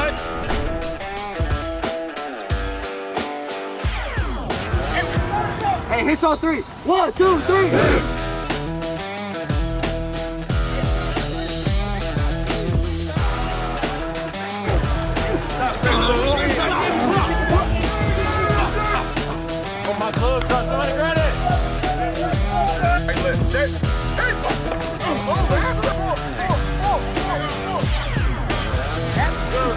Good. Hey, hits on three. 1, 2, 3. Oh, my gloves, not credit. Hey, let's sit. Hey, oh, man. That's good.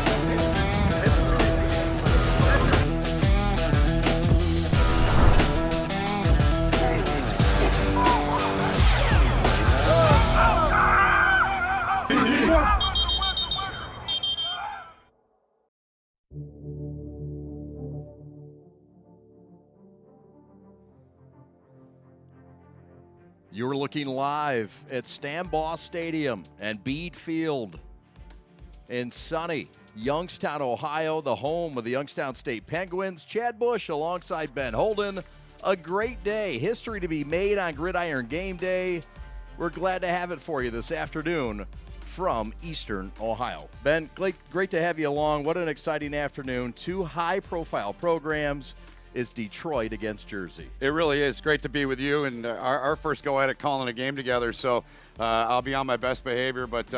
You're looking live at Stambaugh Stadium and Bede Field in sunny Youngstown, Ohio, the home of the Youngstown State Penguins. Chad Bush alongside Ben Holden. A great day. History to be made on Gridiron Game Day. We're glad to have it for you this afternoon from Eastern Ohio. Ben, great to have you along. What an exciting afternoon. Two high-profile programs. Is Detroit against Jersey. It really is. Great to be with you, and our first go at it calling a game together, so I'll be on my best behavior, but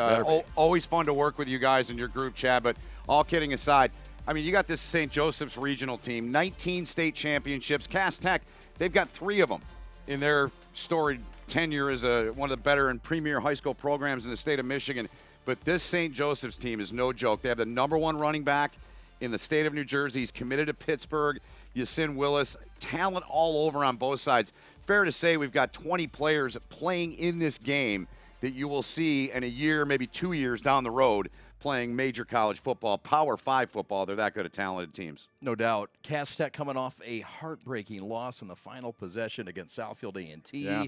always fun to work with you guys in your group, Chad. But all kidding aside, I mean, you got this St. Joseph's regional team, 19 state championships. Cass Tech, they've got 3 of them in their storied tenure as one of the better and premier high school programs in the state of Michigan. But this St. Joseph's team is no joke. They have the #1 running back in the state of New Jersey. He's committed to Pittsburgh. Yasin Willis, talent all over on both sides. Fair to say we've got 20 players playing in this game that you will see in a year, maybe 2 years down the road, playing major college football, Power 5 football. They're that good at talented teams. No doubt. Cass Tech coming off a heartbreaking loss in the final possession against Southfield A&T. Yeah.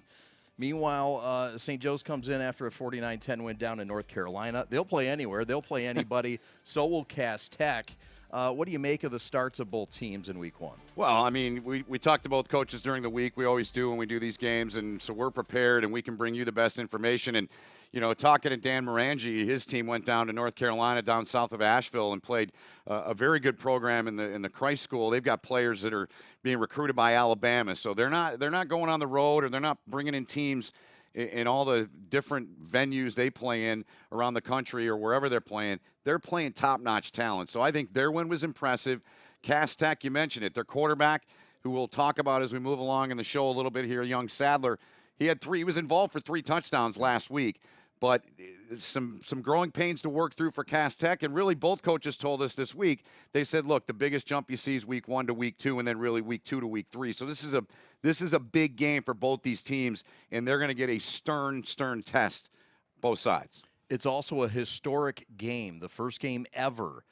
Meanwhile, St. Joe's comes in after a 49-10 win down in North Carolina. They'll play anywhere. They'll play anybody. So will Cass Tech. What do you make of the starts of both teams in week 1? Well, I mean, we talked to both coaches during the week. We always do when we do these games, and so we're prepared, and we can bring you the best information. And, you know, talking to Dan Morangi, his team went down to North Carolina, down south of Asheville, and played a very good program in the Christ School. They've got players that are being recruited by Alabama, so they're not going on the road, or they're not bringing in teams in all the different venues they play in around the country or wherever they're playing. They're playing top-notch talent. So I think their win was impressive. Cass Tech, you mentioned it. Their quarterback, who we'll talk about as we move along in the show a little bit here, young Sadler, he was involved for 3 touchdowns last week. But some growing pains to work through for Cass Tech, and really both coaches told us this week. They said, look, the biggest jump you see is week 1 to week 2, and then really week 2 to week 3. So this is a big game for both these teams, and they're going to get a stern test, both sides. It's also a historic game, the first game ever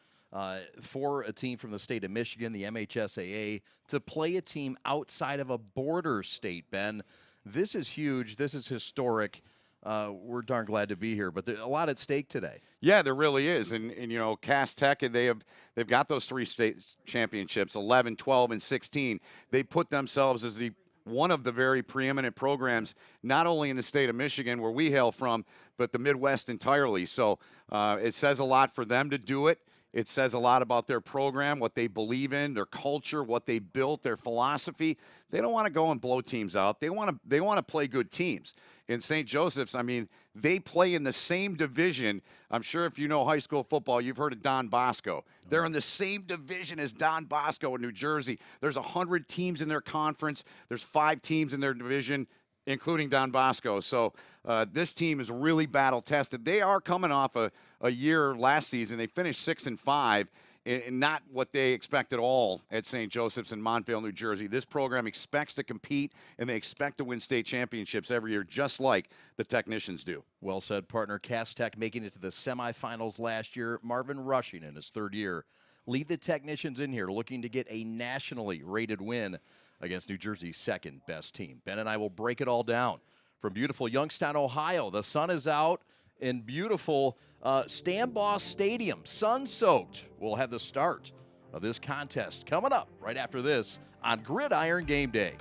for a team from the state of Michigan, the MHSAA, to play a team outside of a border state, Ben. This is huge. This is historic. We're darn glad to be here, but there's a lot at stake today. Yeah, there really is. And you know, Cass Tech, they've got those 3 state championships, 11, 12, and 16. They put themselves as one of the very preeminent programs, not only in the state of Michigan, where we hail from, but the Midwest entirely. So it says a lot for them to do it. It says a lot about their program, what they believe in, their culture, what they built, their philosophy. They don't want to go and blow teams out. They want to play good teams. In St. Joseph's, I mean, they play in the same division. I'm sure if you know high school football, you've heard of Don Bosco. They're in the same division as Don Bosco in New Jersey. There's 100 teams in their conference. There's 5 teams in their division, including Don Bosco. So this team is really battle-tested. They are coming off a year last season. They finished 6-5, and not what they expect at all at St. Joseph's in Montvale, New Jersey. This program expects to compete, and they expect to win state championships every year, just like the Technicians do. Well said, partner. Cass Tech making it to the semifinals last year. Marvin Rushing in his 3rd year. Lead the Technicians in here looking to get a nationally rated win against New Jersey's 2nd best team. Ben and I will break it all down from beautiful Youngstown, Ohio. The sun is out in beautiful Stambaugh Stadium, sun-soaked. We'll have the start of this contest coming up right after this on Gridiron Game Day.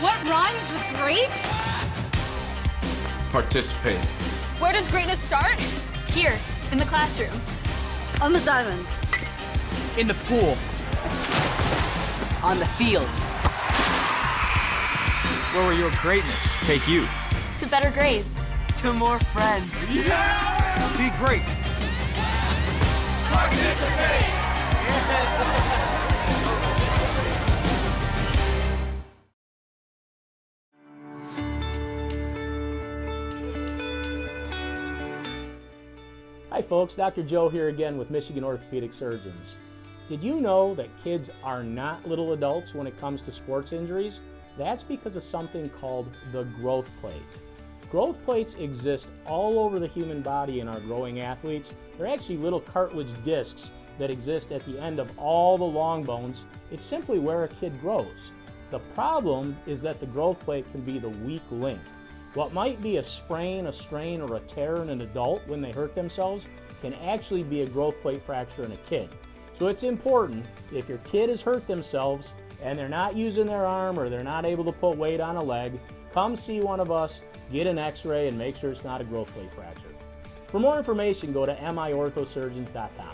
What rhymes with great? Participate. Where does greatness start? Here, in the classroom. On the diamond. In the pool. On the field. Where will your greatness take you? To better grades. To more friends. Yeah! Be great. Participate! Hi folks, Dr. Joe here again with Michigan Orthopedic Surgeons. Did you know that kids are not little adults when it comes to sports injuries? That's because of something called the growth plate. Growth plates exist all over the human body in our growing athletes. They're actually little cartilage discs that exist at the end of all the long bones. It's simply where a kid grows. The problem is that the growth plate can be the weak link. What might be a sprain, a strain, or a tear in an adult when they hurt themselves can actually be a growth plate fracture in a kid. So it's important, if your kid has hurt themselves and they're not using their arm or they're not able to put weight on a leg, come see one of us, get an x-ray, and make sure it's not a growth plate fracture. For more information, go to miorthosurgeons.com.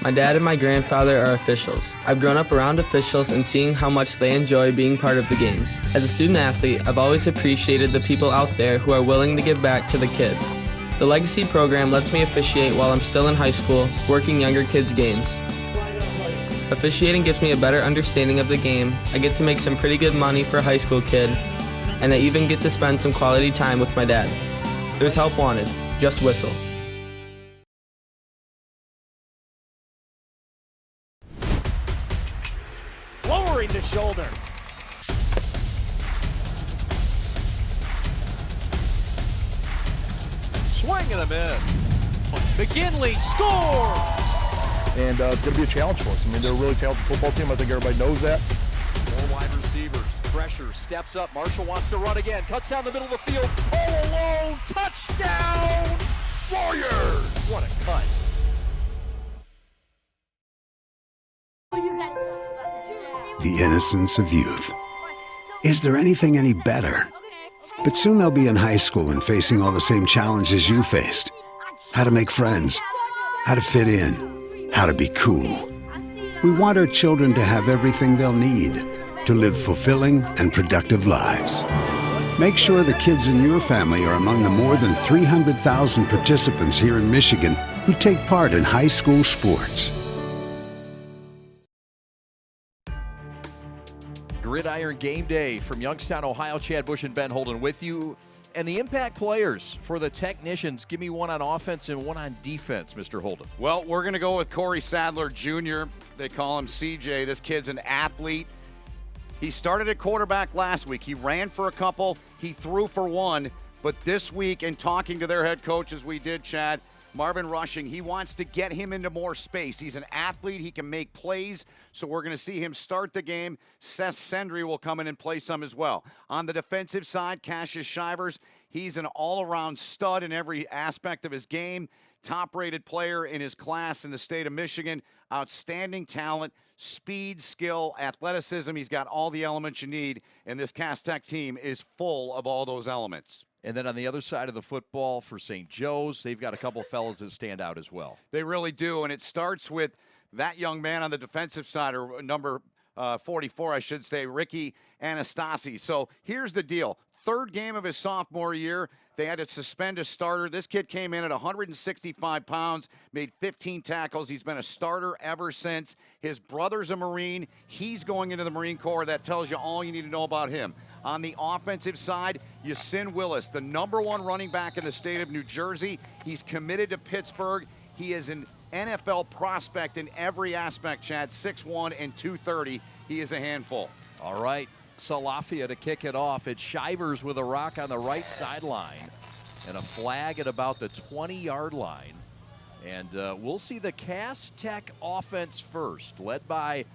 My dad and my grandfather are officials. I've grown up around officials and seeing how much they enjoy being part of the games. As a student athlete, I've always appreciated the people out there who are willing to give back to the kids. The Legacy program lets me officiate while I'm still in high school, working younger kids' games. Officiating gives me a better understanding of the game. I get to make some pretty good money for a high school kid, and I even get to spend some quality time with my dad. There's help wanted. Just whistle. Lowering the shoulder. Swing and a miss. McKinley scores! And it's going to be a challenge for us. I mean, they're a really talented football team. I think everybody knows that. Four wide receivers. Pressure. Steps up. Marshall wants to run again. Cuts down the middle of the field. All alone. Touchdown! Warriors! What a cut. The innocence of youth. Is there anything any better? But soon they'll be in high school and facing all the same challenges you faced. How to make friends, how to fit in, how to be cool. We want our children to have everything they'll need to live fulfilling and productive lives. Make sure the kids in your family are among the more than 300,000 participants here in Michigan who take part in high school sports. Gridiron game day from Youngstown, Ohio. Chad Bush and Ben Holden with you. And the impact players for the technicians. Give me one on offense and one on defense, Mr. Holden. Well, we're going to go with Corey Sadler Jr. They call him CJ. This kid's an athlete. He started at quarterback last week. He ran for a couple. He threw for one. But this week, in talking to their head coach, as we did, Chad, Marvin Rushing, he wants to get him into more space. He's an athlete. He can make plays, so we're going to see him start the game. Seth Sendry will come in and play some as well. On the defensive side, Cassius Shivers, he's an all-around stud in every aspect of his game. Top-rated player in his class in the state of Michigan. Outstanding talent, speed, skill, athleticism. He's got all the elements you need, and this Cass Tech team is full of all those elements. And then on the other side of the football for St. Joe's, they've got a couple fellas that stand out as well. They really do, and it starts with that young man on the defensive side, or number 44, I should say, Ricky Anastasi. So here's the deal. Third game of his sophomore year, they had to suspend a starter. This kid came in at 165 pounds, made 15 tackles. He's been a starter ever since. His brother's a Marine. He's going into the Marine Corps. That tells you all you need to know about him. On the offensive side, Yasin Willis, the #1 running back in the state of New Jersey. He's committed to Pittsburgh. He is an NFL prospect in every aspect, Chad. 6'1" and 230. He is a handful. All right. Salafia to kick it off. It's Shivers with a rock on the right sideline and a flag at about the 20-yard line. And we'll see the Cass Tech offense first, led by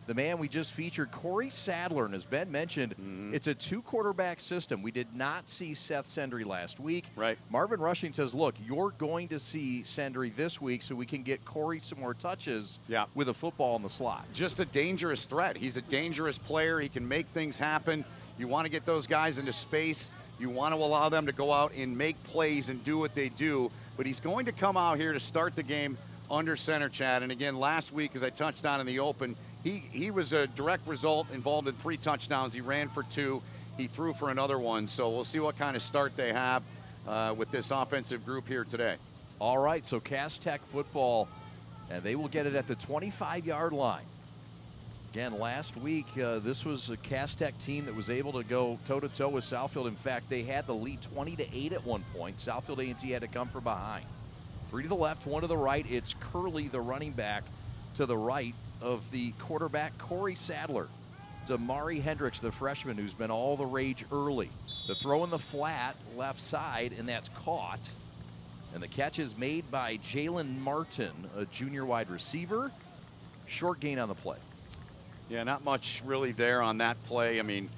the man we just featured, Corey Sadler, and as Ben mentioned, it's a 2-quarterback system. We did not see Seth Sendry last week. Right. Marvin Rushing says, look, you're going to see Sendry this week so we can get Corey some more touches with a football in the slot. Just a dangerous threat. He's a dangerous player. He can make things happen. You want to get those guys into space. You want to allow them to go out and make plays and do what they do. But he's going to come out here to start the game under center, Chad. And again, last week, as I touched on in the open, he was a direct result, involved in 3 touchdowns. He ran for 2. He threw for another one. So we'll see what kind of start they have with this offensive group here today. All right, so Cass Tech football, and they will get it at the 25-yard line. Again, last week, this was a Cass Tech team that was able to go toe-to-toe with Southfield. In fact, they had the lead 20-8 at one point. Southfield A&T had to come from behind. 3 to the left, 1 to the right. It's Curley, the running back, to the right of the quarterback, Corey Sadler. Damari Hendricks, the freshman, who's been all the rage early. The throw in the flat, left side, and that's caught. And the catch is made by Jalen Martin, a junior wide receiver. Short gain on the play. Yeah, not much really there on that play. I mean,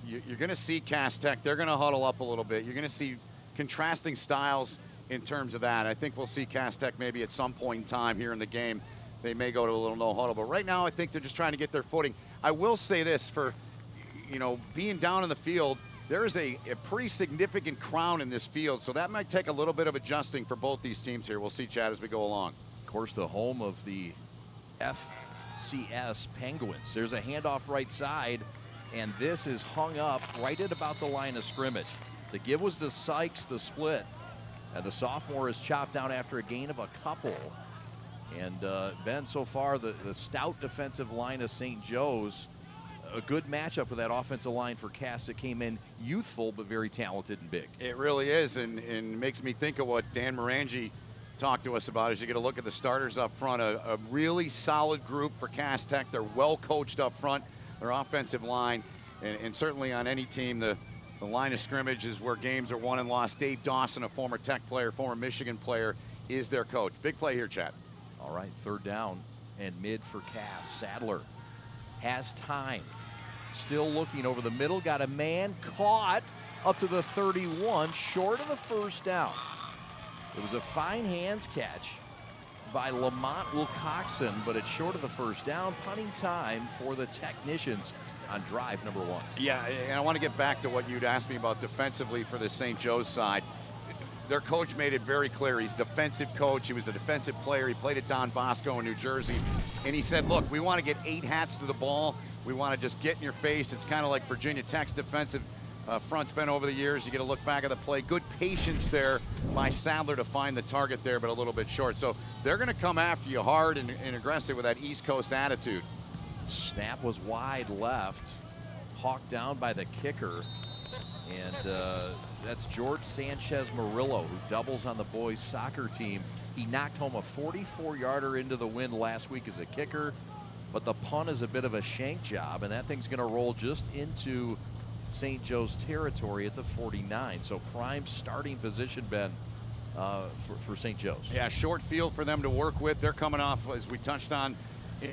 you're going to see Cass Tech. They're going to huddle up a little bit. You're going to see contrasting styles in terms of that. I think we'll see Cass Tech maybe at some point in time here in the game. They may go to a little no huddle. But right now, I think they're just trying to get their footing. I will say this, for, being down in the field, there is a pretty significant crown in this field. So that might take a little bit of adjusting for both these teams here. We'll see, Chad, as we go along. Of course, the home of the FCS Penguins. There's a handoff right side, and this is hung up right at about the line of scrimmage. The give was to Sykes, the split, and the sophomore is chopped down after a gain of a couple. And Ben, so far, the stout defensive line of St. Joe's, a good matchup with that offensive line for Cass that came in youthful but very talented and big. It really is, and makes me think of what Dan Morangi talked to us about as you get a look at the starters up front. A really solid group for Cass Tech. They're well coached up front, their offensive line, and certainly on any team, the line of scrimmage is where games are won and lost. Dave Dawson, a former Tech player, former Michigan player, is their coach. Big play here, Chad. All right, 3rd down and mid for Cass. Sadler has time. Still looking over the middle. Got a man caught up to the 31, short of the 1st down. It was a fine hands catch by Lamont Wilcoxon, but it's short of the 1st down. Punting time for the Technicians on drive number 1. Yeah, and I want to get back to what you'd asked me about defensively for the St. Joe's side. Their coach made it very clear. He's a defensive coach. He was a defensive player. He played at Don Bosco in New Jersey. And he said, look, we want to get 8 hats to the ball. We want to just get in your face. It's kind of like Virginia Tech's defensive front's been over the years. You get a look back at the play. Good patience there by Sadler to find the target there, but a little bit short. So they're going to come after you hard and aggressive with that East Coast attitude. Snap was wide left. Hawked down by the kicker. And that's George Sanchez Murillo, who doubles on the boys' soccer team. He knocked home a 44-yarder into the wind last week as a kicker, but the punt is a bit of a shank job, and that thing's going to roll just into St. Joe's territory at the 49. So prime starting position, Ben, for St. Joe's. Yeah, short field for them to work with. They're coming off, as we touched on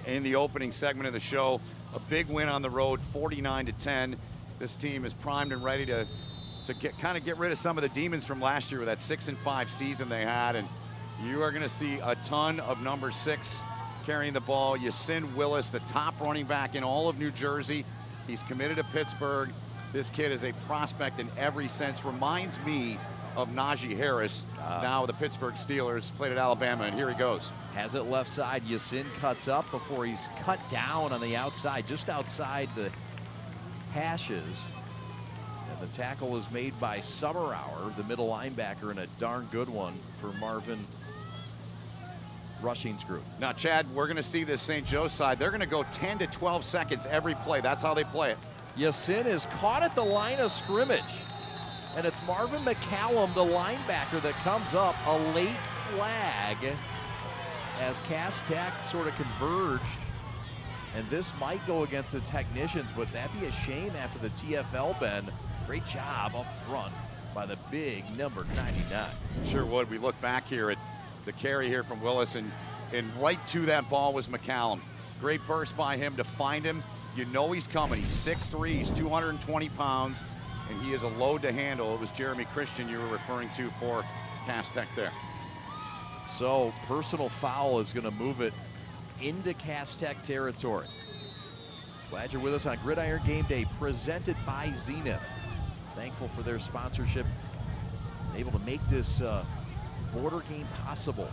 in the opening segment of the show, a big win on the road, 49-10. This team is primed and ready to get rid of some of the demons from last year with that 6-5 season they had. And you are going to see a ton of number 6 carrying the ball. Yasin Willis, the top running back in all of New Jersey. He's committed to Pittsburgh. This kid is a prospect in every sense. Reminds me of Najee Harris, now the Pittsburgh Steelers, played at Alabama, and here he goes. Has it left side. Yasin cuts up before he's cut down on the outside, just outside the hashes. And the tackle is made by Summerhour, the middle linebacker, and a darn good one for Marvin Rushing's group. Now, Chad, we're going to see this St. Joe's side. They're going to go 10 to 12 seconds every play. That's how they play it. Yasin is caught at the line of scrimmage. And it's Marvin McCallum, the linebacker, that comes up. A late flag as Cass Tech sort of converged. And this might go against the Technicians, but that'd be a shame after the TFL, Ben. Great job up front by the big number 99. Sure would. We look back here at the carry here from Willis, and right to that ball was McCallum. Great burst by him to find him. You know he's coming. He's 6'3", he's 220 pounds, and he is a load to handle. It was Jeremy Christian you were referring to for Cass Tech there. So personal foul is going to move it into Cass Tech territory. Glad you're with us on Gridiron Game Day, presented by Zenith. Thankful for their sponsorship, able to make this border game possible.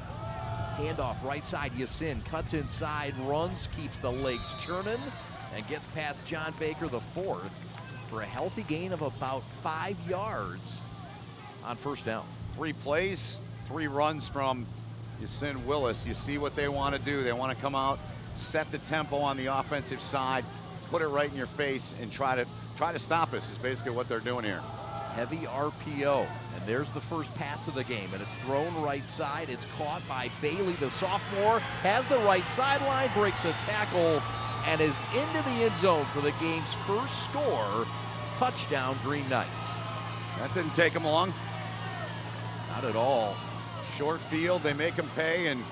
Handoff right side, Yasin cuts inside, runs, keeps the legs churning, and gets past John Baker, the fourth, for a healthy gain of about 5 yards on first down. 3 plays, 3 runs from Yasin Willis. You see what they want to do. They want to come out, set the tempo on the offensive side, put it right in your face, and try to stop us is basically what they're doing here. Heavy RPO, and there's the first pass of the game, and it's thrown right side. It's caught by Bailey, the sophomore, has the right sideline, breaks a tackle, and is into the end zone for the game's first score. Touchdown, Green Knights. That didn't take them long. Not at all. Short field, they make them pay, and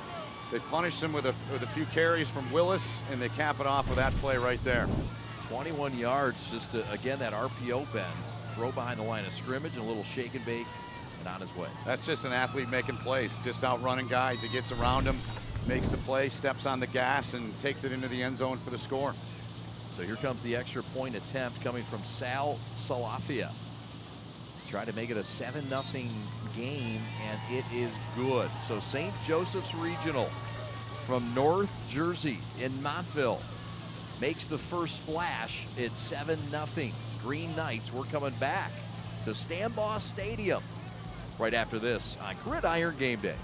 they punish them with a few carries from Willis, and they cap it off with that play right there. 21 yards, just to, again, that RPO bend. Throw behind the line of scrimmage and a little shake and bake, and on his way. That's just an athlete making plays, just outrunning guys. He gets around them, makes the play, steps on the gas, and takes it into the end zone for the score. So here comes the extra point attempt coming from Sal Salafia. Try to make it a 7-0 game, and it is good. So St. Joseph's Regional from North Jersey in Montville makes the first splash. It's 7-0. Green Knights, we're coming back to Stambaugh Stadium right after this on Gridiron Game Day.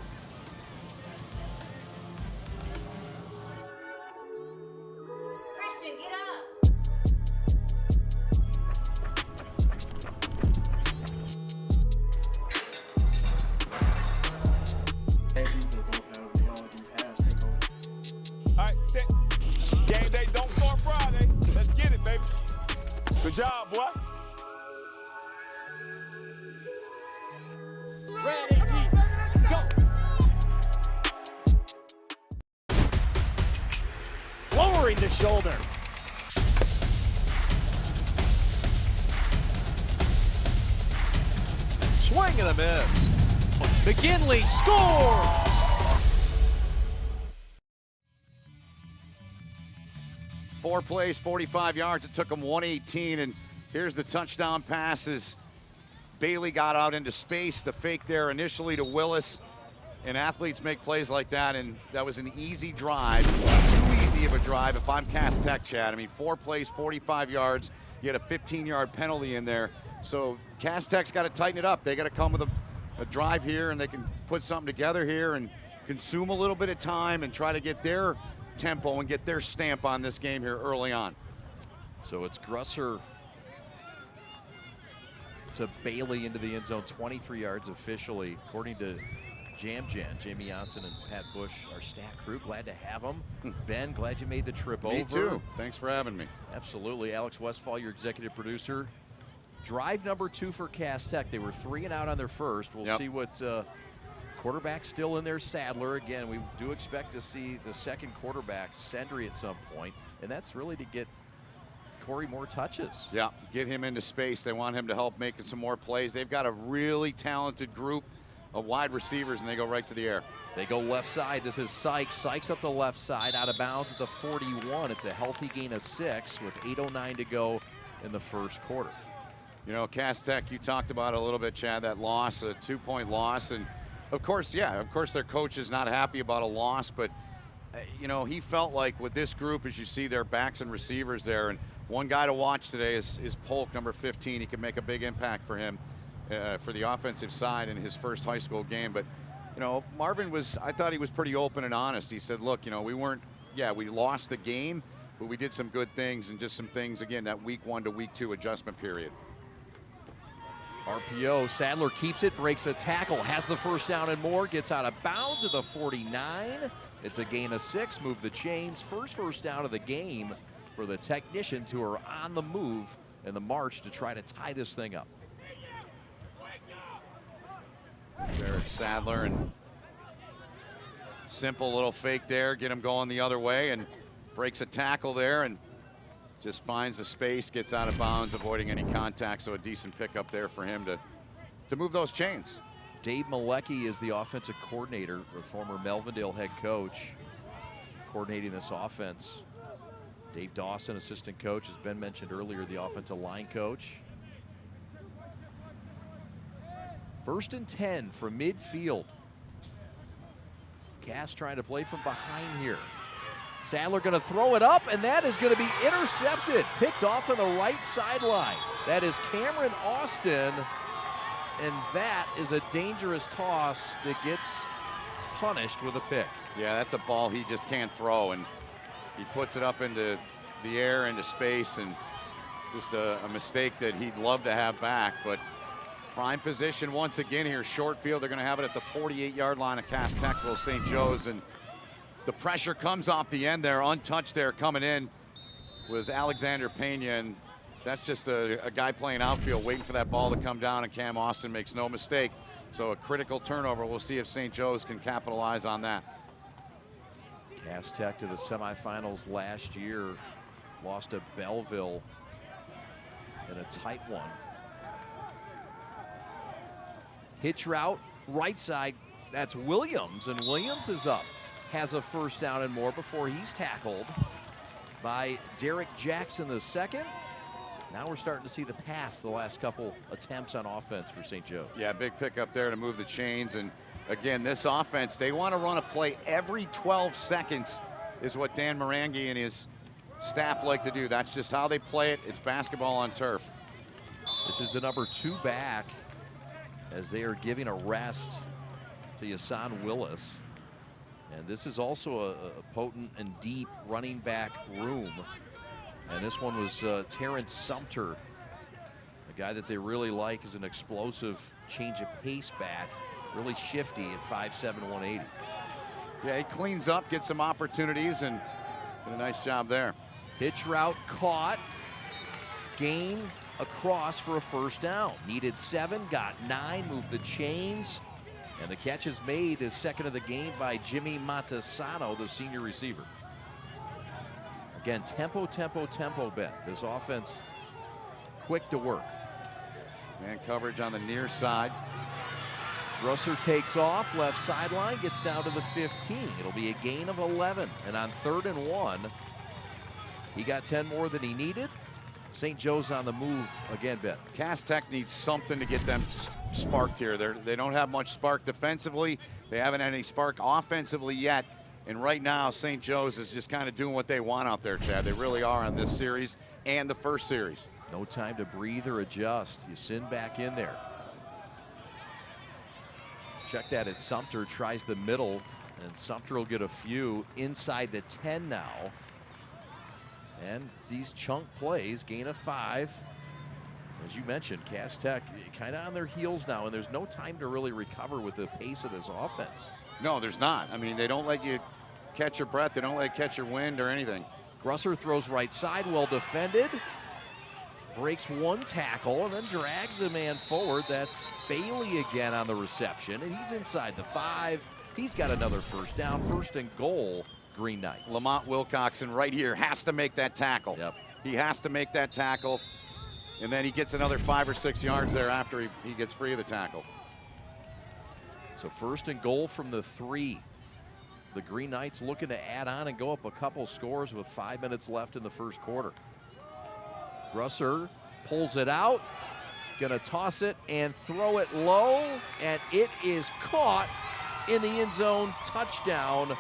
Christian, get up. All right, game day don't start Friday. Let's get it, baby. Good job, boy. Ready, go. Lowering the shoulder. Swing and a miss. McGinley scores! Four plays, 45 yards. It took them 118, and here's the touchdown passes. Bailey got out into space. The fake there initially to Willis, and athletes make plays like that, and that was an easy drive. Too easy of a drive if I'm Cass Tech, Chad. I mean, 4 plays, 45 yards. You had a 15-yard penalty in there. So Cass Tech's got to tighten it up. They got to come with a drive here, and they can put something together here and consume a little bit of time and try to get their tempo and get their stamp on this game here early on. So it's Grusser to Bailey into the end zone, 23 yards officially, according to Jamie Johnson and Pat Bush, our stat crew. Glad to have them. Ben, glad you made the trip over. Me too. Thanks for having me. Absolutely. Alex Westfall, your executive producer. Drive number 2 for Cass Tech. They were 3 and out on their first. We'll see what quarterback still in there, Sadler. Again, we do expect to see the second quarterback, Sendry, at some point, and that's really to get Corey more touches. Yeah, get him into space. They want him to help making some more plays. They've got a really talented group of wide receivers, and they go right to the air. They go left side. This is Sykes. Sykes up the left side, out of bounds at the 41. It's a healthy gain of 6 with 8:09 to go in the first quarter. You know, Cass Tech, you talked about it a little bit, Chad, that loss, a 2-point loss. And of course, their coach is not happy about a loss, but you know, he felt like with this group, as you see their backs and receivers there, and one guy to watch today is Polk, number 15. He can make a big impact for him for the offensive side in his first high school game. But, you know, Marvin I thought he was pretty open and honest. He said, look, you know, we lost the game, but we did some good things and just some things, again, that week 1 to week 2 adjustment period. RPO, Sadler keeps it, breaks a tackle, has the first down and more, gets out of bounds at the 49. It's a gain of 6, move the chains. First down of the game for the technicians who are on the move in the march to try to tie this thing up. Barrett Sadler, and simple little fake there, get him going the other way, and breaks a tackle there and just finds the space, gets out of bounds, avoiding any contact. So a decent pickup there for him to move those chains. Dave Malecki is the offensive coordinator, the former Melvindale head coach, coordinating this offense. Dave Dawson, assistant coach, as Ben mentioned earlier, the offensive line coach. 1st and 10 from midfield. Cass trying to play from behind here. Sadler going to throw it up, and that is going to be intercepted. Picked off on the right sideline. That is Cameron Austin, and that is a dangerous toss that gets punished with a pick. Yeah, that's a ball he just can't throw, and he puts it up into the air, into space, and just a mistake that he'd love to have back. But prime position once again here, short field. They're going to have it at the 48-yard line of Cass Techville St. Joe's, and the pressure comes off the end there, untouched there. Coming in was Alexander Pena, and that's just a guy playing outfield, waiting for that ball to come down, and Cam Austin makes no mistake. So a critical turnover. We'll see if St. Joe's can capitalize on that. Cass Tech to the semifinals last year, lost to Belleville in a tight one. Hitch route, right side, that's Williams, and Williams is up. Has a first down and more before he's tackled by Derek Jackson II. Now we're starting to see the pass the last couple attempts on offense for St. Joe. Yeah, big pickup there to move the chains. And again, this offense, they want to run a play every 12 seconds is what Dan Marangi and his staff like to do. That's just how they play it. It's basketball on turf. This is the number 2 back as they are giving a rest to Yasan Willis. And this is also a potent and deep running back room. And this one was Terrence Sumter, a guy that they really like, is an explosive change of pace back, really shifty at 5'7", 180. Yeah, he cleans up, gets some opportunities, and did a nice job there. Hitch route caught, gain across for a first down. Needed 7, got 9, moved the chains. And the catch is made, is second of the game by Jimmy Matasano, the senior receiver. Again, tempo, Ben. This offense quick to work. Man coverage on the near side. Grosser takes off, left sideline, gets down to the 15. It'll be a gain of 11. And on 3rd and 1, he got 10 more than he needed. St. Joe's on the move again, Ben. Cass Tech needs something to get them sparked here. They don't have much spark defensively. They haven't had any spark offensively yet. And right now, St. Joe's is just kind of doing what they want out there, Chad. They really are on this series and the first series. No time to breathe or adjust. You send back in there. Check that at Sumter, tries the middle, and Sumter will get a few inside the 10 now. And these chunk plays, gain of 5. As you mentioned, Cass Tech kind of on their heels now, and there's no time to really recover with the pace of this offense. No, there's not. I mean, they don't let you catch your breath. They don't let you catch your wind or anything. Grosser throws right side, well defended. Breaks 1 tackle and then drags a man forward. That's Bailey again on the reception, and he's inside the 5. He's got another first down, 1st and goal. Green Knights. Lamont Wilcoxon right here has to make that tackle. Yep. He has to make that tackle, and then he gets another 5 or 6 yards there after he gets free of the tackle. So 1st and goal from the 3. The Green Knights looking to add on and go up a couple scores with 5 minutes left in the first quarter. Grosser pulls it out, gonna toss it and throw it low, and it is caught in the end zone. Touchdown.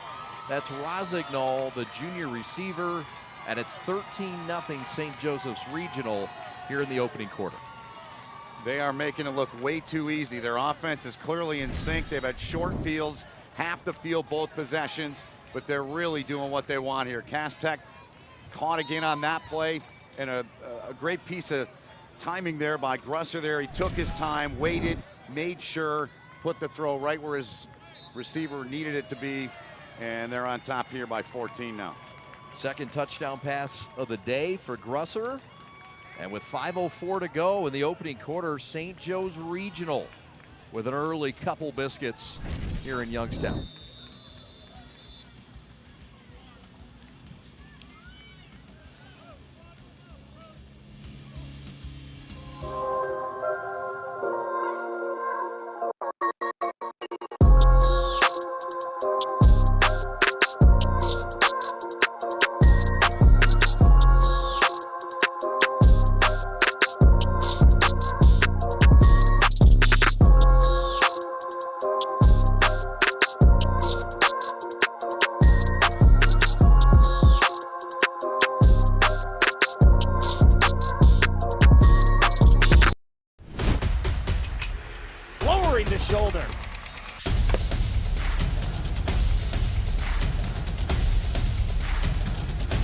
That's Rosignol, the junior receiver, and it's 13-0 St. Joseph's Regional here in the opening quarter. They are making it look way too easy. Their offense is clearly in sync. They've had short fields, half the field, both possessions, but they're really doing what they want here. Cass Tech caught again on that play, and a great piece of timing there by Grosser there. He took his time, waited, made sure, put the throw right where his receiver needed it to be, and they're on top here by 14 now. Second touchdown pass of the day for Grosser. And with 5:04 to go in the opening quarter, St. Joe's Regional with an early couple biscuits here in Youngstown. shoulder.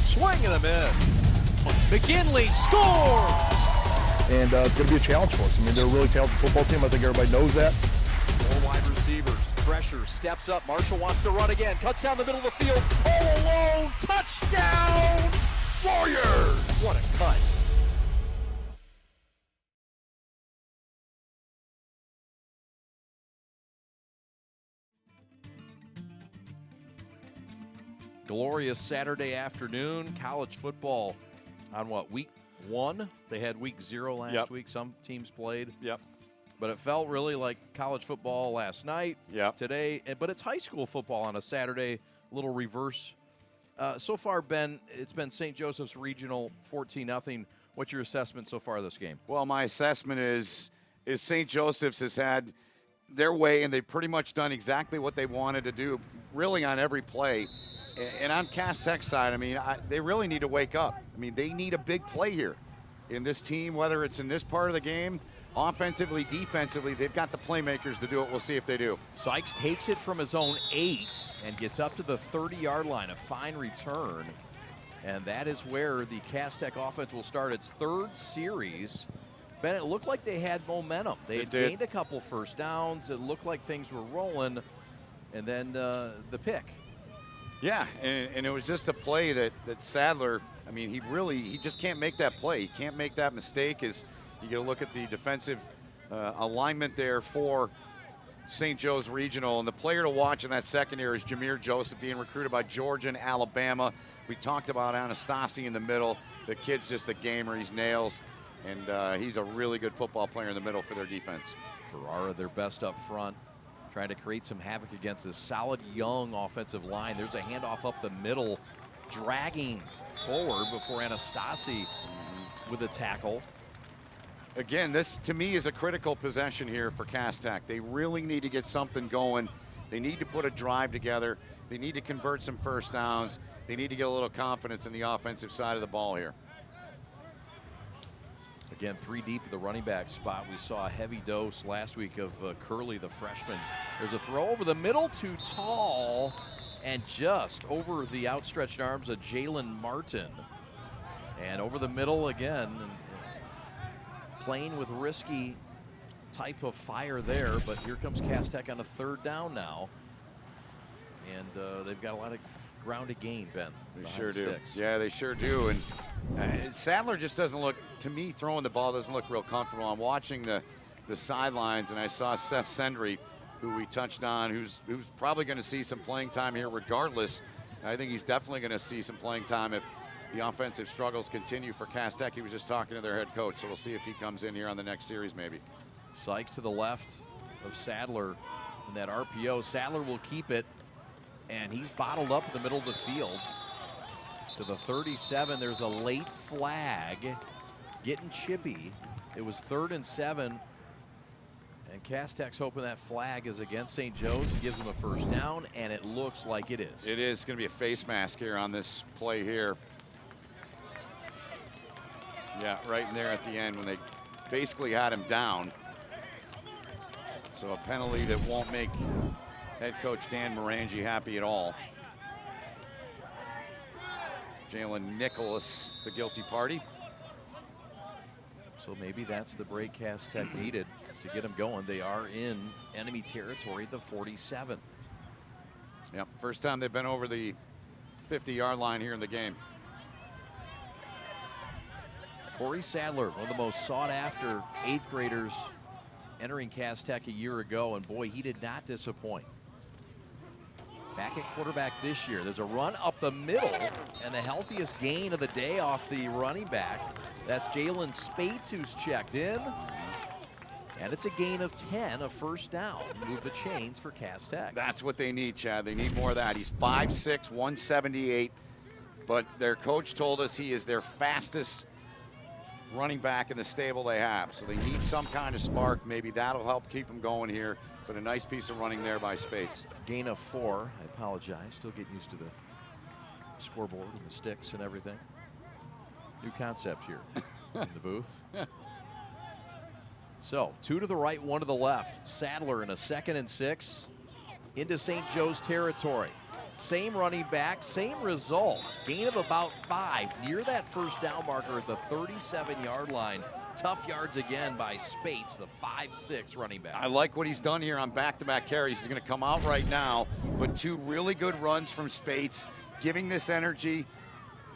Swing and a miss. McGinley scores! And it's going to be a challenge for us. I mean, they're a really talented football team. I think everybody knows that. 4 wide receivers. Pressure, steps up. Marshall wants to run again. Cuts down the middle of the field. All alone. Touchdown! Warriors! What a cut. Glorious Saturday afternoon. College football on what, week 1? They had week 0 last week. Some teams played. Yep. But it felt really like college football last night, today. But it's high school football on a Saturday, a little reverse. So far, Ben, it's been St. Joseph's Regional 14-0. What's your assessment so far of this game? Well, my assessment is St. Joseph's has had their way, and they've pretty much done exactly what they wanted to do, really on every play. And on Cass Tech's side, I mean, they really need to wake up. I mean, they need a big play here in this team, whether it's in this part of the game, offensively, defensively. They've got the playmakers to do it. We'll see if they do. Sykes takes it from his own 8 and gets up to the 30-yard line. A fine return. And that is where the Cass Tech offense will start its 3rd series. Ben, it looked like they had momentum. They had gained a couple first downs. It looked like things were rolling. And then the pick. Yeah, and it was just a play that Sadler, I mean, he just can't make that play. He can't make that mistake. As you get a look at the defensive alignment there for St. Joe's Regional. And the player to watch in that secondary is Jameer Joseph, being recruited by Georgia and Alabama. We talked about Anastasi in the middle. The kid's just a gamer. He's nails. And he's a really good football player in the middle for their defense. Ferrara, their best up front, trying to create some havoc against this solid young offensive line. There's a handoff up the middle, dragging forward before Anastasi with a tackle. Again, this to me is a critical possession here for Cass Tech. They really need to get something going. They need to put a drive together. They need to convert some first downs. They need to get a little confidence in the offensive side of the ball here. Again, 3 deep at the running back spot. We saw a heavy dose last week of Curley, the freshman. There's a throw over the middle, too tall, and just over the outstretched arms of Jalen Martin. And over the middle again, playing with risky type of fire there, but here comes Cass Tech on a 3rd down now. And they've got a lot of ground to gain, Ben. They sure do. Yeah, they sure do. And Sadler just doesn't look, to me, throwing the ball doesn't look real comfortable. I'm watching the sidelines, and I saw Seth Sendry, who we touched on, who's probably going to see some playing time here regardless. I think he's definitely going to see some playing time if the offensive struggles continue for Cass Tech. He was just talking to their head coach, so we'll see if he comes in here on the next series maybe. Sykes to the left of Sadler in that RPO. Sadler will keep it. And he's bottled up in the middle of the field. To the 37, there's a late flag. Getting chippy. It was 3rd and 7. And Cass Tech's hoping that flag is against St. Joe's. It gives them a first down, and it looks like it is. It is going to be a face mask here on this play here. Yeah, right in there at the end when they basically had him down. So a penalty that won't make head coach Dan Morangi happy at all. Jalen Nicholas, the guilty party. So maybe that's the break Cass Tech needed to get them going. They are in enemy territory at the 47. Yep, first time they've been over the 50-yard line here in the game. Corey Sadler, one of the most sought-after 8th graders entering Cass Tech a year ago, and boy, he did not disappoint. Back at quarterback this year. There's a run up the middle, and the healthiest gain of the day off the running back. That's Jalen Spates, who's checked in. And it's a gain of 10, a first down. Move the chains for Cass Tech. That's what they need, Chad. They need more of that. He's 5'6", 178, but their coach told us he is their fastest running back in the stable they have. So they need some kind of spark. Maybe that'll help keep them going here. But a nice piece of running there by Spates. Gain of 4. I apologize. Still getting used to the scoreboard and the sticks and everything. New concept here in the booth. So 2 to the right, 1 to the left. Sadler in a 2nd and 6 into St. Joe's territory. Same running back, same result. Gain of about 5 near that first down marker at the 37-yard line. Tough yards again by Spates, the 5'6" running back. I like what he's done here on back-to-back carries. He's going to come out right now, but 2 really good runs from Spates, giving this energy,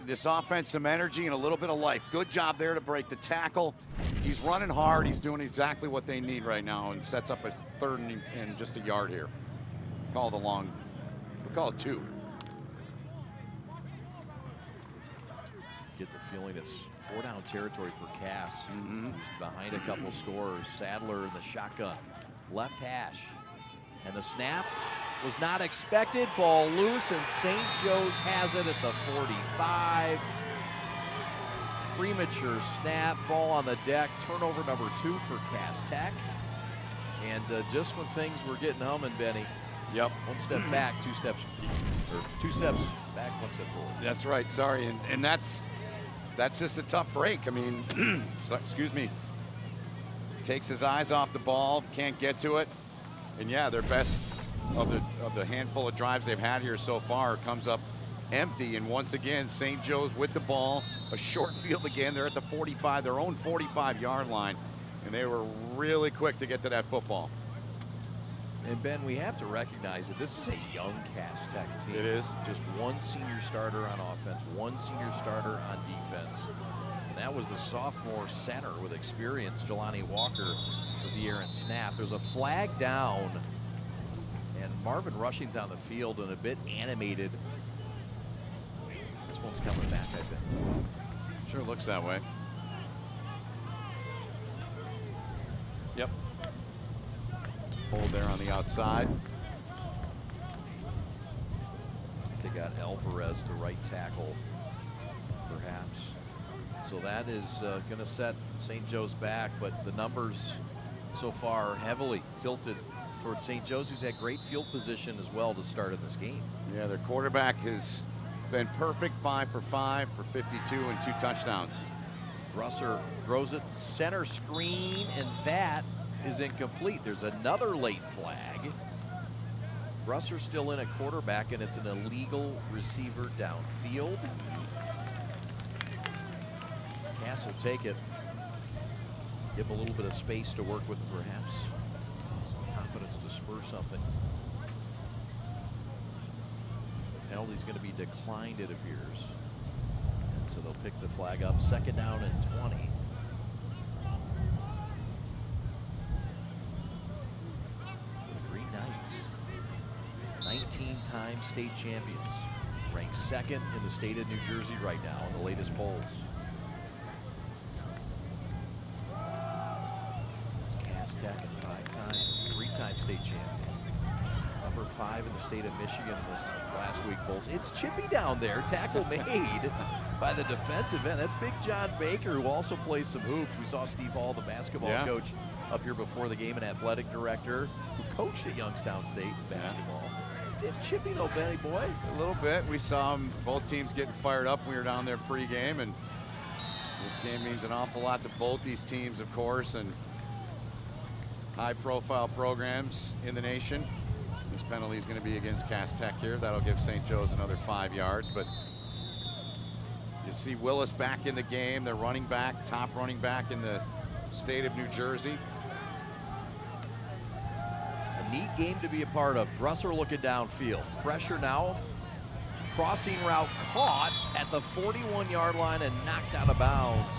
this offense some energy and a little bit of life. Good job there to break the tackle. He's running hard. He's doing exactly what they need right now and sets up a 3rd and just a yard here. Call it a long, we'll call it 2. Get the feeling it's 4-down territory for Cass. Who's behind a couple scores. Sadler in the shotgun. Left hash. And the snap was not expected. Ball loose, and St. Joe's has it at the 45. Premature snap. Ball on the deck. Turnover number 2 for Cass Tech. And just when things were getting humming, Benny. Yep. 1 step back, 2 steps, or 2 steps back, 1 step forward. That's right. Sorry, and that's just a tough break. I mean, excuse me. Takes his eyes off the ball, can't get to it, and yeah, their best of the handful of drives they've had here so far comes up empty. And once again, St. Joe's with the ball, a short field again. They're at the 45, their own 45-yard line, and they were really quick to get to that football. And Ben, we have to recognize that this is a young Cass Tech team. It is. Just 1 senior starter on offense, 1 senior starter on defense. And that was the sophomore center with experience, Jelani Walker, with the errant snap. There's a flag down, and Marvin Rushing's on the field and a bit animated. This one's coming back, I think. Sure looks that way. Yep. Hold there on the outside. They got Alvarez, the right tackle, perhaps. So that is going to set St. Joe's back, but the numbers so far are heavily tilted towards St. Joe's, who's had great field position as well to start in this game. Yeah, their quarterback has been perfect, 5 for 5 for 52 and 2 touchdowns. Grusser throws it center screen, and that is incomplete. There's another late flag. Grusser still in at quarterback, and it's an illegal receiver downfield. Cass will take it. Give him a little bit of space to work with, perhaps. Some confidence to spur something. The penalty's going to be declined, it appears. And so they'll pick the flag up. 2nd down and 20. The Green Knights, 19-time state champions, ranked 2nd in the state of New Jersey right now in the latest polls. It's Cass Tech at 5 times, 3-time state champion. Number 5 in the state of Michigan in this last week polls. It's chippy down there. Tackle made by the defensive end. That's Big John Baker, who also plays some hoops. We saw Steve Hall, the basketball coach, up here before the game, an athletic director who coached at Youngstown State basketball. Did chippy though, Benny boy? A little bit. We saw them, both teams getting fired up. We were down there pregame, and this game means an awful lot to both these teams, of course, and high-profile programs in the nation. This penalty is going to be against Cass Tech here. That'll give St. Joe's another 5 yards, but you see Willis back in the game. They're running back, top running back in the state of New Jersey. A neat game to be a part of. Grusser looking downfield. Pressure now. Crossing route caught at the 41-yard line and knocked out of bounds.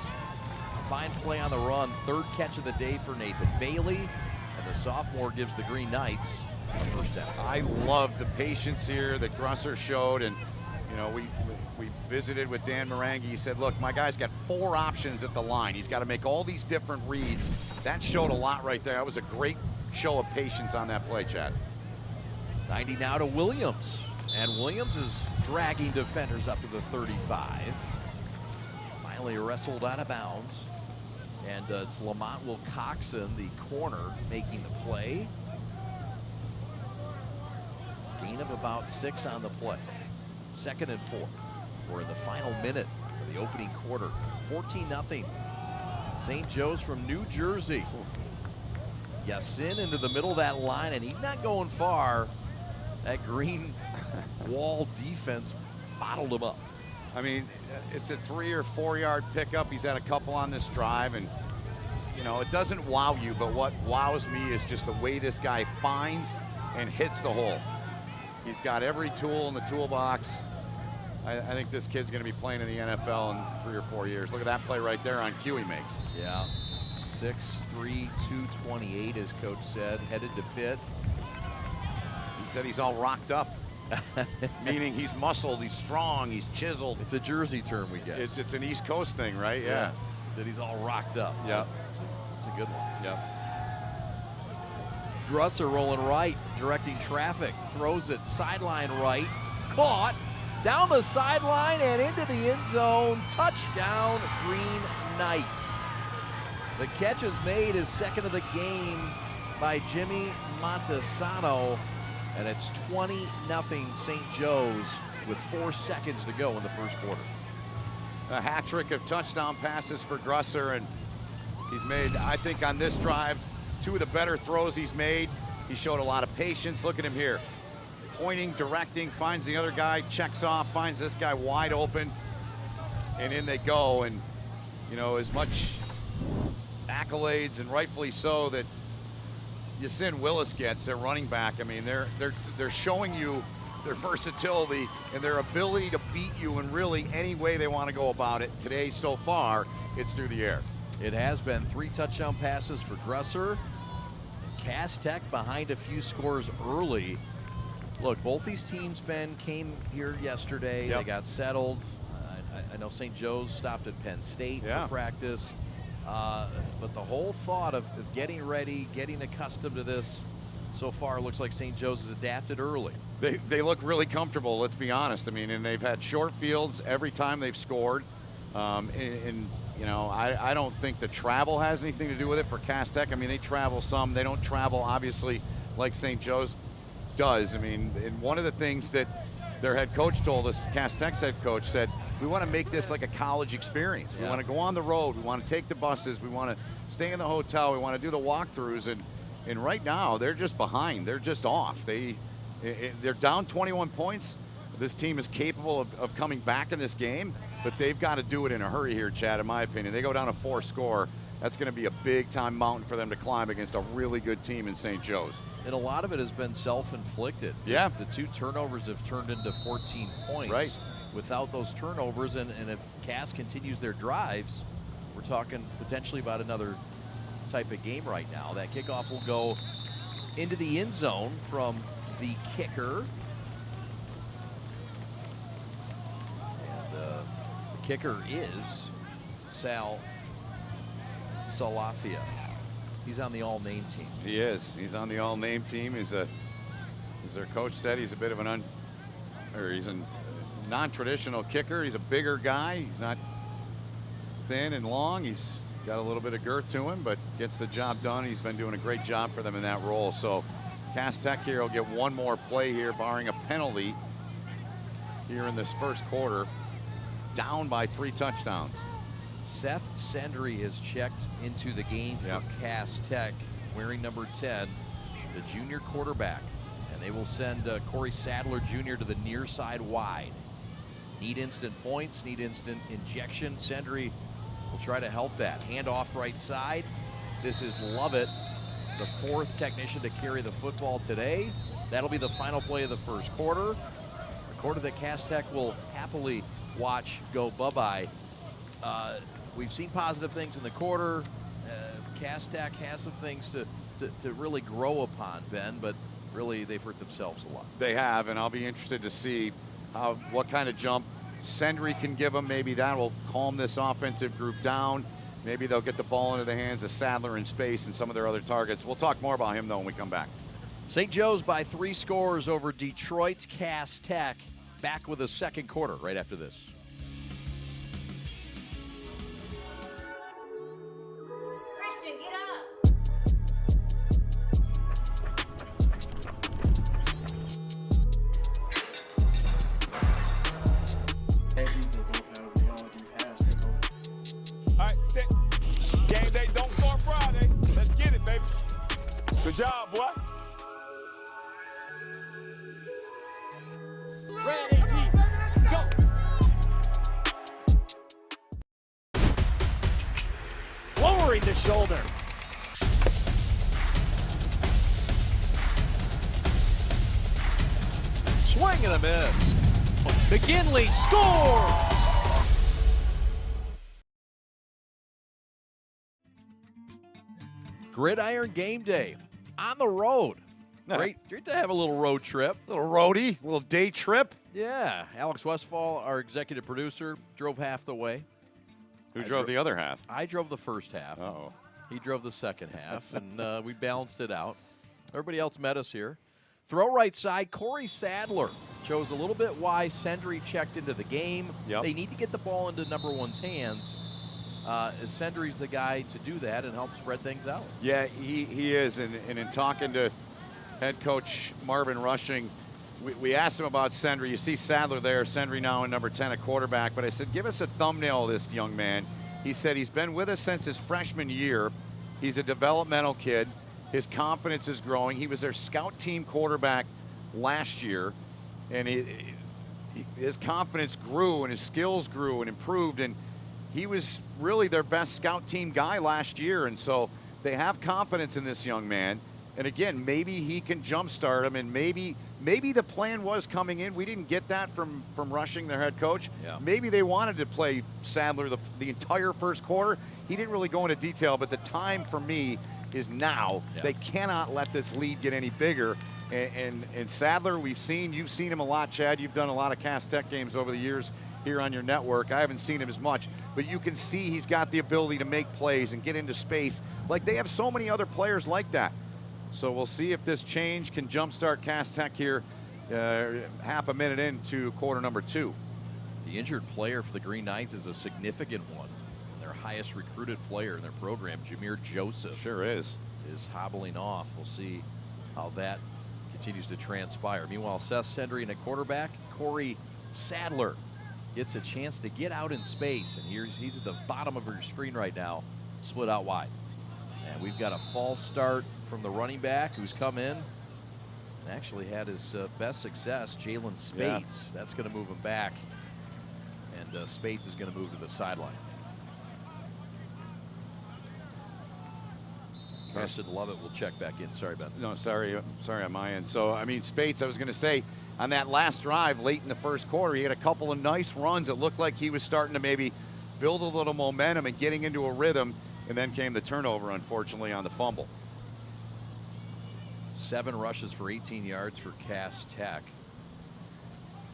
Fine play on the run. 3rd catch of the day for Nathan Bailey. And the sophomore gives the Green Knights a first down. I love the patience here that Grusser showed, and you know, we visited with Dan Marangi. He said, look, my guy's got 4 options at the line. He's got to make all these different reads. That showed a lot right there. That was a great show of patience on that play, Chad. 90 now to Williams, and Williams is dragging defenders up to the 35. Finally wrestled out of bounds, and it's Lamont Wilcoxon, the corner, making the play. Gain of about 6 on the play. 2nd and 4. We're in the final minute of the opening quarter. 14-0. St. Joe's from New Jersey. Yassin into the middle of that line, and he's not going far. That green wall defense bottled him up. I mean, it's a 3 or 4 yard pickup. He's had a couple on this drive, and you know, it doesn't wow you, but what wows me is just the way this guy finds and hits the hole. He's got every tool in the toolbox. I think this kid's going to be playing in the NFL in 3 or 4 years. Look at that play right there on cue he makes. Yeah, 6'3", 228, as Coach said, headed to Pitt. He said he's all rocked up, meaning he's muscled, he's strong, he's chiseled. It's a Jersey term, we guess. It's an East Coast thing, right? Yeah. Said he's all rocked up. Yeah. It's a good one. Yep. Grusser rolling right, directing traffic, throws it sideline right, caught, down the sideline and into the end zone. Touchdown, Green Knights. The catch is made, his second of the game by Jimmy Montesano, and it's 20-0 St. Joe's with 4 seconds to go in the first quarter. A hat trick of touchdown passes for Grusser, and he's made, I think, on this drive, 2 of the better throws he's made. He showed a lot of patience. Look at him here. Pointing, directing, finds the other guy, checks off, finds this guy wide open, and in they go. And, you know, as much accolades, and rightfully so, that Yasin Willis gets, their running back, I mean, they're showing you their versatility and their ability to beat you in really any way they want to go about it. Today, so far, it's through the air. It has been 3 touchdown passes for Grusser. Cass Tech behind a few scores early. Look, both these teams, Ben, came here yesterday. Yep. They got settled. I know St. Joe's stopped at Penn State for practice. But the whole thought of getting ready, getting accustomed to this, so far looks like St. Joe's has adapted early. They look really comfortable, let's be honest. I mean, and they've had short fields every time they've scored. And you know, I don't think the travel has anything to do with it for Cass Tech. I mean, they travel some. They don't travel, obviously, like St. Joe's does. I mean, and one of the things that their head coach told us, Cass Tech's head coach said, we want to make this like a college experience. We want to go on the road. We want to take the buses. We want to stay in the hotel. We want to do the walkthroughs. And right now, they're just behind. They're just off. They're down 21 points. This team is capable of coming back in this game, but they've got to do it in a hurry here, Chad, in my opinion. They go down a 4-score. That's going to be a big-time mountain for them to climb against a really good team in St. Joe's. And a lot of it has been self-inflicted. Yeah. The 2 turnovers have turned into 14 points. Right. Without those turnovers, and if Cass continues their drives, we're talking potentially about another type of game right now. That kickoff will go into the end zone from the kicker. And the kicker is Sal Salafia. He's on the all-name team. He is. He's on the all-name team. As their coach said, he's a bit of he's a non-traditional kicker. He's a bigger guy. He's not thin and long. He's got a little bit of girth to him, but gets the job done. He's been doing a great job for them in that role. So Cass Tech here will get one more play here, barring a penalty here in this first quarter. Down by 3 touchdowns. Seth Sendry has checked into the game for Cass Tech, wearing number 10, the junior quarterback. And they will send Corey Sadler Jr. to the near side wide. Need instant points, need instant injection. Sendry will try to help that. Handoff right side. This is Lovett, the 4th technician to carry the football today. That'll be the final play of the first quarter. A quarter that Cass Tech will happily watch go bye-bye. We've seen positive things in the quarter. Cass Tech has some things to really grow upon, Ben, but really they've hurt themselves a lot. They have, and I'll be interested to see what kind of jump Sendry can give them. Maybe that will calm this offensive group down. Maybe they'll get the ball into the hands of Sadler in space and some of their other targets. We'll talk more about him, though, when we come back. St. Joe's by 3 scores over Detroit's Cass Tech. Back with the second quarter right after this. Christian, get up. All right, game day don't start Friday. Let's get it, baby. the shoulder. Swing and a miss. McKinley scores! Gridiron game day on the road. Great to have a little road trip. Little roadie, little day trip. Yeah. Alex Westfall, our executive producer, drove half the way. Who drove the other half? I drove the first half. Uh-oh. He drove the second half, and we balanced it out. Everybody else met us here. Throw right side, Corey Sadler shows a little bit why Sendry checked into the game. Yep. They need to get the ball into number one's hands. Sendry's the guy to do that and help spread things out. Yeah, he is. And in talking to head coach Marvin Rushing, we asked him about Sendry. You see Sadler there, Sendry now in number 10 at quarterback. But I said, give us a thumbnail of this young man. He said he's been with us since his freshman year. He's a developmental kid. His confidence is growing. He was their scout team quarterback last year, and his confidence grew and his skills grew and improved, and he was really their best scout team guy last year, and so they have confidence in this young man. And again, maybe he can jumpstart him, and maybe the plan was coming in. We didn't get that from Rushing, their head coach. Yeah. Maybe they wanted to play Sadler the entire first quarter. He didn't really go into detail, but the time for me is now. Yeah. They cannot let this lead get any bigger. And Sadler, you've seen him a lot, Chad. You've done a lot of Cass Tech games over the years here on your network. I haven't seen him as much, but you can see he's got the ability to make plays and get into space. Like they have so many other players like that. So we'll see if this change can jumpstart Cass Tech here half a minute into quarter number 2. The injured player for the Green Knights is a significant one. Their highest recruited player in their program, Jameer Joseph. Sure is hobbling off. We'll see how that continues to transpire. Meanwhile, Seth Sendry in a quarterback, Corey Sadler gets a chance to get out in space. And he's at the bottom of your screen right now, split out wide. And we've got a false start from the running back who's come in and actually had his best success, Jalen Spates. Yeah. That's going to move him back. And Spates is going to move to the sideline. Carson Lovett will check back in. Sorry, Ben. No, sorry on my end. So, I mean, Spates, I was going to say, on that last drive late in the first quarter, he had a couple of nice runs. It looked like he was starting to maybe build a little momentum and getting into a rhythm, and then came the turnover, unfortunately, on the fumble. 7 rushes for 18 yards for Cass Tech.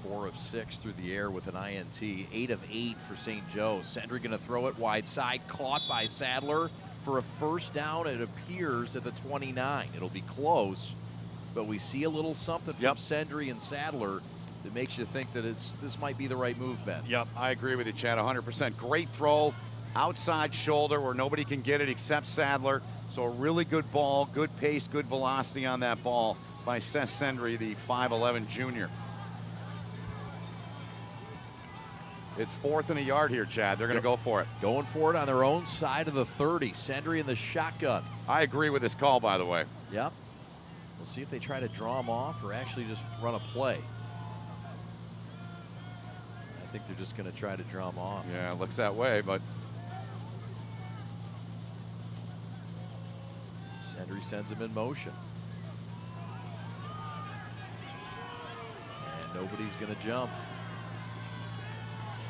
4 of 6 through the air with an INT. 8 of 8 for St. Joe. Sendry going to throw it wide side, caught by Sadler for a first down. It appears at the 29. It'll be close, but we see a little something from Sendry and Sadler that makes you think that this might be the right move, Ben. Yep, I agree with you, Chad, 100%. Great throw, outside shoulder where nobody can get it except Sadler. So a really good ball, good pace, good velocity on that ball by Seth Sendry, the 5'11 junior. It's 4th and a yard here, Chad. They're going to go for it. Going for it on their own side of the 30. Sendry in the shotgun. I agree with this call, by the way. Yep. We'll see if they try to draw him off or actually just run a play. I think they're just going to try to draw him off. Yeah, it looks that way, but Sendry sends him in motion. And nobody's going to jump.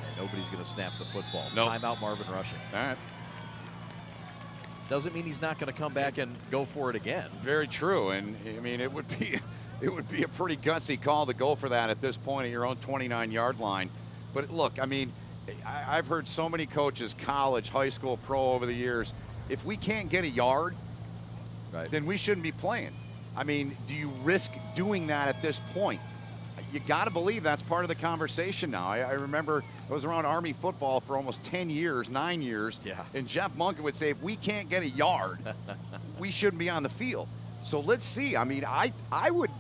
And nobody's going to snap the football. Nope. Timeout, Marvin Rushing. All right. Doesn't mean he's not going to come back and go for it again. Very true, and I mean it would be a pretty gutsy call to go for that at this point at your own 29-yard line. But look, I mean, I've heard so many coaches, college, high school, pro over the years, if we can't get a yard, then we shouldn't be playing. I mean, do you risk doing that at this point? You got to believe that's part of the conversation now. I remember I was around Army football for almost 10 years, 9 years, and Jeff Monken would say, if we can't get a yard, we shouldn't be on the field. So let's see. I mean, I would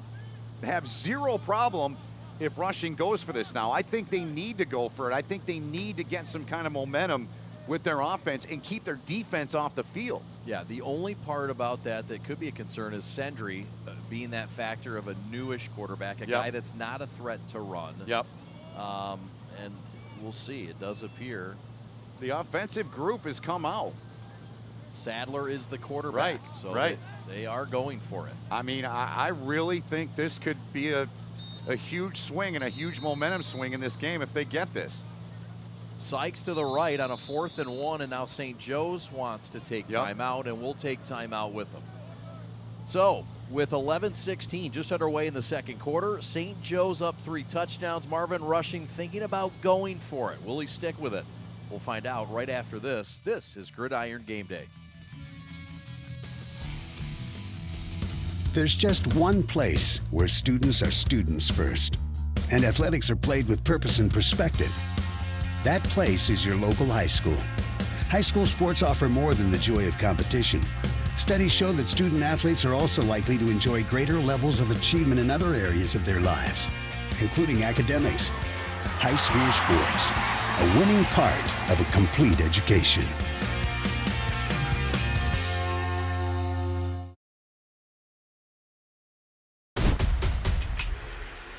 have zero problem if Rushing goes for this now. I think they need to go for it. I think they need to get some kind of momentum with their offense and keep their defense off the field. Yeah, the only part about that could be a concern is Sendry being that factor of a newish quarterback, a guy that's not a threat to run. Yep. And we'll see. It does appear the offensive group has come out. Sadler is the quarterback. So they are going for it. I mean, I really think this could be a huge swing and a huge momentum swing in this game if they get this. Sykes to the right on a 4th and 1, and now St. Joe's wants to take timeout, and we'll take timeout with them. So, with 11:16 just underway in the second quarter, St. Joe's up 3 touchdowns. Marvin Rushing thinking about going for it. Will he stick with it? We'll find out right after this. This is Gridiron Game Day. There's just one place where students are students first, and athletics are played with purpose and perspective. That place is your local high school. High school sports offer more than the joy of competition. Studies show that student athletes are also likely to enjoy greater levels of achievement in other areas of their lives, including academics. High school sports, a winning part of a complete education.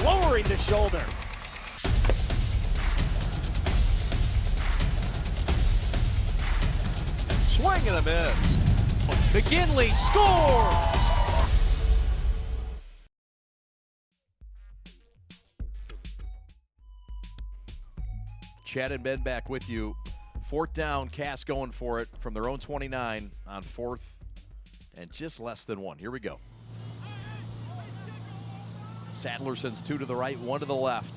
Lowering the shoulder. Swing and a miss. McKinley scores! Chad and Ben back with you. 4th down, Cass going for it from their own 29 on 4th and just less than 1. Here we go. Sadler sends 2 to the right, 1 to the left.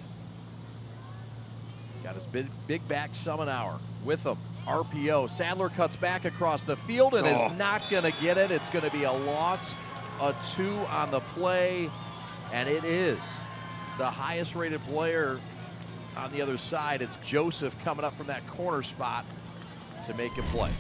Got his big back Summenauer with him. RPO. Sadler cuts back across the field and is not going to get it. It's going to be a loss, a 2 on the play, and it is the highest rated player on the other side. It's Joseph coming up from that corner spot to make a play.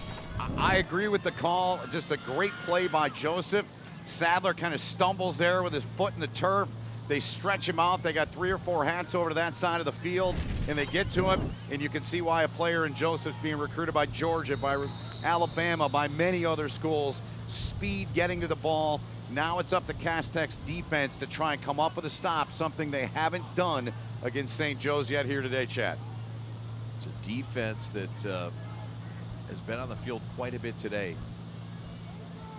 I agree with the call. Just a great play by Joseph. Sadler kind of stumbles there with his foot in the turf. They stretch him out. They got 3 or 4 hats over to that side of the field, and they get to him. And you can see why a player in Joseph's being recruited by Georgia, by Alabama, by many other schools. Speed, getting to the ball. Now it's up to Cass Tech's defense to try and come up with a stop, something they haven't done against St. Joe's yet here today, Chad. It's a defense that has been on the field quite a bit today.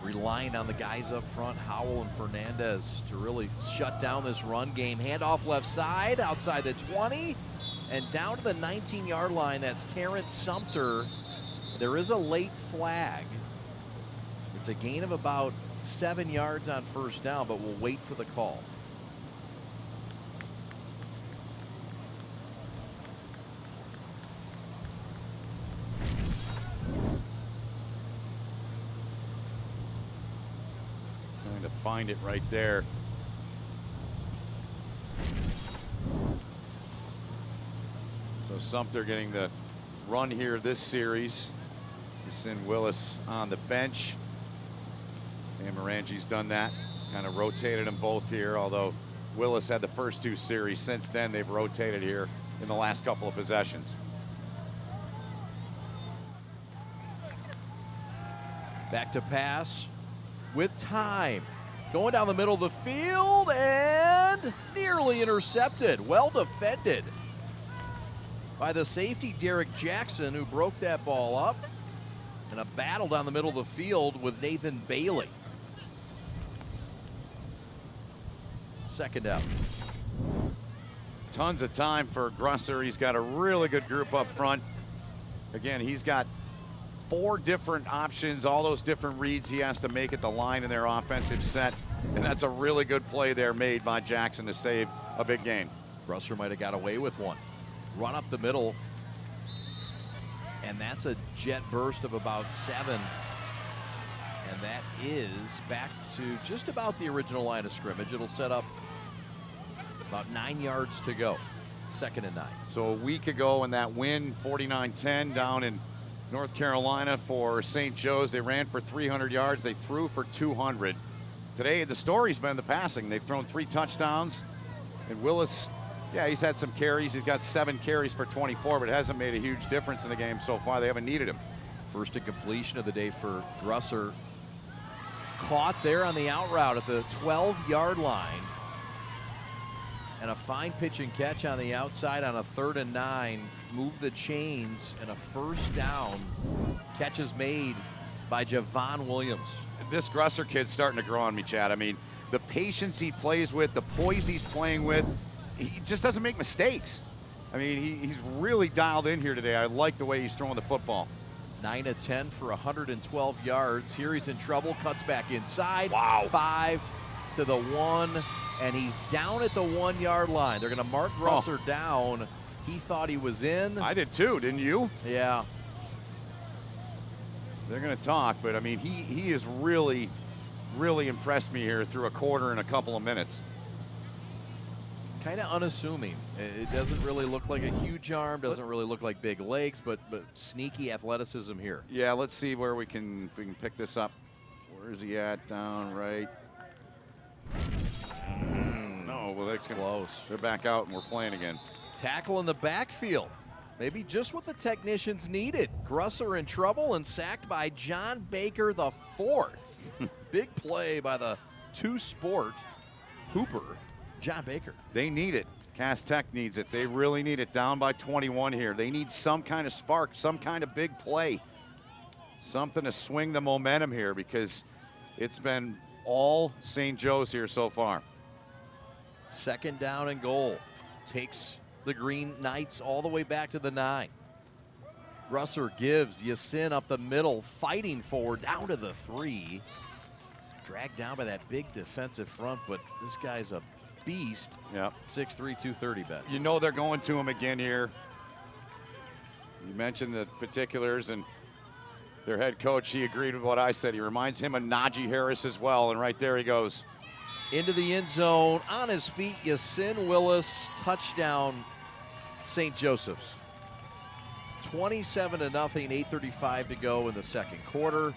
Relying on the guys up front, Howell and Fernandez, to really shut down this run game. Handoff left side, outside the 20, and down to the 19-yard line. That's Terrence Sumter. There is a late flag. It's a gain of about 7 yards on 1st down, but we'll wait for the call. To find it right there. So Sumter getting the run here this series. You send Willis on the bench. And Morangi's done that. Kind of rotated them both here, although Willis had the first 2 series. Since then, they've rotated here in the last couple of possessions. Back to pass with time. Going down the middle of the field and nearly intercepted. Well defended by the safety, Derek Jackson, who broke that ball up. And a battle down the middle of the field with Nathan Bailey. 2nd down. Tons of time for Grusser. He's got a really good group up front. Again, he's got 4 different options, all those different reads he has to make at the line in their offensive set. And that's a really good play there made by Jackson to save a big gain. Grusser might have got away with one. Run up the middle. And that's a jet burst of about 7. And that is back to just about the original line of scrimmage. It'll set up about 9 yards to go. 2nd and 9. So a week ago in that win, 49-10 down in North Carolina for St. Joe's, they ran for 300 yards. They threw for 200. Today, the story's been the passing. They've thrown 3 touchdowns. And Willis, yeah, he's had some carries. He's got 7 carries for 24, but it hasn't made a huge difference in the game so far. They haven't needed him. First incompletion of the day for Grusser. Caught there on the out route at the 12-yard line. And a fine pitch and catch on the outside on a 3rd and 9. Move the chains and a 1st down. Catches made by Javon Williams. This Grusser kid's starting to grow on me, Chad. I mean, the patience he plays with, the poise he's playing with, he just doesn't make mistakes. I mean, he's really dialed in here today. I like the way he's throwing the football. 9 of 10 for 112 yards. Here he's in trouble, cuts back inside. Wow. 5 to the 1, and he's down at the 1 yard line. They're going to mark Grusser down. He thought he was in. I did too, didn't you? Yeah. They're going to talk, but I mean, he has really, really impressed me here through a quarter and a couple of minutes. Kind of unassuming. It doesn't really look like a huge arm, doesn't really look like big legs, but sneaky athleticism here. Yeah, let's see where if we can pick this up. Where is he at? Down right. No, well, that's close. They're back out and we're playing again. Tackle in the backfield. Maybe just what the technicians needed. Grusser in trouble and sacked by John Baker the fourth. Big play by the two-sport hooper, John Baker. They need it. Cass Tech needs it. They really need it. Down by 21 here. They need some kind of spark, some kind of big play. Something to swing the momentum here because it's been all St. Joe's here so far. 2nd down and goal. Takes the Green Knights all the way back to the 9. Grusser gives Yasin up the middle, fighting forward down to the 3. Dragged down by that big defensive front, but this guy's a beast. Yep. 6'3", 230 bet. You know they're going to him again here. You mentioned the particulars, and their head coach, he agreed with what I said. He reminds him of Najee Harris as well, and right there he goes. Into the end zone, on his feet, Yasin Willis, touchdown, St. Joseph's. 27-0, 8:35 to go in the second quarter.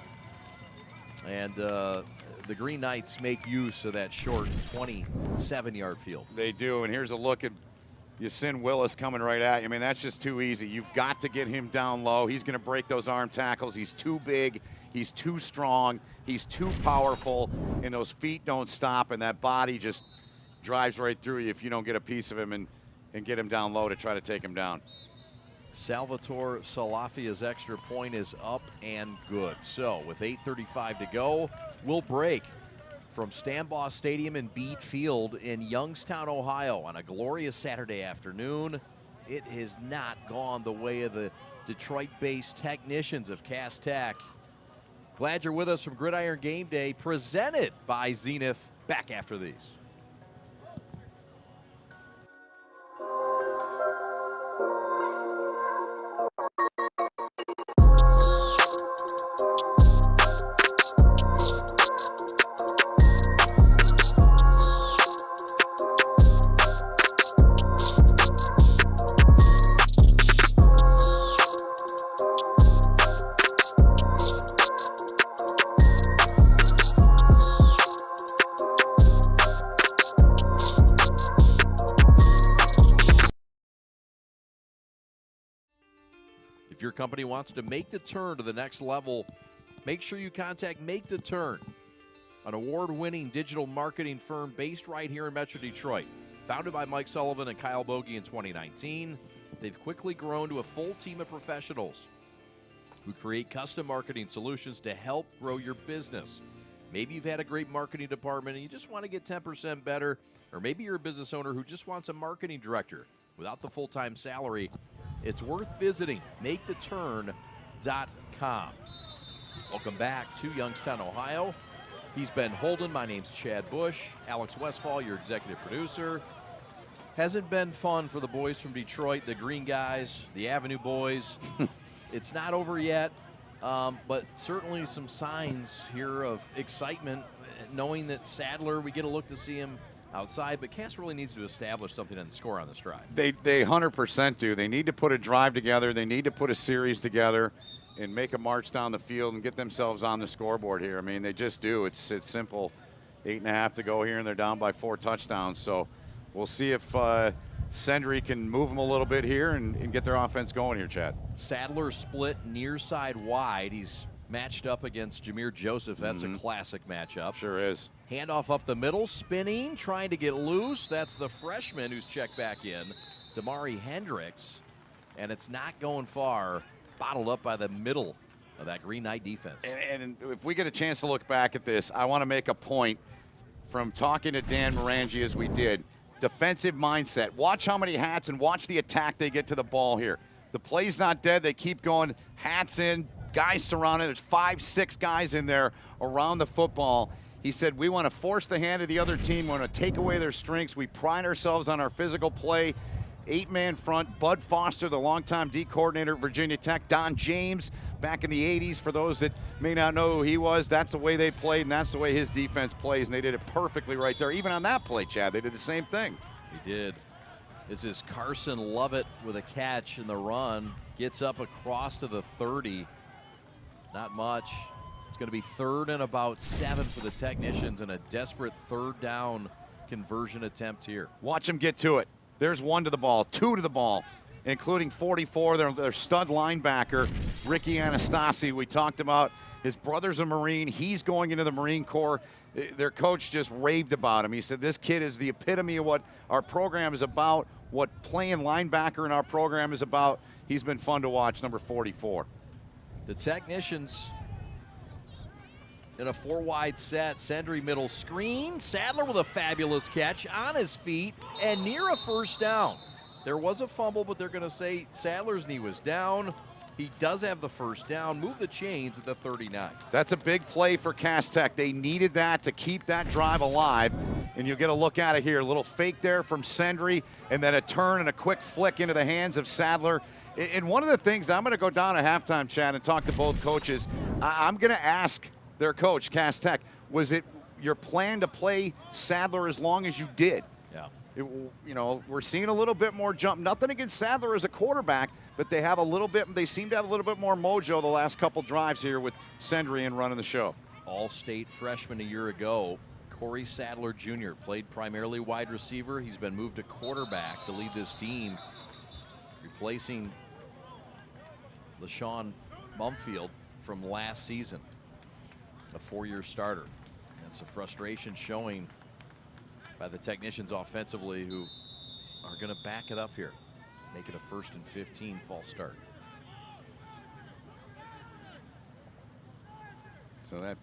And the Green Knights make use of that short 27-yard field. They do, and here's a look at Yasin Willis coming right at you. I mean, that's just too easy. You've got to get him down low. He's going to break those arm tackles. He's too big. He's too strong. He's too powerful, and those feet don't stop, and that body just drives right through you if you don't get a piece of him and get him down low to try to take him down. Salvatore Salafia's extra point is up and good. So with 8:35 to go, we'll break from Stambaugh Stadium in Beat Field in Youngstown, Ohio on a glorious Saturday afternoon. It has not gone the way of the Detroit-based technicians of Cass Tech. Glad you're with us from Gridiron Game Day, presented by Zenith. Back after these. If your company wants to make the turn to the next level, make sure you contact Make the Turn, an award-winning digital marketing firm based right here in Metro Detroit. Founded by Mike Sullivan and Kyle Bogie in 2019, they've quickly grown to a full team of professionals who create custom marketing solutions to help grow your business. Maybe you've had a great marketing department and you just want to get 10% better, or maybe you're a business owner who just wants a marketing director without the full-time salary. It's worth visiting MakeTheTurn.com. Welcome back to Youngstown, Ohio. He's Ben Holden. My name's Chad Bush. Alex Westfall, your executive producer. Hasn't been fun for the boys from Detroit, the Green Guys, the Avenue Boys. It's not over yet, but certainly some signs here of excitement, knowing that Sadler, we get a look to see him outside, but Cass really needs to establish something and score on this drive. They 100% do. They need to put a drive together. They need to put a series together and make a march down the field and get themselves on the scoreboard here. I mean, they just do. It's simple. 8.5 to go here, and they're down by 4 touchdowns. So we'll see if Sendry can move them a little bit here and get their offense going here, Chad. Sadler split near side wide. He's matched up against Jameer Joseph. That's a classic matchup. Sure is. Handoff up the middle, spinning, trying to get loose. That's the freshman who's checked back in, Damari Hendricks. And it's not going far. Bottled up by the middle of that Green Knight defense. And if we get a chance to look back at this, I want to make a point from talking to Dan Morangi as we did. Defensive mindset. Watch how many hats and watch the attack they get to the ball here. The play's not dead. They keep going. Hats in, guys surrounded. There's 5, 6 guys in there around the football. He said, we want to force the hand of the other team. We want to take away their strengths. We pride ourselves on our physical play. 8-man front. Bud Foster, the longtime D coordinator at Virginia Tech. Don James, back in the 80s. For those that may not know who he was, that's the way they played, and that's the way his defense plays, and they did it perfectly right there. Even on that play, Chad, they did the same thing. They did. This is Carson Lovett with a catch in the run. Gets up across to the 30. Not much. It's going to be 3rd and about 7 for the Technicians and a desperate 3rd down conversion attempt here. Watch them get to it. There's 1 to the ball, 2 to the ball, including 44, their stud linebacker, Ricky Anastasi. We talked about his brother's a Marine. He's going into the Marine Corps. Their coach just raved about him. He said, this kid is the epitome of what our program is about, what playing linebacker in our program is about. He's been fun to watch, number 44. The Technicians in a 4-wide set. Sendry middle screen. Sadler with a fabulous catch on his feet and near a 1st down. There was a fumble, but they're going to say Sadler's knee was down. He does have the 1st down. Move the chains at the 39. That's a big play for Cass Tech. They needed that to keep that drive alive. And you'll get a look at it here. A little fake there from Sendry, and then a turn and a quick flick into the hands of Sadler. And one of the things, I'm going to go down at halftime, Chad, and talk to both coaches. I'm going to ask their coach, Cass Tech, was it your plan to play Sadler as long as you did? Yeah. You know, we're seeing a little bit more jump. Nothing against Sadler as a quarterback, but they have a little bit. They seem to have a little bit more mojo the last couple drives here with Sendry and running the show. All-State freshman a year ago, Corey Sadler Jr. played primarily wide receiver. He's been moved to quarterback to lead this team, replacing LaShawn Mumfield from last season, a 4-year starter. That's a frustration showing by the Technicians offensively, who are going to back it up here, make it a 1st and 15 false start. So that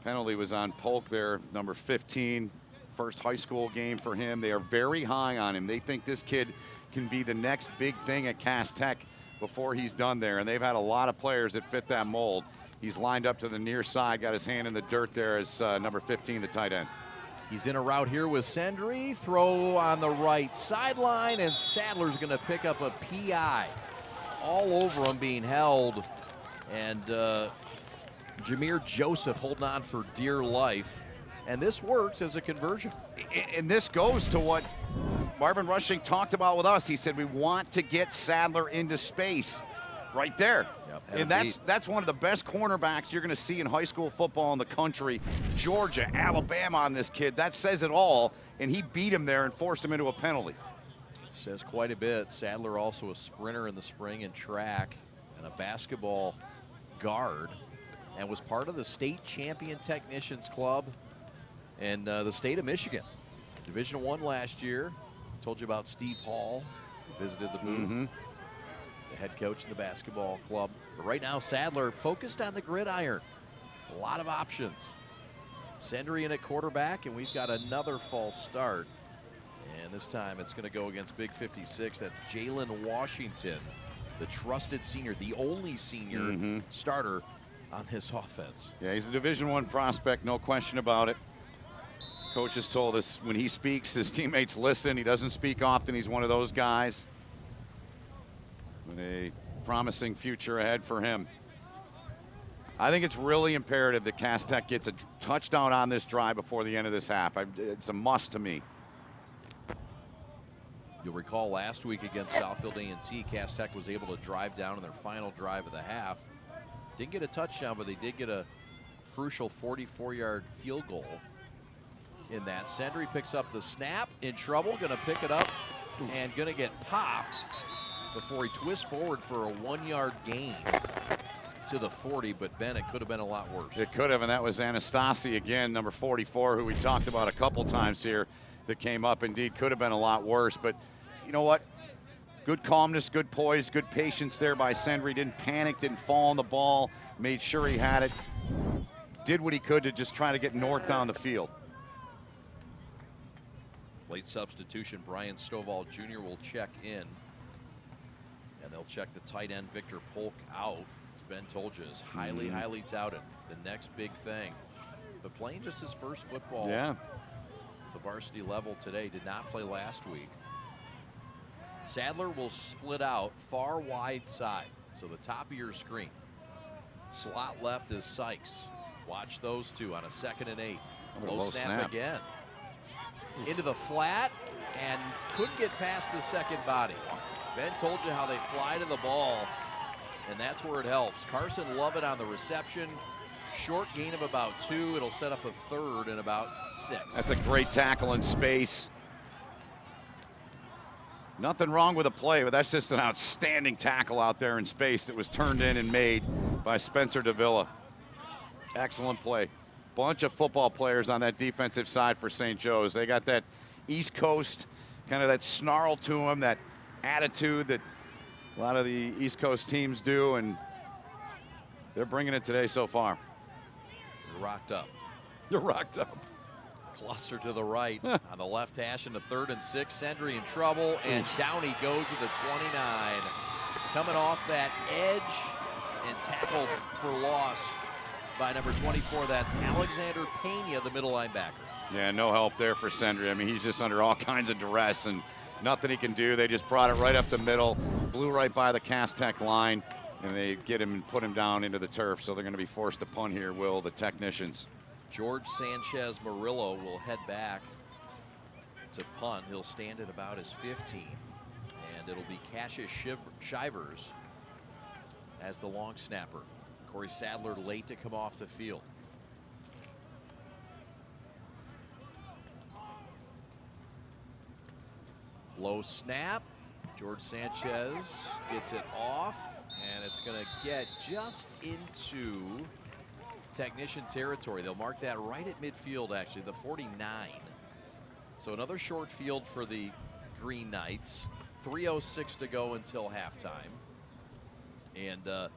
penalty was on Polk there, number 15, first high school game for him. They are very high on him. They think this kid can be the next big thing at Cass Tech before he's done there, and they've had a lot of players that fit that mold. He's lined up to the near side, got his hand in the dirt there as number 15, the tight end. He's in a route here with Sendry. Throw on the right sideline, and Sadler's going to pick up a PI. All over him being held. And Jameer Joseph holding on for dear life. And this works as a conversion. And this goes to what Marvin Rushing talked about with us. He said, we want to get Sadler into space right there. Yep, and that's one of the best cornerbacks you're going to see in high school football in the country. Georgia, Alabama on this kid. That says it all. And he beat him there and forced him into a penalty. Says quite a bit. Sadler also a sprinter in the spring and track and a basketball guard, and was part of the state champion Technicians Club in the state of Michigan. Division I last year. Told you about Steve Hall, who visited the booth. The head coach in the basketball club. But right now, Sadler focused on the gridiron. A lot of options. Sendry in at quarterback, and we've got another false start. And this time it's going to go against Big 56. That's Jalen Washington, the trusted senior, the only senior starter on this offense. Yeah, he's a Division I prospect, no question about it. Coach has told us when he speaks, his teammates listen. He doesn't speak often. He's one of those guys with a promising future ahead for him. I think it's really imperative that Cass Tech gets a touchdown on this drive before the end of this half. It's a must to me. You'll recall last week against Southfield A&T, Cass Tech was able to drive down in their final drive of the half. Didn't get a touchdown, but they did get a crucial 44-yard field goal in that. Sendry picks up the snap, in trouble, going to pick it up and going to get popped before he twists forward for a 1-yard gain to the 40, but Ben, it could have been a lot worse. It could have, and that was Anastasi again, number 44, who we talked about a couple times here, that came up. Indeed, could have been a lot worse, but you know what? Good calmness, good poise, good patience there by Sendry. Didn't panic, didn't fall on the ball, made sure he had it. Did what he could to just try to get North down the field. Late substitution, Brian Stovall Jr. will check in. And they'll check the tight end Victor Polk out. As Ben told you, is highly, highly touted. The next big thing. But playing just his first football at the varsity level today. Did not play last week. Sadler will split out far wide side. So the top of your screen. Slot left is Sykes. Watch those two on a 2nd and 8. Low snap again. Into the flat and couldn't get past the second body. Ben told you how they fly to the ball, and that's where it helps. Carson Lovett on the reception. Short gain of about 2. It'll set up a 3rd and about 6. That's a great tackle in space. Nothing wrong with the play, but that's just an outstanding tackle out there in space that was turned in and made by Spencer Davila. Excellent play. Bunch of football players on that defensive side for St. Joe's. They got that East Coast, kind of that snarl to them, that attitude that a lot of the East Coast teams do, and they're bringing it today so far. They're rocked up. They're rocked up. Cluster to the right on the left hash into 3rd and 6. Sendry in trouble, and down he goes to the 29. Coming off that edge and tackled for loss by number 24. That's Alexander Pena, the middle linebacker. Yeah, no help there for Sendry. I mean, he's just under all kinds of duress and nothing he can do. They just brought it right up the middle, blew right by the Cass Tech line, and they get him and put him down into the turf. So they're going to be forced to punt here, the technishins. George Sanchez Murillo will head back to punt. He'll stand at about his 15. And it'll be Cassius Shivers as the long snapper. Corey Sadler late to come off the field. Low snap. George Sanchez gets it off, and it's going to get just into technician territory. They'll mark that right at midfield, actually, the 49. So another short field for the Green Knights. 3:06 to go until halftime. And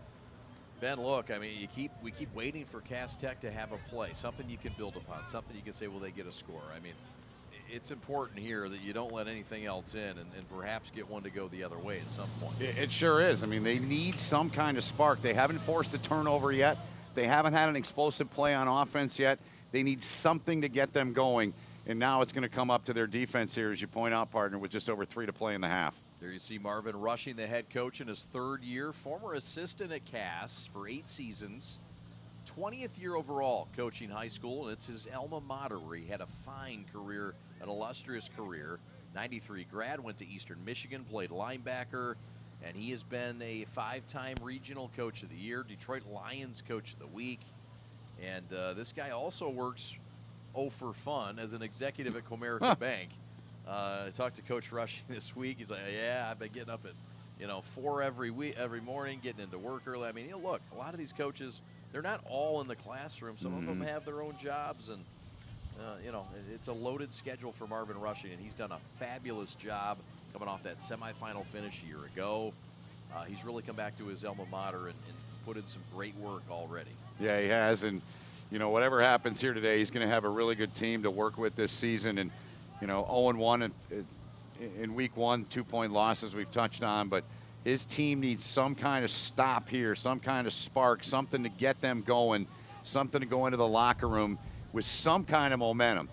Ben, look, I mean, we keep waiting for Cass Tech to have a play, something you can build upon, something you can say, well, they get a score. I mean, it's important here that you don't let anything else in and perhaps get one to go the other way at some point. It sure is. I mean, they need some kind of spark. They haven't forced a turnover yet. They haven't had an explosive play on offense yet. They need something to get them going. And now it's going to come up to their defense here, as you point out, partner, with just over 3 to play in the half. There you see Marvin Rushing, the head coach in his 3rd year, former assistant at Cass for 8 seasons, 20th year overall coaching high school, and it's his alma mater where he had a fine career, an illustrious career. 93 grad, went to Eastern Michigan, played linebacker, and he has been a 5-time regional coach of the year, Detroit Lions coach of the week. And this guy also works for fun as an executive at Comerica Bank. I talked to Coach Rushing this week. He's like, yeah, I've been getting up at 4 every morning, getting into work early. I mean, look, a lot of these coaches, they're not all in the classroom. Some of them have their own jobs, and it's a loaded schedule for Marvin Rushing, and he's done a fabulous job coming off that semifinal finish a year ago. He's really come back to his alma mater and put in some great work already. Yeah, he has, and whatever happens here today, he's going to have a really good team to work with this season. And 0-1 in week 1, 2-point losses we've touched on, but his team needs some kind of stop here, some kind of spark, something to get them going, something to go into the locker room with some kind of momentum.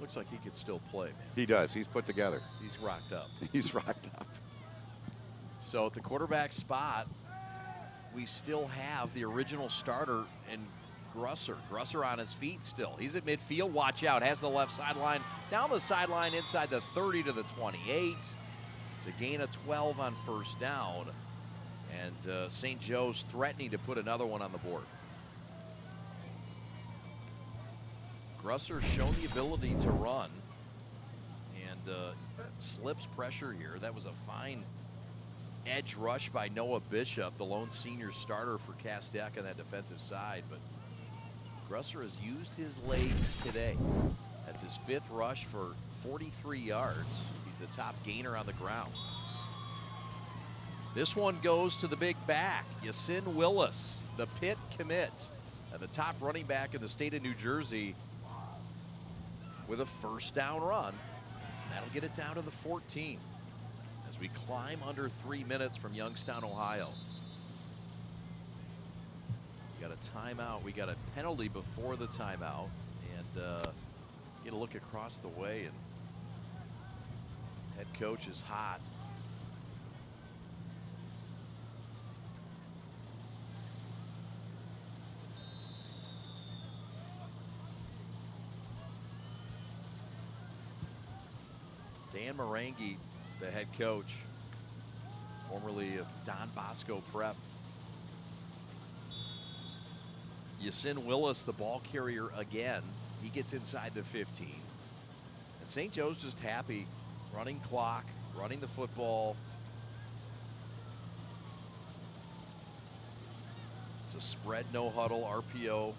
Looks like he could still play, man. He does. He's put together. He's rocked up. He's rocked up. So at the quarterback spot, we still have the original starter in Grusser. Grusser on his feet still. He's at midfield. Watch out. Has the left sideline. Down the sideline inside the 30 to the 28. It's a gain of 12 on 1st down. And St. Joe's threatening to put another one on the board. Grusser's shown the ability to run and slips pressure here. That was a fine edge rush by Noah Bishop, the lone senior starter for Cass Tech on that defensive side. But Grusser has used his legs today. That's his 5th rush for 43 yards. He's the top gainer on the ground. This one goes to the big back, Yasin Willis, the Pitt commit, and the top running back in the state of New Jersey with a first down run. That'll get it down to the 14 as we climb under 3 minutes from Youngstown, Ohio. We got a timeout. We got a penalty before the timeout. And get a look across the way, and head coach is hot. Dan Marangi, the head coach, formerly of Don Bosco Prep. Yasin Willis, the ball carrier again. He gets inside the 15. And St. Joe's just happy, running clock, running the football. It's a spread, no huddle, RPO.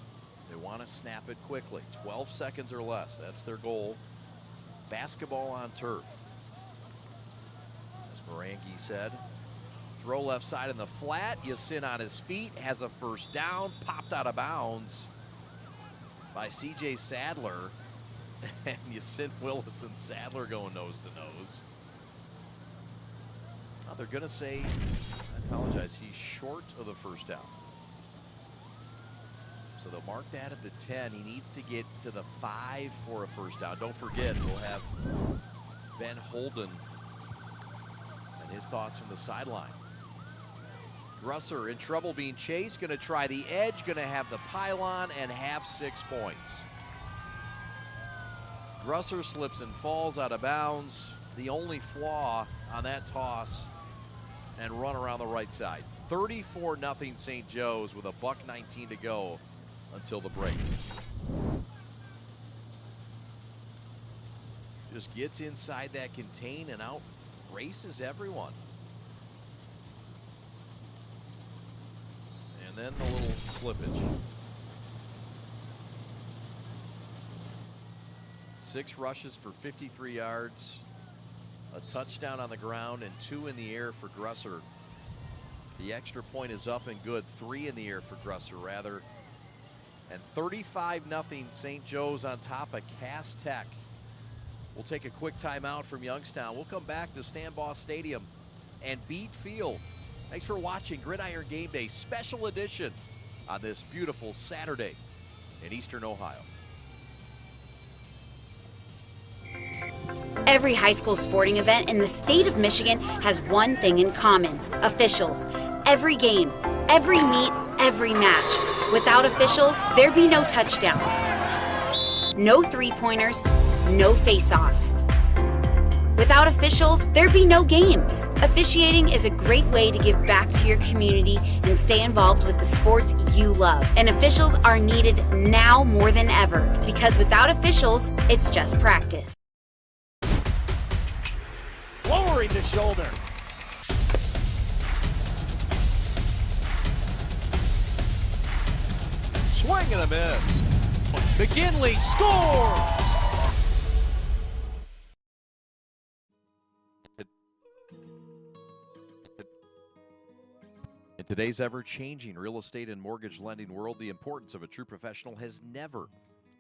They want to snap it quickly, 12 seconds or less. That's their goal. Basketball on turf. As Marangi said, throw left side in the flat. Yasin on his feet, has a first down, popped out of bounds by C.J. Sadler. And Yasin Willis and Sadler going nose to nose. Oh, they're going to say, I apologize, he's short of the first down. So they'll mark that at the 10. He needs to get to the 5 for a first down. Don't forget, we'll have Ben Holden and his thoughts from the sideline. Grusser in trouble being chased, going to try the edge, going to have the pylon and have 6 points. Grusser slips and falls out of bounds. The only flaw on that toss and run around the right side. 34-0 St. Joe's with a $1:19 to go until the break. Just gets inside that contain and out races everyone. And then the little slippage. 6 rushes for 53 yards, a touchdown on the ground, and 2 in the air for Grusser. The extra point is up and good. 3 in the air for Grusser, rather. And 35-0 St. Joe's on top of Cass Tech. We'll take a quick timeout from Youngstown. We'll come back to Stambaugh Stadium and Beat Field. Thanks for watching Gridiron Game Day special edition on this beautiful Saturday in Eastern Ohio. Every high school sporting event in the state of Michigan has one thing in common: officials. Every game, every meet, every match. Without officials, there'd be no touchdowns, no three-pointers, no face-offs. Without officials, there'd be no games. Officiating is a great way to give back to your community and stay involved with the sports you love. And officials are needed now more than ever, because without officials, it's just practice. Lowering the shoulder. Swing and a miss. McKinley scores! In today's ever-changing real estate and mortgage lending world, the importance of a true professional has never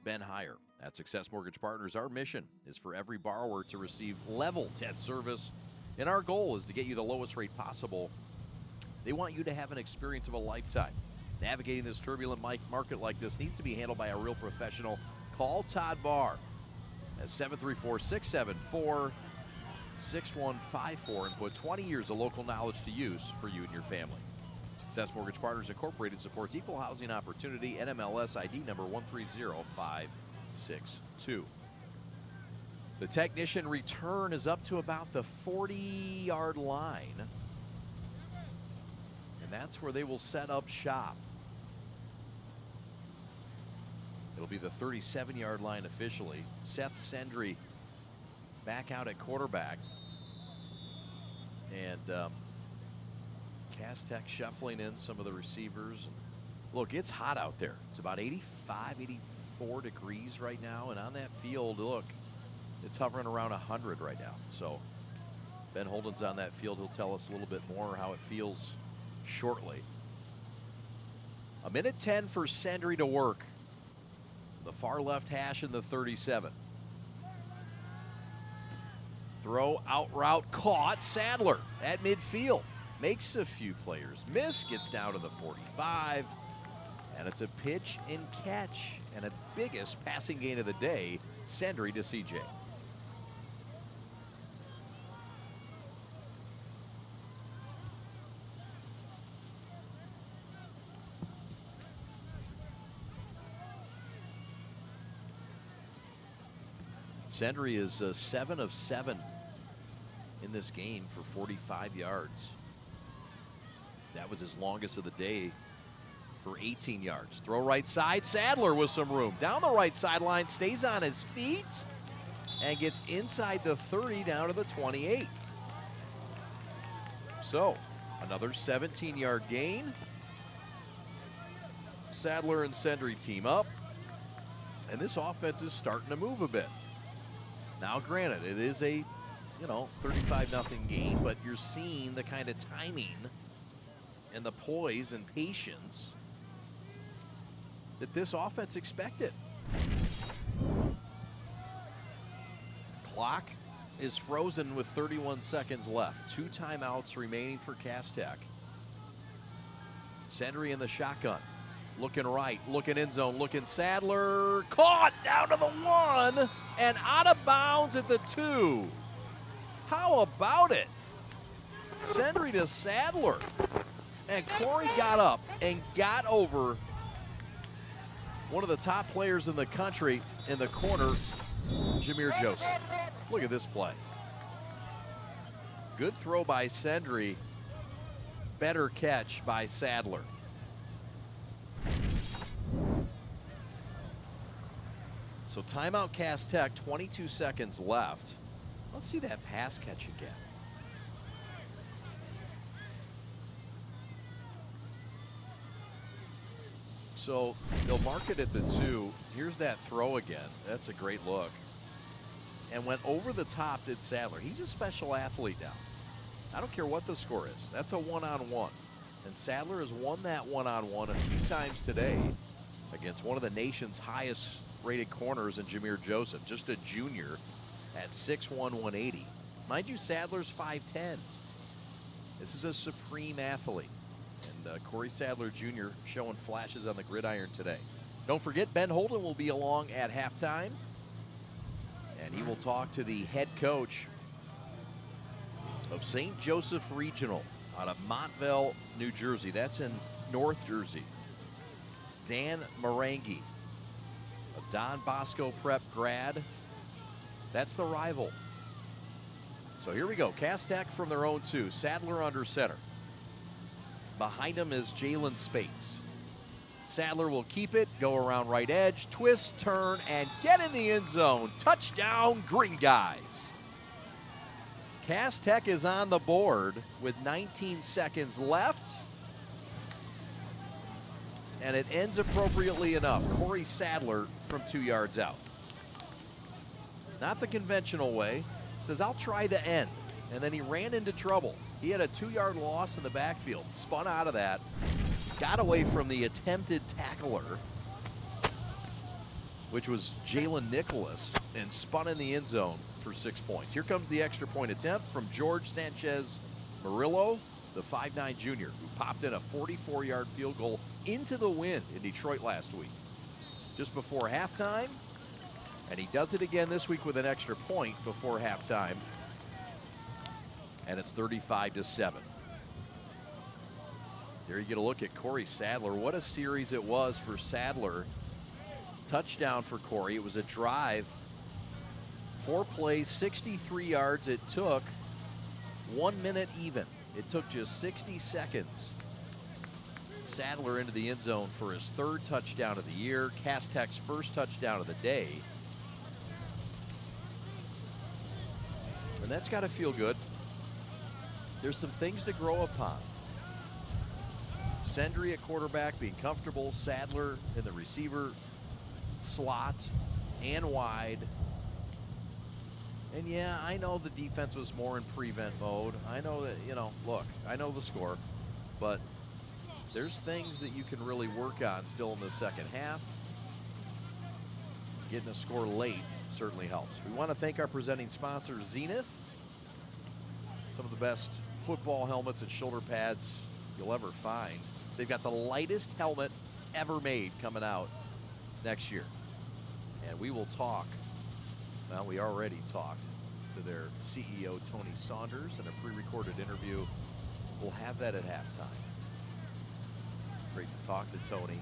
been higher. At Success Mortgage Partners, our mission is for every borrower to receive level 10 service, and our goal is to get you the lowest rate possible. They want you to have an experience of a lifetime. Navigating this turbulent market like this needs to be handled by a real professional. Call Todd Barr at 734-674-6154 and put 20 years of local knowledge to use for you and your family. Success Mortgage Partners Incorporated supports equal housing opportunity, NMLS ID number 130562. The technician return is up to about the 40-yard line, and that's where they will set up shop. It'll be the 37-yard line officially. Seth Sendry back out at quarterback. And Cass Tech shuffling in some of the receivers. Look, it's hot out there. It's about 85, 84 degrees right now. And on that field, look, it's hovering around 100 right now. So Ben Holden's on that field. He'll tell us a little bit more how it feels shortly. A minute 10 for Sendry to work. The far left hash in the 37. Throw, out route, caught. Sadler at midfield. Makes a few players miss, gets down to the 45. And it's a pitch and catch. And a biggest passing gain of the day, Sendry to CJ. Sendry is 7 of 7 in this game for 45 yards. That was his longest of the day for 18 yards. Throw right side, Sadler with some room. Down the right sideline, stays on his feet, and gets inside the 30 down to the 28. So, another 17-yard gain. Sadler and Sendry team up, and this offense is starting to move a bit. Now, granted, it is a, 35-0 game, but you're seeing the kind of timing and the poise and patience that this offense expected. Clock is frozen with 31 seconds left. 2 timeouts remaining for Cass Tech. Sendry in the shotgun. Looking right, looking end zone, looking Sadler. Caught down to the 1 and out of bounds at the 2. How about it? Sendry to Sadler. And Corey got up and got over one of the top players in the country in the corner, Jameer Joseph. Look at this play. Good throw by Sendry. Better catch by Sadler. So timeout Cass Tech, 22 seconds left. Let's see that pass catch again. So they'll mark it at the 2. Here's that throw again. That's a great look. And went over the top, did Sadler. He's a special athlete now. I don't care what the score is. That's a one-on-one. And Sadler has won that one-on-one a few times today against one of the nation's highest rated corners in Jameer Joseph, just a junior at 6'1", 180. Mind you, Sadler's 5'10". This is a supreme athlete. And Corey Sadler Jr. showing flashes on the gridiron today. Don't forget, Ben Holden will be along at halftime. And he will talk to the head coach of St. Joseph Regional out of Montville, New Jersey. That's in North Jersey. Dan Marangi, a Don Bosco Prep grad. That's the rival. So here we go. Cass Tech from their own 2. Sadler under center. Behind him is Jalen Spates. Sadler will keep it, go around right edge, twist, turn, and get in the end zone. Touchdown, Green Guys. Cass Tech is on the board with 19 seconds left. And it ends appropriately enough. Corey Sadler from 2 yards out. Not the conventional way. Says, I'll try the end. And then he ran into trouble. He had a 2-yard loss in the backfield. Spun out of that. Got away from the attempted tackler, which was Jalen Nicholas, and spun in the end zone for 6 points. Here comes the extra point attempt from George Sanchez Murillo, the 5'9" junior, who popped in a 44-yard field goal into the wind in Detroit last week, just before halftime. And he does it again this week with an extra point before halftime. And it's 35-7. There you get a look at Corey Sadler. What a series it was for Sadler. Touchdown for Corey. It was a drive. 4 plays, 63 yards. It took 1 minute even. It took just 60 seconds. Sadler into the end zone for his 3rd touchdown of the year. Cass Tech's 1st touchdown of the day. And that's got to feel good. There's some things to grow upon. Sendry at quarterback being comfortable. Sadler in the receiver slot and wide. And yeah, I know the defense was more in prevent mode. I know that, look, I know the score, but there's things that you can really work on still in the second half. Getting a score late certainly helps. We want to thank our presenting sponsor, Zenith. Some of the best football helmets and shoulder pads you'll ever find. They've got the lightest helmet ever made coming out next year. And we will talk, well, we already talked to their CEO, Tony Saunders, in a pre-recorded interview. We'll have that at halftime. Great to talk to Tony.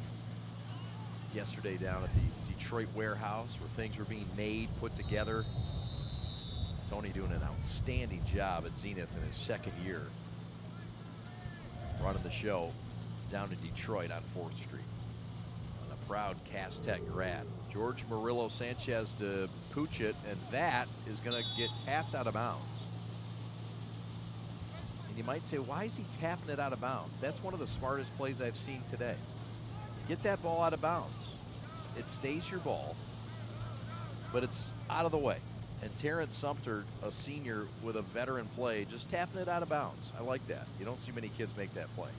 Yesterday down at the Detroit warehouse where things were being made, put together. Tony doing an outstanding job at Zenith in his second year, running the show down to Detroit on 4th Street. And a proud Cass Tech grad. George Murillo Sanchez to pooch it, and that is going to get tapped out of bounds. And you might say, why is he tapping it out of bounds? That's one of the smartest plays I've seen today. Get that ball out of bounds. It stays your ball, but it's out of the way. And Terrence Sumter, a senior with a veteran play, just tapping it out of bounds. I like that. You don't see many kids make that play.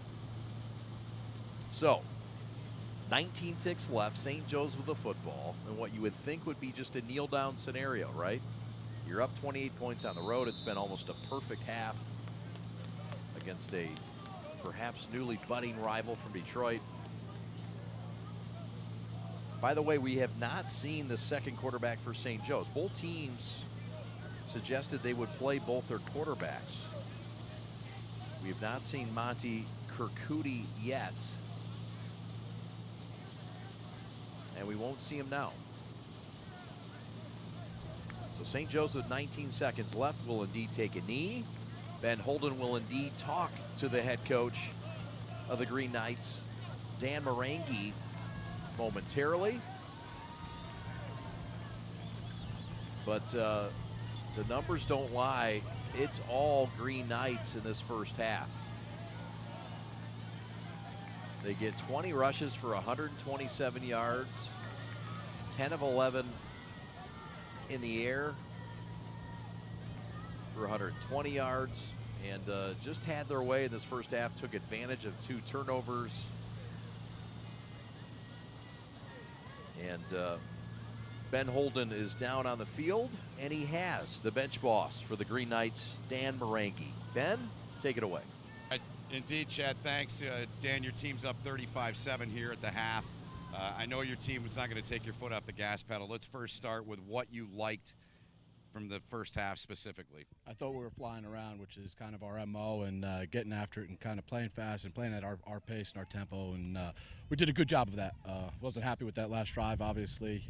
So, 19 ticks left, St. Joe's with the football, and what you would think would be just a kneel-down scenario, right? You're up 28 points on the road. It's been almost a perfect half against a perhaps newly budding rival from Detroit. By the way, we have not seen the second quarterback for St. Joe's. Both teams suggested they would play both their quarterbacks. We have not seen Monty Kirkudi yet. And we won't see him now. So St. Joe's with 19 seconds left will indeed take a knee. Ben Holden will indeed talk to the head coach of the Green Knights, Dan Marangi, momentarily. But the numbers don't lie. It's all Green Knights in this first half. They get 20 rushes for 127 yards, 10 of 11 in the air for 120 yards, and just had their way in this first half, took advantage of 2 turnovers. And Ben Holden is down on the field, and he has the bench boss for the Green Knights, Dan Marangi. Ben, take it away. Indeed, Chad, thanks. Dan, your team's up 35-7 here at the half. I know your team was not going to take your foot off the gas pedal. Let's first start with what you liked from the first half specifically. I thought we were flying around, which is kind of our MO, and getting after it and kind of playing fast and playing at our pace and our tempo, and we did a good job of that. Wasn't happy with that last drive, obviously,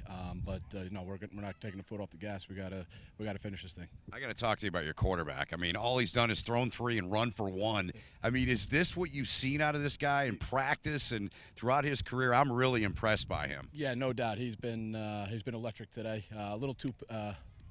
but no, we're not taking the foot off the gas. We gotta finish this thing. I got to talk to you about your quarterback. I mean, all he's done is thrown 3 and run for 1. I mean, is this what you've seen out of this guy in practice and throughout his career? I'm really impressed by him. Yeah, no doubt. He's been electric today. A little too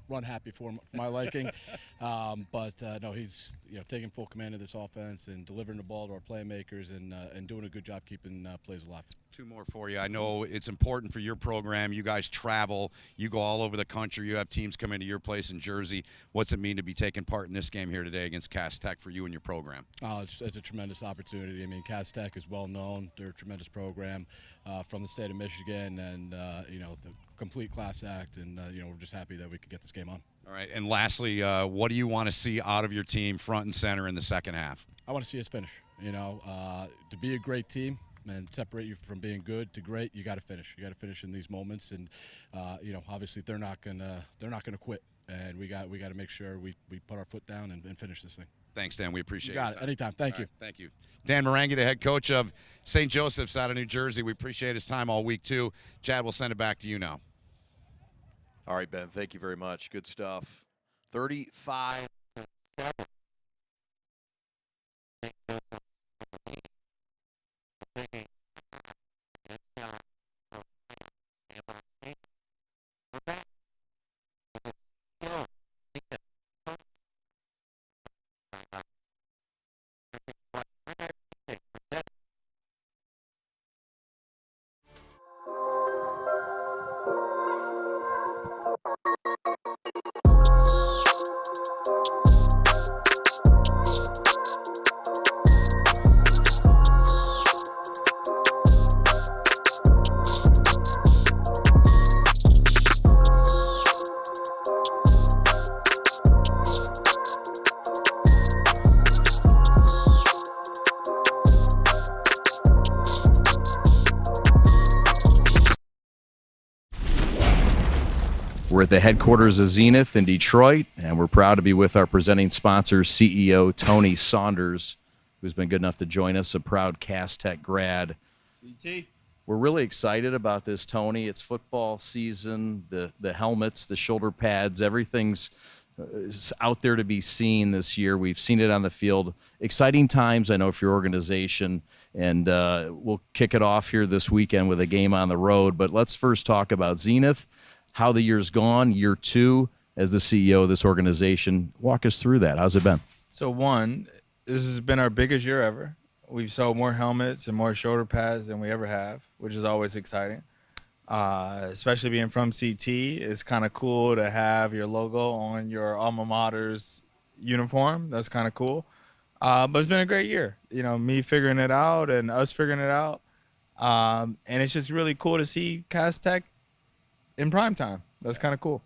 run happy for my liking, but no, he's taking full command of this offense and delivering the ball to our playmakers and doing a good job keeping plays alive. 2 more for you. I know it's important for your program. You guys travel. You go all over the country. You have teams come into your place in Jersey. What's it mean to be taking part in this game here today against Cass Tech for you and your program? It's a tremendous opportunity. I mean, Cass Tech is well known. They're a tremendous program from the state of Michigan, and the complete class act. And we're just happy that we could get this game on. All right. And lastly, what do you want to see out of your team front and center in the second half? I want to see us finish. To be a great team and separate you from being good to great, you got to finish. You got to finish in these moments, and obviously they're not gonna quit, and we got to make sure we put our foot down and finish this thing. Thanks, Dan. We appreciate it. You got it. Anytime. Thank you. Right, thank you. Dan Marangi, the head coach of St. Joseph's out of New Jersey. We appreciate his time all week, too. Chad, we'll send it back to you now. All right, Ben, thank you very much. Good stuff. 35-7. We're at the headquarters of Zenith in Detroit, and we're proud to be with our presenting sponsor, CEO Tony Saunders, who's been good enough to join us, a proud Cass Tech grad. We're really excited about this, Tony. It's football season, the helmets, the shoulder pads, everything's out there to be seen this year. We've seen it on the field. Exciting times, I know, for your organization, and we'll kick it off here this weekend with a game on the road. But let's first talk about Zenith, how the year's gone, year 2 as the CEO of this organization. Walk us through that. How's it been? So, one, this has been our biggest year ever. We've sold more helmets and more shoulder pads than we ever have, which is always exciting. Especially being from CT, it's kind of cool to have your logo on your alma mater's uniform. That's kind of cool. But it's been a great year. You know, me figuring it out and us figuring it out. And it's just really cool to see Cass Tech in prime time. That's kind of cool.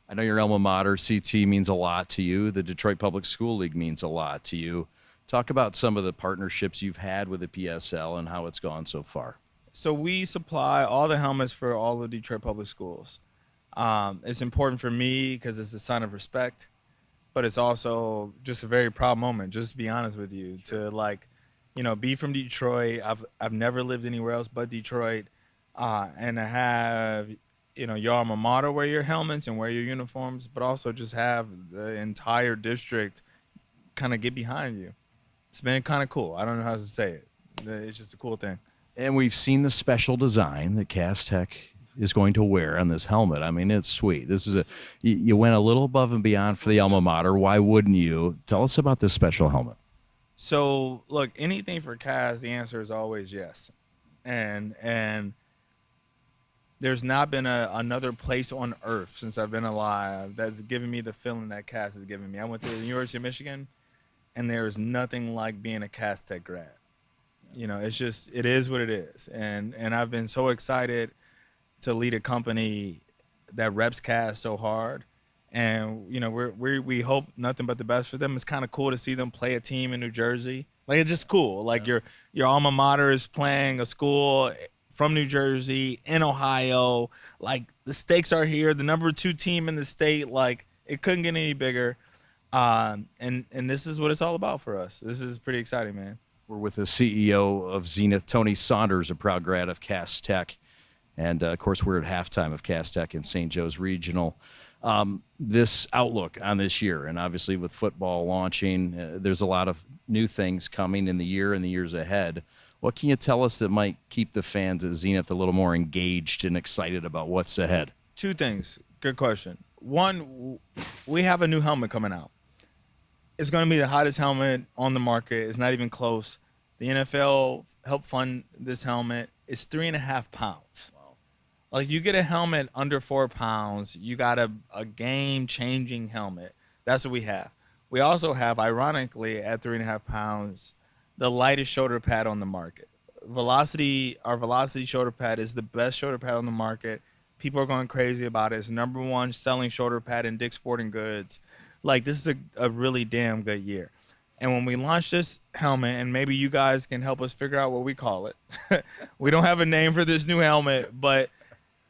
I know your alma mater, CT, means a lot to you. The Detroit Public School League means a lot to you. Talk about some of the partnerships you've had with the PSL and how it's gone so far. So we supply all the helmets for all the Detroit Public Schools. It's important for me because it's a sign of respect, but it's also just a very proud moment, just to be honest with you, to be from Detroit. I've never lived anywhere else but Detroit, and to have, your alma mater wear your helmets and wear your uniforms, but also just have the entire district kind of get behind you. It's been kind of cool. I don't know how to say it. It's just a cool thing. And we've seen the special design that Cass Tech is going to wear on this helmet. I mean, it's sweet. This is you went a little above and beyond for the alma mater. Why wouldn't you? Tell us about this special helmet. So, look, anything for Cass, the answer is always yes. And there's not been another place on earth since I've been alive that's given me the feeling that Cass has given me. I went to the University of Michigan, and there's nothing like being a Cass Tech grad. It is what it is. And I've been so excited to lead a company that reps Cass so hard. And, we hope nothing but the best for them. It's kind of cool to see them play a team in New Jersey. Like, it's just cool. Like, your alma mater is playing a school from New Jersey in Ohio. Like, the stakes are here. The number 2 team in the state. Like, it couldn't get any bigger. And this is what it's all about for us. This is pretty exciting, man. We're with the CEO of Zenith, Tony Saunders, a proud grad of Cass Tech. And, of course, we're at halftime of Cass Tech in St. Joe's Regional. This outlook on this year, and obviously with football launching, there's a lot of new things coming in the year and the years ahead. What can you tell us that might keep the fans at Zenith a little more engaged and excited about what's ahead? 2 things. Good question. One, we have a new helmet coming out. It's going to be the hottest helmet on the market. It's not even close. The NFL helped fund this helmet. It's 3.5 pounds. Wow. Like, you get a helmet under 4 pounds, you got a game-changing helmet. That's what we have. We also have, ironically, at 3.5 pounds, the lightest shoulder pad on the market. Our Velocity shoulder pad is the best shoulder pad on the market. People are going crazy about it. It's number 1 selling shoulder pad in Dick's Sporting Goods. Like, this is a really damn good year. And when we launch this helmet, and maybe you guys can help us figure out what we call it. We don't have a name for this new helmet, but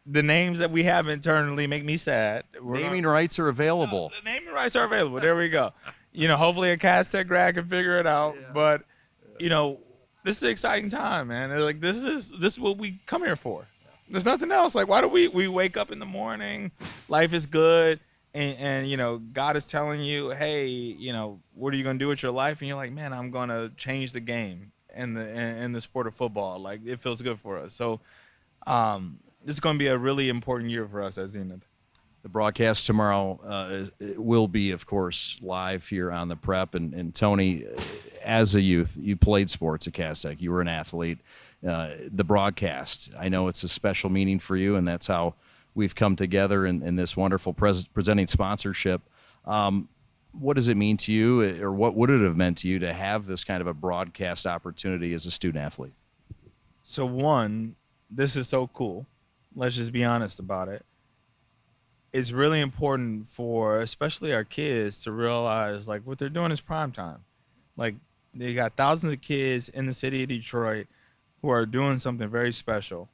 the names that we have internally make me sad. Naming rights are available. The naming rights are available. There we go. Hopefully a Cass Tech grad can figure it out. Yeah. But, this is an exciting time, man. Like, this is what we come here for. There's nothing else. Like, why do we wake up in the morning? Life is good. And God is telling you, hey, what are you going to do with your life? And you're like, man, I'm going to change the game in the sport of football. Like, it feels good for us. So this is going to be a really important year for us at Zenith. The broadcast tomorrow will be, of course, live here on the Prep. And Tony, as a youth, you played sports at Cass Tech. You were an athlete. The broadcast, I know it's a special meaning for you, and that's how we've come together in this wonderful presenting sponsorship. What does it mean to you, or what would it have meant to you to have this kind of a broadcast opportunity as a student athlete? So, one, this is so cool. Let's just be honest about it. It's really important for especially our kids to realize, like, what they're doing is prime time. Like, they got thousands of kids in the city of Detroit who are doing something very special,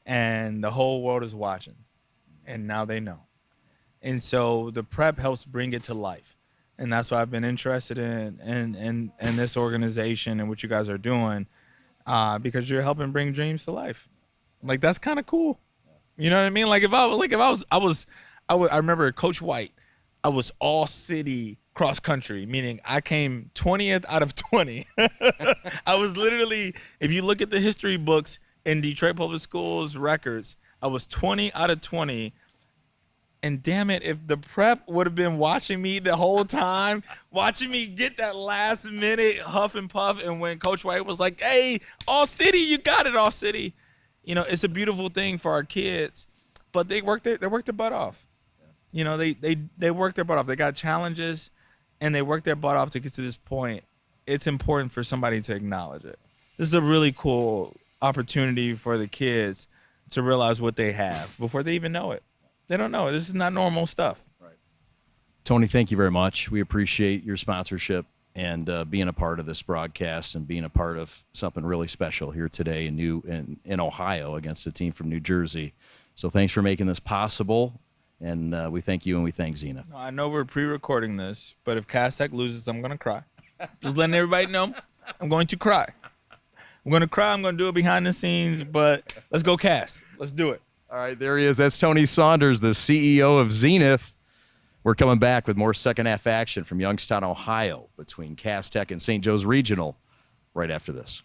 and the whole world is watching. And now they know. And so the prep helps bring it to life. And that's why I've been interested in this organization and what you guys are doing, because you're helping bring dreams to life. Like, that's kind of cool. You know what I mean? Like, I remember Coach White, I was all city cross country, meaning I came 20th out of 20. I was literally, if you look at the history books in Detroit Public Schools records, I was 20 out of 20. And damn it, if the prep would have been watching me the whole time, watching me get that last minute huff and puff, and when Coach White was like, hey, all city, you got it, all city. You know, it's a beautiful thing for our kids, but they worked their butt off. You know, they worked their butt off. They got challenges, and they worked their butt off to get to this point. It's important for somebody to acknowledge it. This is a really cool opportunity for the kids to realize what they have before they even know it. They don't know. This is not normal stuff. Right. Tony, thank you very much. We appreciate your sponsorship and being a part of this broadcast and being a part of something really special here today in Ohio against a team from New Jersey. So thanks for making this possible, and we thank you and we thank Zenith. I know we're pre-recording this, but if Cass Tech loses, I'm going to cry. Just letting everybody know I'm going to cry. I'm going to cry. I'm going to do it behind the scenes, but let's go Cass. Let's do it. All right, there he is. That's Tony Saunders, the CEO of Zenith. We're coming back with more second-half action from Youngstown, Ohio, between Cass Tech and St. Joe's Regional right after this.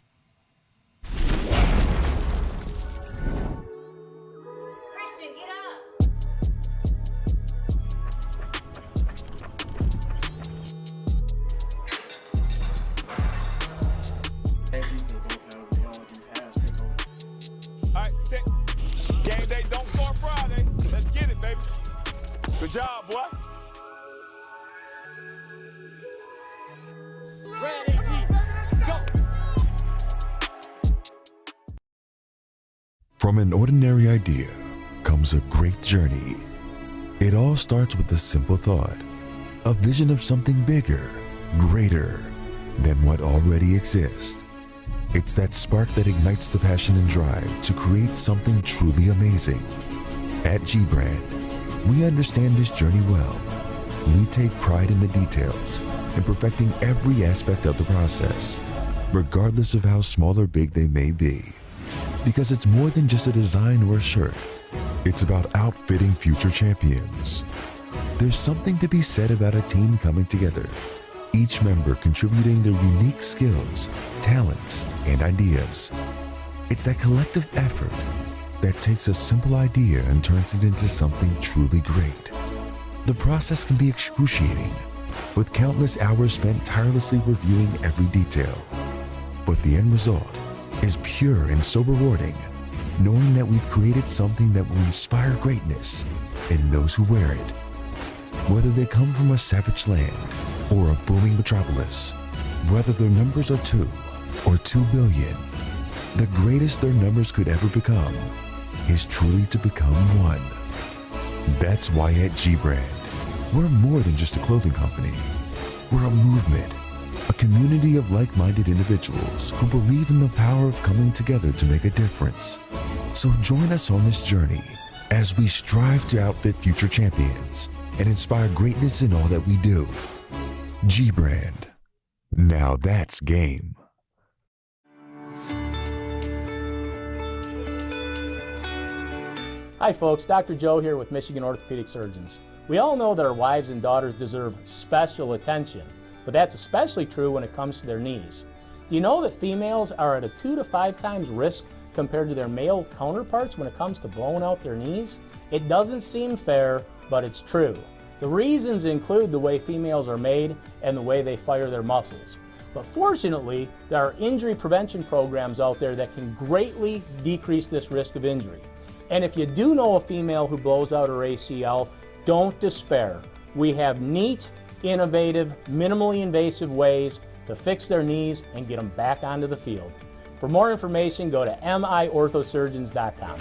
Christian, get up. All right, game day don't start Friday. Let's get it, baby. Good job, boy. Ready, go. From an ordinary idea comes a great journey. It all starts with a simple thought, a vision of something bigger, greater than what already exists. It's that spark that ignites the passion and drive to create something truly amazing. At G-Brand, we understand this journey well. We take pride in the details and perfecting every aspect of the process, regardless of how small or big they may be. Because it's more than just a design or a shirt. It's about outfitting future champions. There's something to be said about a team coming together, each member contributing their unique skills, talents, and ideas. It's that collective effort that takes a simple idea and turns it into something truly great. The process can be excruciating, with countless hours spent tirelessly reviewing every detail. But the end result is pure and so rewarding, knowing that we've created something that will inspire greatness in those who wear it. Whether they come from a savage land or a booming metropolis, whether their numbers are 2 or 2 billion, the greatest their numbers could ever become is truly to become one. That's why at G-Brand, we're more than just a clothing company. We're a movement, a community of like-minded individuals who believe in the power of coming together to make a difference. So join us on this journey as we strive to outfit future champions and inspire greatness in all that we do. G-Brand. Now that's game. Hi folks, Dr. Joe here with Michigan Orthopedic Surgeons. We all know that our wives and daughters deserve special attention, but that's especially true when it comes to their knees. Do you know that females are at a 2 to 5 times risk compared to their male counterparts when it comes to blowing out their knees? It doesn't seem fair, but it's true. The reasons include the way females are made and the way they fire their muscles. But fortunately, there are injury prevention programs out there that can greatly decrease this risk of injury. And if you do know a female who blows out her ACL, don't despair. We have neat, innovative, minimally invasive ways to fix their knees and get them back onto the field. For more information, go to miorthosurgeons.com.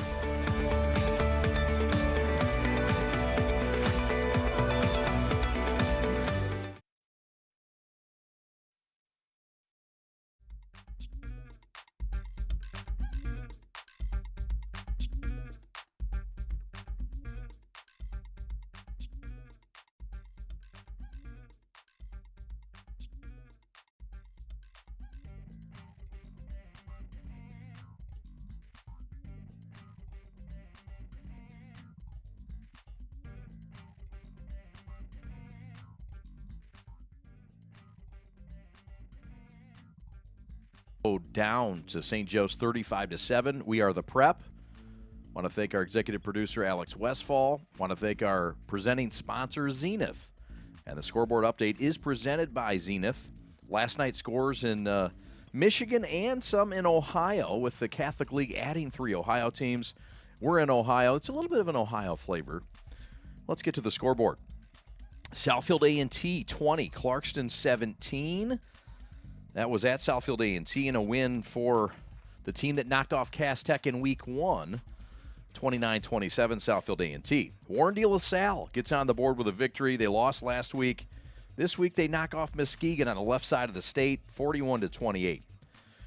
down to St. Joe's 35-7. We are the Prep. Want to thank our executive producer, Alex Westfall. Want to thank our presenting sponsor, Zenith. And the scoreboard update is presented by Zenith. Last night's scores in Michigan and some in Ohio, with the Catholic League adding 3 Ohio teams. We're in Ohio. It's a little bit of an Ohio flavor. Let's get to the scoreboard. Southfield A&T 20, Clarkston 17. That was at Southfield A&T, and a win for the team that knocked off Cass Tech in Week 1. 29-27 Southfield A&T. Warren De La Salle gets on the board with a victory. They lost last week. This week they knock off Muskegon on the left side of the state, 41-28.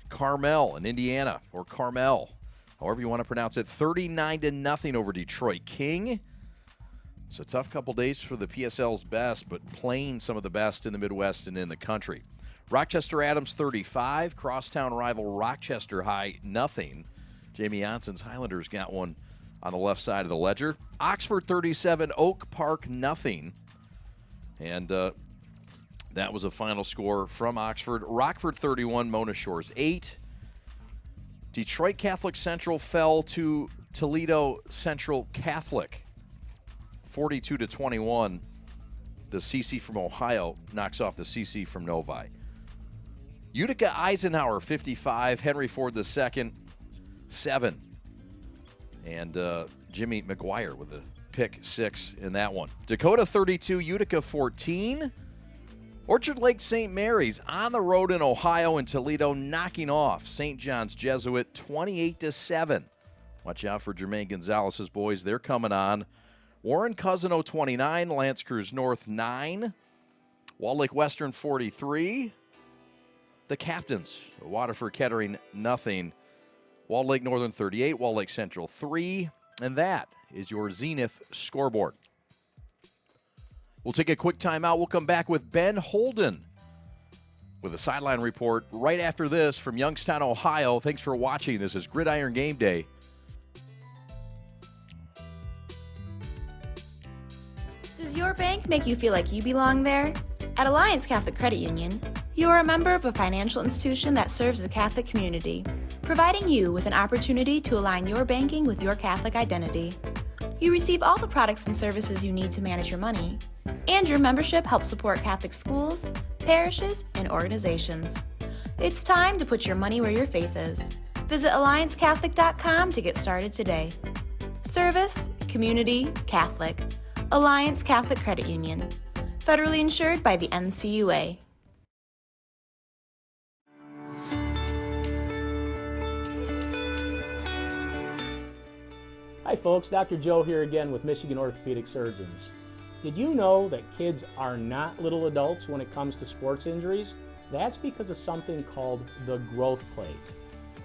Carmel in Indiana, or Carmel, however you want to pronounce it, 39-0 over Detroit King. It's a tough couple days for the PSL's best, but playing some of the best in the Midwest and in the country. Rochester Adams 35, crosstown rival Rochester High 0. Jamie Johnson's Highlanders got one on the left side of the ledger. Oxford 37, Oak Park 0. And that was a final score from Oxford. Rockford 31, Mona Shores 8. Detroit Catholic Central fell to Toledo Central Catholic 42-21. The CC from Ohio knocks off the CC from Novi. Utica Eisenhower 55, Henry Ford II 7. And Jimmy McGuire with a pick 6 in that one. Dakota 32, Utica 14. Orchard Lake St. Mary's on the road in Ohio and Toledo, knocking off St. John's Jesuit 28-7. Watch out for Jermaine Gonzalez's boys. They're coming on. Warren Cousino 29, Lance Cruz North 9. Wall Lake Western 43. The Captains, Waterford Kettering 0. Wall Lake Northern 38, Wall Lake Central 3. And that is your Zenith scoreboard. We'll take a quick timeout. We'll come back with Ben Holden with a sideline report right after this from Youngstown, Ohio. Thanks for watching. This is Gridiron Game Day. Does your bank make you feel like you belong there? At Alliance Catholic Credit Union, you are a member of a financial institution that serves the Catholic community, providing you with an opportunity to align your banking with your Catholic identity. You receive all the products and services you need to manage your money, and your membership helps support Catholic schools, parishes, and organizations. It's time to put your money where your faith is. Visit AllianceCatholic.com to get started today. Service, community, Catholic. Alliance Catholic Credit Union. Federally insured by the NCUA. Hi folks, Dr. Joe here again with Michigan Orthopedic Surgeons. Did you know that kids are not little adults when it comes to sports injuries? That's because of something called the growth plate.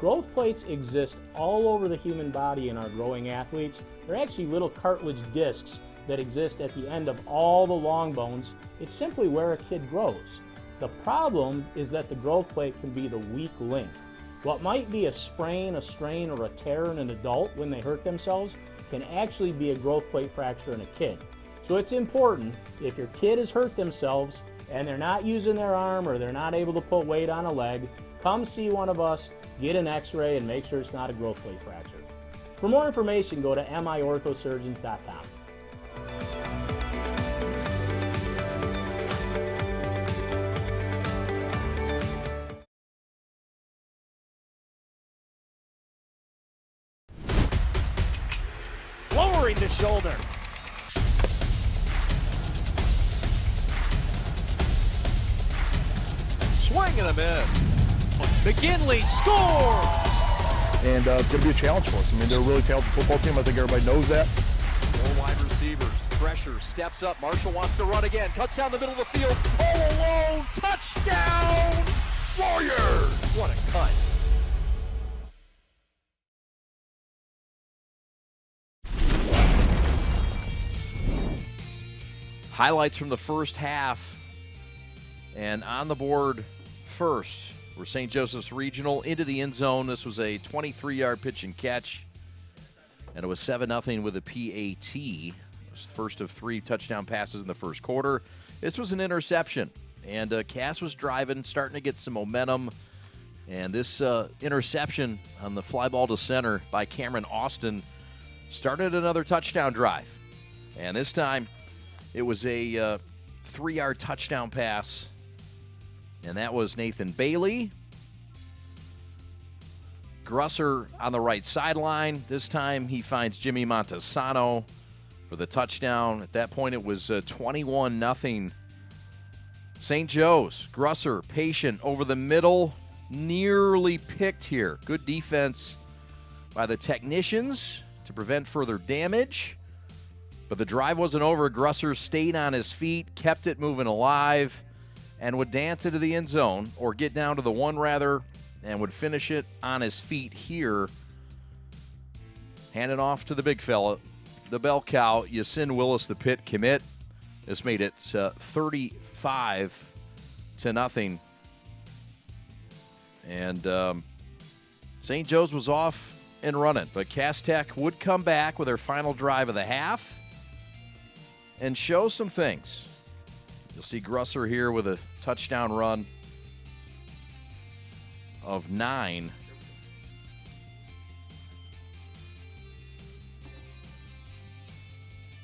Growth plates exist all over the human body in our growing athletes. They're actually little cartilage discs that exist at the end of all the long bones. It's simply where a kid grows. The problem is that the growth plate can be the weak link. What might be a sprain, a strain, or a tear in an adult when they hurt themselves can actually be a growth plate fracture in a kid. So it's important, if your kid has hurt themselves and they're not using their arm or they're not able to put weight on a leg, come see one of us, get an x-ray, and make sure it's not a growth plate fracture. For more information, go to miorthosurgeons.com. Lowering the shoulder. Swing and a miss. McGinley scores! And it's going to be a challenge for us. I mean, they're a really talented football team. I think everybody knows that. Four wide receivers. Pressure. Steps up. Marshall wants to run again. Cuts down the middle of the field. All alone. Touchdown! Warriors! What a cut. Highlights from the first half. And on the board first were St. Joseph's Regional into the end zone. This was a 23-yard pitch and catch. And it was 7-0 with a PAT. It was the first of 3 touchdown passes in the first quarter. This was an interception. And Cass was driving, starting to get some momentum. And this interception on the fly ball to center by Cameron Austin started another touchdown drive. And this time it was a 3-yard touchdown pass. And that was Nathan Bailey. Grusser on the right sideline. This time he finds Jimmy Montesano for the touchdown. At that point it was 21-0. St. Joe's. Grusser patient over the middle. Nearly picked here. Good defense by the technicians to prevent further damage. But the drive wasn't over. Grusser stayed on his feet, kept it moving alive, and would dance into the end zone, or get down to the one rather, and would finish it on his feet here. Hand it off to the big fella, the bell cow, Yasin Willis, the Pitt commit. This made it 35-0. And St. Joe's was off and running, but Cass Tech would come back with their final drive of the half and show some things. You'll see Grusser here with a touchdown run of 9.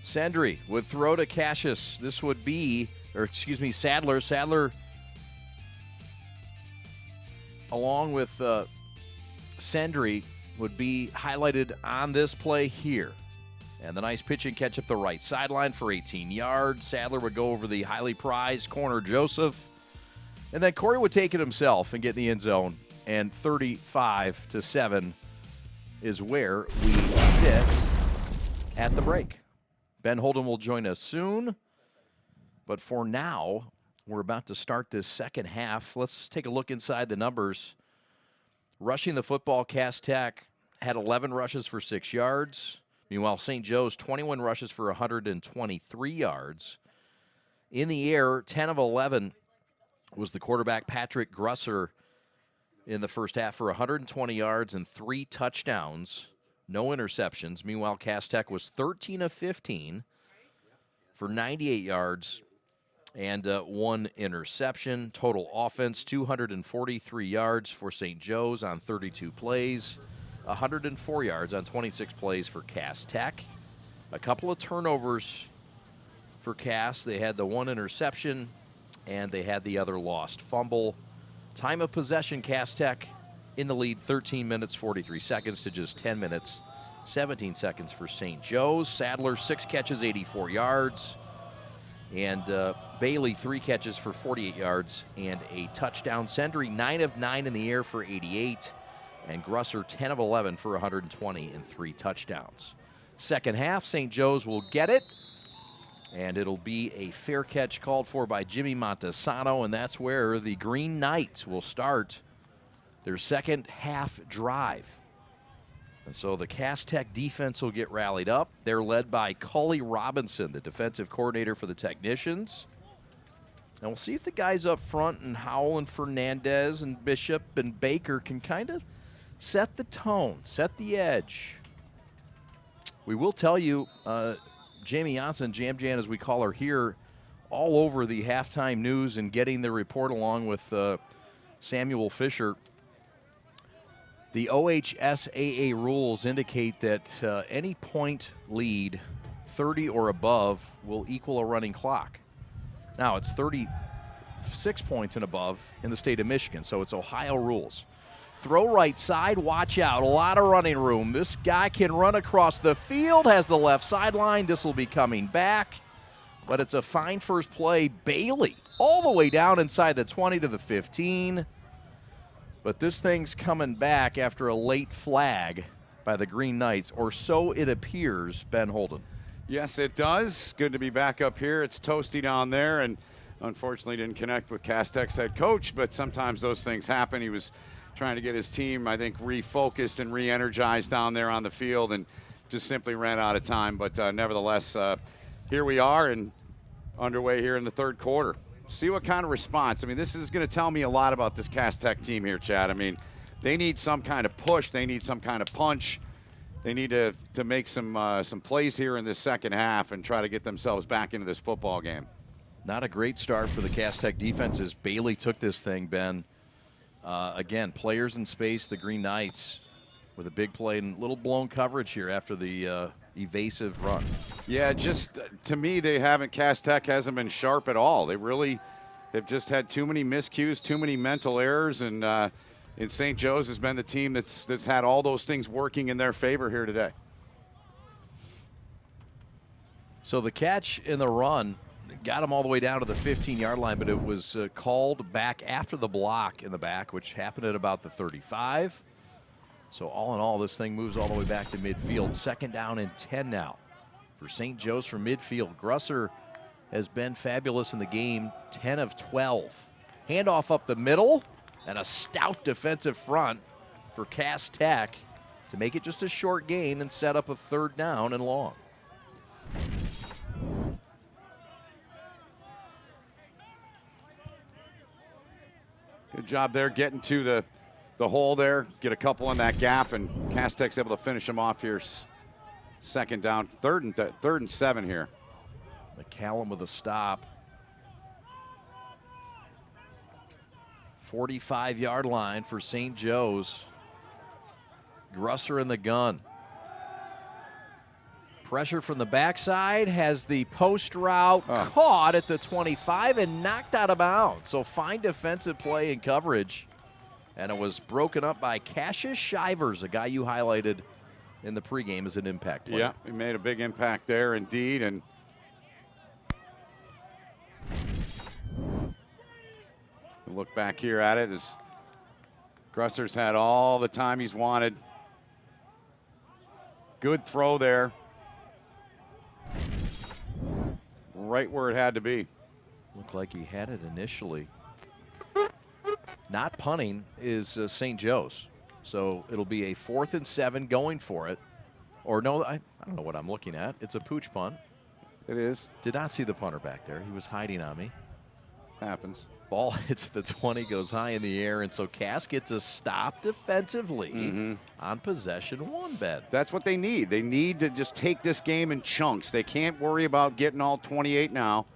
Sendry would throw to Cassius. This would be, Sadler. Sadler, along with Sendry, would be highlighted on this play here. And the nice pitch and catch up the right sideline for 18 yards. Sadler would go over the highly prized corner Joseph. And then Corey would take it himself and get in the end zone. And 35-7 is where we sit at the break. Ben Holden will join us soon. But for now, we're about to start this second half. Let's take a look inside the numbers. Rushing the football, Cass Tech had 11 rushes for 6 yards. Meanwhile, St. Joe's, 21 rushes for 123 yards. In the air, 10 of 11 was the quarterback, Patrick Grusser, in the first half for 120 yards and 3 touchdowns. No interceptions. Meanwhile, Cass Tech was 13 of 15 for 98 yards and 1 interception. Total offense, 243 yards for St. Joe's on 32 plays, 104 yards on 26 plays for Cass Tech. A couple of turnovers for Cass. They had the 1 interception, and they had the other lost fumble. Time of possession, Cass Tech in the lead, 13 minutes, 43 seconds to just 10 minutes, 17 seconds for St. Joe's. Sadler, 6 catches, 84 yards. And Bailey, 3 catches for 48 yards and a touchdown. Sendry, 9 of 9 in the air for 88. And Grusser, 10 of 11 for 120 and 3 touchdowns. Second half, St. Joe's will get it. And it'll be a fair catch called for by Jimmy Montesano. And that's where the Green Knights will start their second half drive. And so the Cass Tech defense will get rallied up. They're led by Cully Robinson, the defensive coordinator for the Technicians. And we'll see if the guys up front and Howell and Fernandez and Bishop and Baker can kind of set the tone, set the edge. We will tell you, Jamie Janssen, Jam Jan as we call her here, all over the halftime news and getting the report along with Samuel Fisher. The OHSAA rules indicate that any point lead, 30 or above, will equal a running clock. Now, it's 36 points and above in the state of Michigan, so it's Ohio rules. Throw right side, watch out, a lot of running room. This guy can run across the field, has the left sideline. This will be coming back, but it's a fine first play. Bailey all the way down inside the 20 to the 15. But this thing's coming back after a late flag by the Green Knights, or so it appears, Ben Holden. Yes, it does. Good to be back up here. It's toasty down there, and unfortunately didn't connect with Cass Tech's head coach, but sometimes those things happen. He was trying to get his team, I think, refocused and re-energized down there on the field and just simply ran out of time. But nevertheless, here we are and underway here in the third quarter. See what kind of response. I mean, this is going to tell me a lot about this Cass Tech team here, Chad. I mean, they need some kind of push. They need some kind of punch. They need to make some plays here in this second half and try to get themselves back into this football game. Not a great start for the Cass Tech defense as Bailey took this thing, Ben, Again, players in space, the Green Knights, with a big play and little blown coverage here after the evasive run. Yeah, just to me, Cass Tech hasn't been sharp at all. They've just had too many miscues, too many mental errors, and St. Joe's has been the team that's had all those things working in their favor here today. So the catch in the run got him all the way down to the 15-yard line, but it was called back after the block in the back, which happened at about the 35. So all in all, this thing moves all the way back to midfield. 2nd down and 10 now for St. Joe's from midfield. Grusser has been fabulous in the game, 10 of 12. Handoff up the middle, and a stout defensive front for Cass Tech to make it just a short gain and set up a 3rd down and long. Good job there getting to the hole there, get a couple in that gap, and Cass Tech's able to finish them off here. 2nd down, 3rd and 7 here. McCallum with a stop. 45-yard line for St. Joe's. Grusser in the gun. Pressure from the backside, has the post route caught at the 25 and knocked out of bounds. So fine defensive play and coverage. And it was broken up by Cassius Shivers, a guy you highlighted in the pregame as an impact player. Yeah, he made a big impact there indeed. And look back here at it as Grusser's had all the time he's wanted. Good throw there. Right where it had to be. Looked like he had it initially. Not punting is St. Joe's. So it'll be a 4th and 7 going for it. Or no, I don't know what I'm looking at. It's a pooch punt. It is. Did not see the punter back there. He was hiding on me. Happens. Ball hits the 20, goes high in the air, and so Cass gets a stop defensively on possession 1, Ben. That's what they need. They need to just take this game in chunks. They can't worry about getting all 28 now.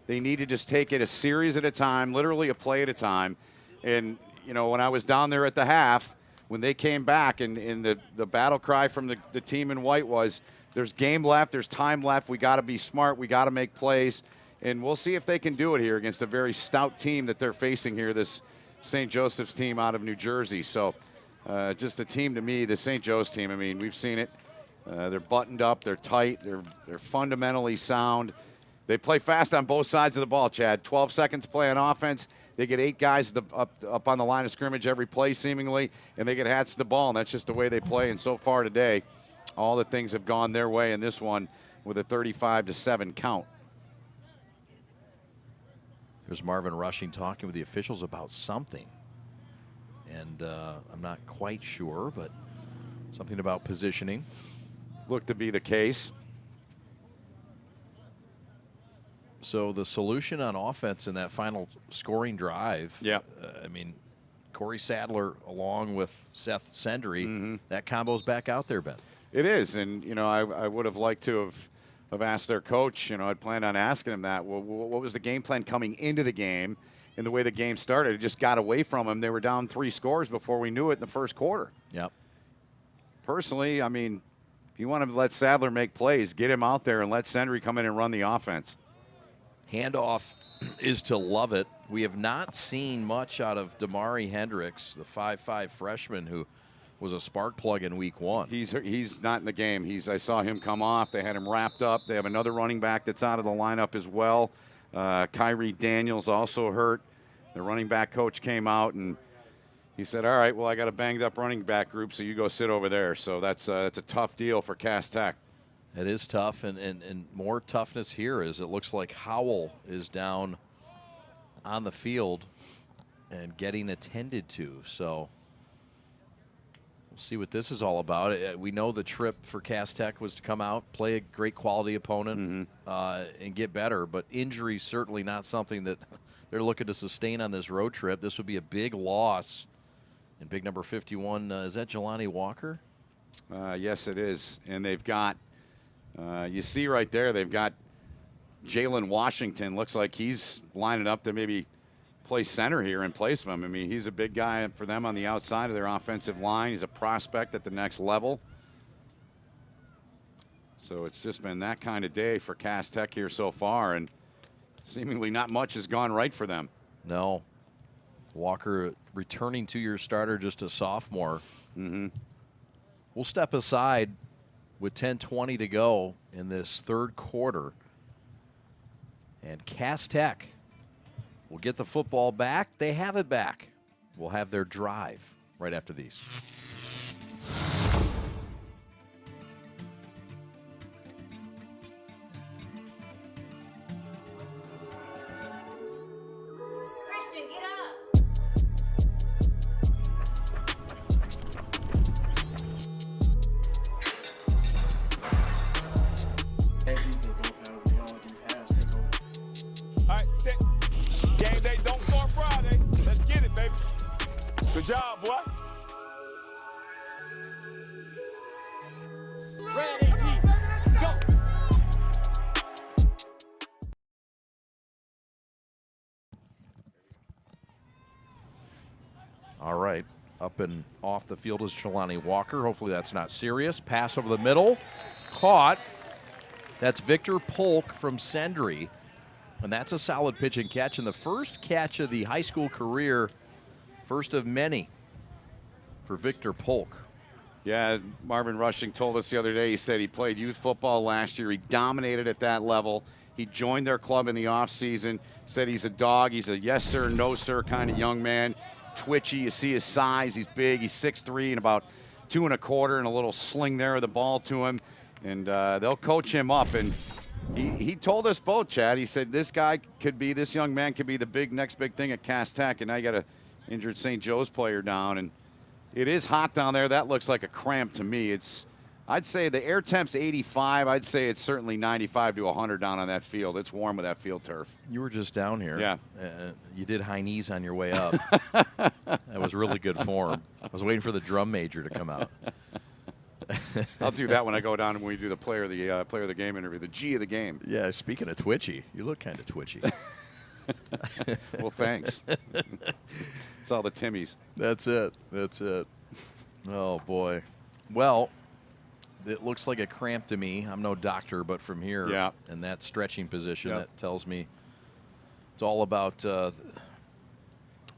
They need to just take it a series at a time, literally a play at a time. And, you know, when I was down there at the half, when they came back and the battle cry from the team in white was, there's game left, there's time left, we got to be smart, we got to make plays. And we'll see if they can do it here against a very stout team that they're facing here, this St. Joseph's team out of New Jersey. So just a team to me, the St. Joe's team, I mean, we've seen it. They're buttoned up, they're tight, they're fundamentally sound. They play fast on both sides of the ball, Chad. 12 seconds to play on offense. They get 8 guys up on the line of scrimmage every play seemingly, and they get hats to the ball, and that's just the way they play. And so far today, all the things have gone their way in this one with a 35-7 count. There's Marvin Rushing talking with the officials about something. And I'm not quite sure, but something about positioning. Looked to be the case. So the solution on offense in that final scoring drive, I mean, Corey Sadler along with Seth Sendry, that combo's back out there, Ben. It is, and, you know, I would have liked to have asked their coach, you know, I'd planned on asking him that. Well, what was the game plan coming into the game? And the way the game started, it just got away from them. They were down 3 scores before we knew it in the first quarter. Yep. Personally, I mean, if you want to let Sadler make plays, get him out there and let Sendry come in and run the offense. Handoff is to Lovett. We have not seen much out of Damari Hendricks, the 5'5 freshman who was a spark plug in week 1. He's not in the game. I saw him come off. They had him wrapped up. They have another running back that's out of the lineup as well. Kyrie Daniels also hurt. The running back coach came out and he said, all right, well, I got a banged up running back group, so you go sit over there. So that's a tough deal for Cass Tech. It is tough, and more toughness here is it looks like Howell is down on the field and getting attended to. So we'll see what this is all about. We know the trip for Cass Tech was to come out, play a great quality opponent, and get better. But injury certainly not something that they're looking to sustain on this road trip. This would be a big loss. And big number 51, is that Jelani Walker? Yes, it is. And they've got, you see right there, they've got Jalen Washington. Looks like he's lining up to maybe play center here in place of him. I mean, he's a big guy for them on the outside of their offensive line. He's a prospect at the next level. So it's just been that kind of day for Cass Tech here so far, and seemingly not much has gone right for them. No. Walker, returning to your starter, just a sophomore. Mm-hmm. We'll step aside with 10:20 to go in this third quarter. And Cass Tech will get the football back. They have it back. We'll have their drive right after these. Christian, get up. All right, game day don't start Friday. Let's get it, baby. Good job, boy. Red 18, go. All right, up and off the field is Jelani Walker. Hopefully that's not serious. Pass over the middle, caught. That's Victor Polk from Sendry, and that's a solid pitch and catch. And the first catch of the high school career, first of many for Victor Polk. Yeah, Marvin Rushing told us the other day, he said he played youth football last year. He dominated at that level. He joined their club in the offseason, said he's a dog. He's a yes, sir, no, sir kind of young man. Twitchy, you see his size. He's big. He's 6'3" and about 2 1/4, and a little sling there of the ball to him. And they'll coach him up. And he told us both, Chad, he said this young man could be the next big thing at Cass Tech. And now you got an injured St. Joe's player down. And it is hot down there. That looks like a cramp to me. I'd say the air temp's 85. I'd say it's certainly 95 to 100 down on that field. It's warm with that field turf. You were just down here. Yeah. You did high knees on your way up. That was really good form. I was waiting for the drum major to come out. I'll do that when I go down and when we do the player of the game interview, the G of the game. Yeah, speaking of twitchy, you look kind of twitchy. Well, thanks. It's all the Timmies. That's it. Oh, boy. Well, it looks like a cramp to me. I'm no doctor, but from here, yeah, in that stretching position, yep, that tells me it's all about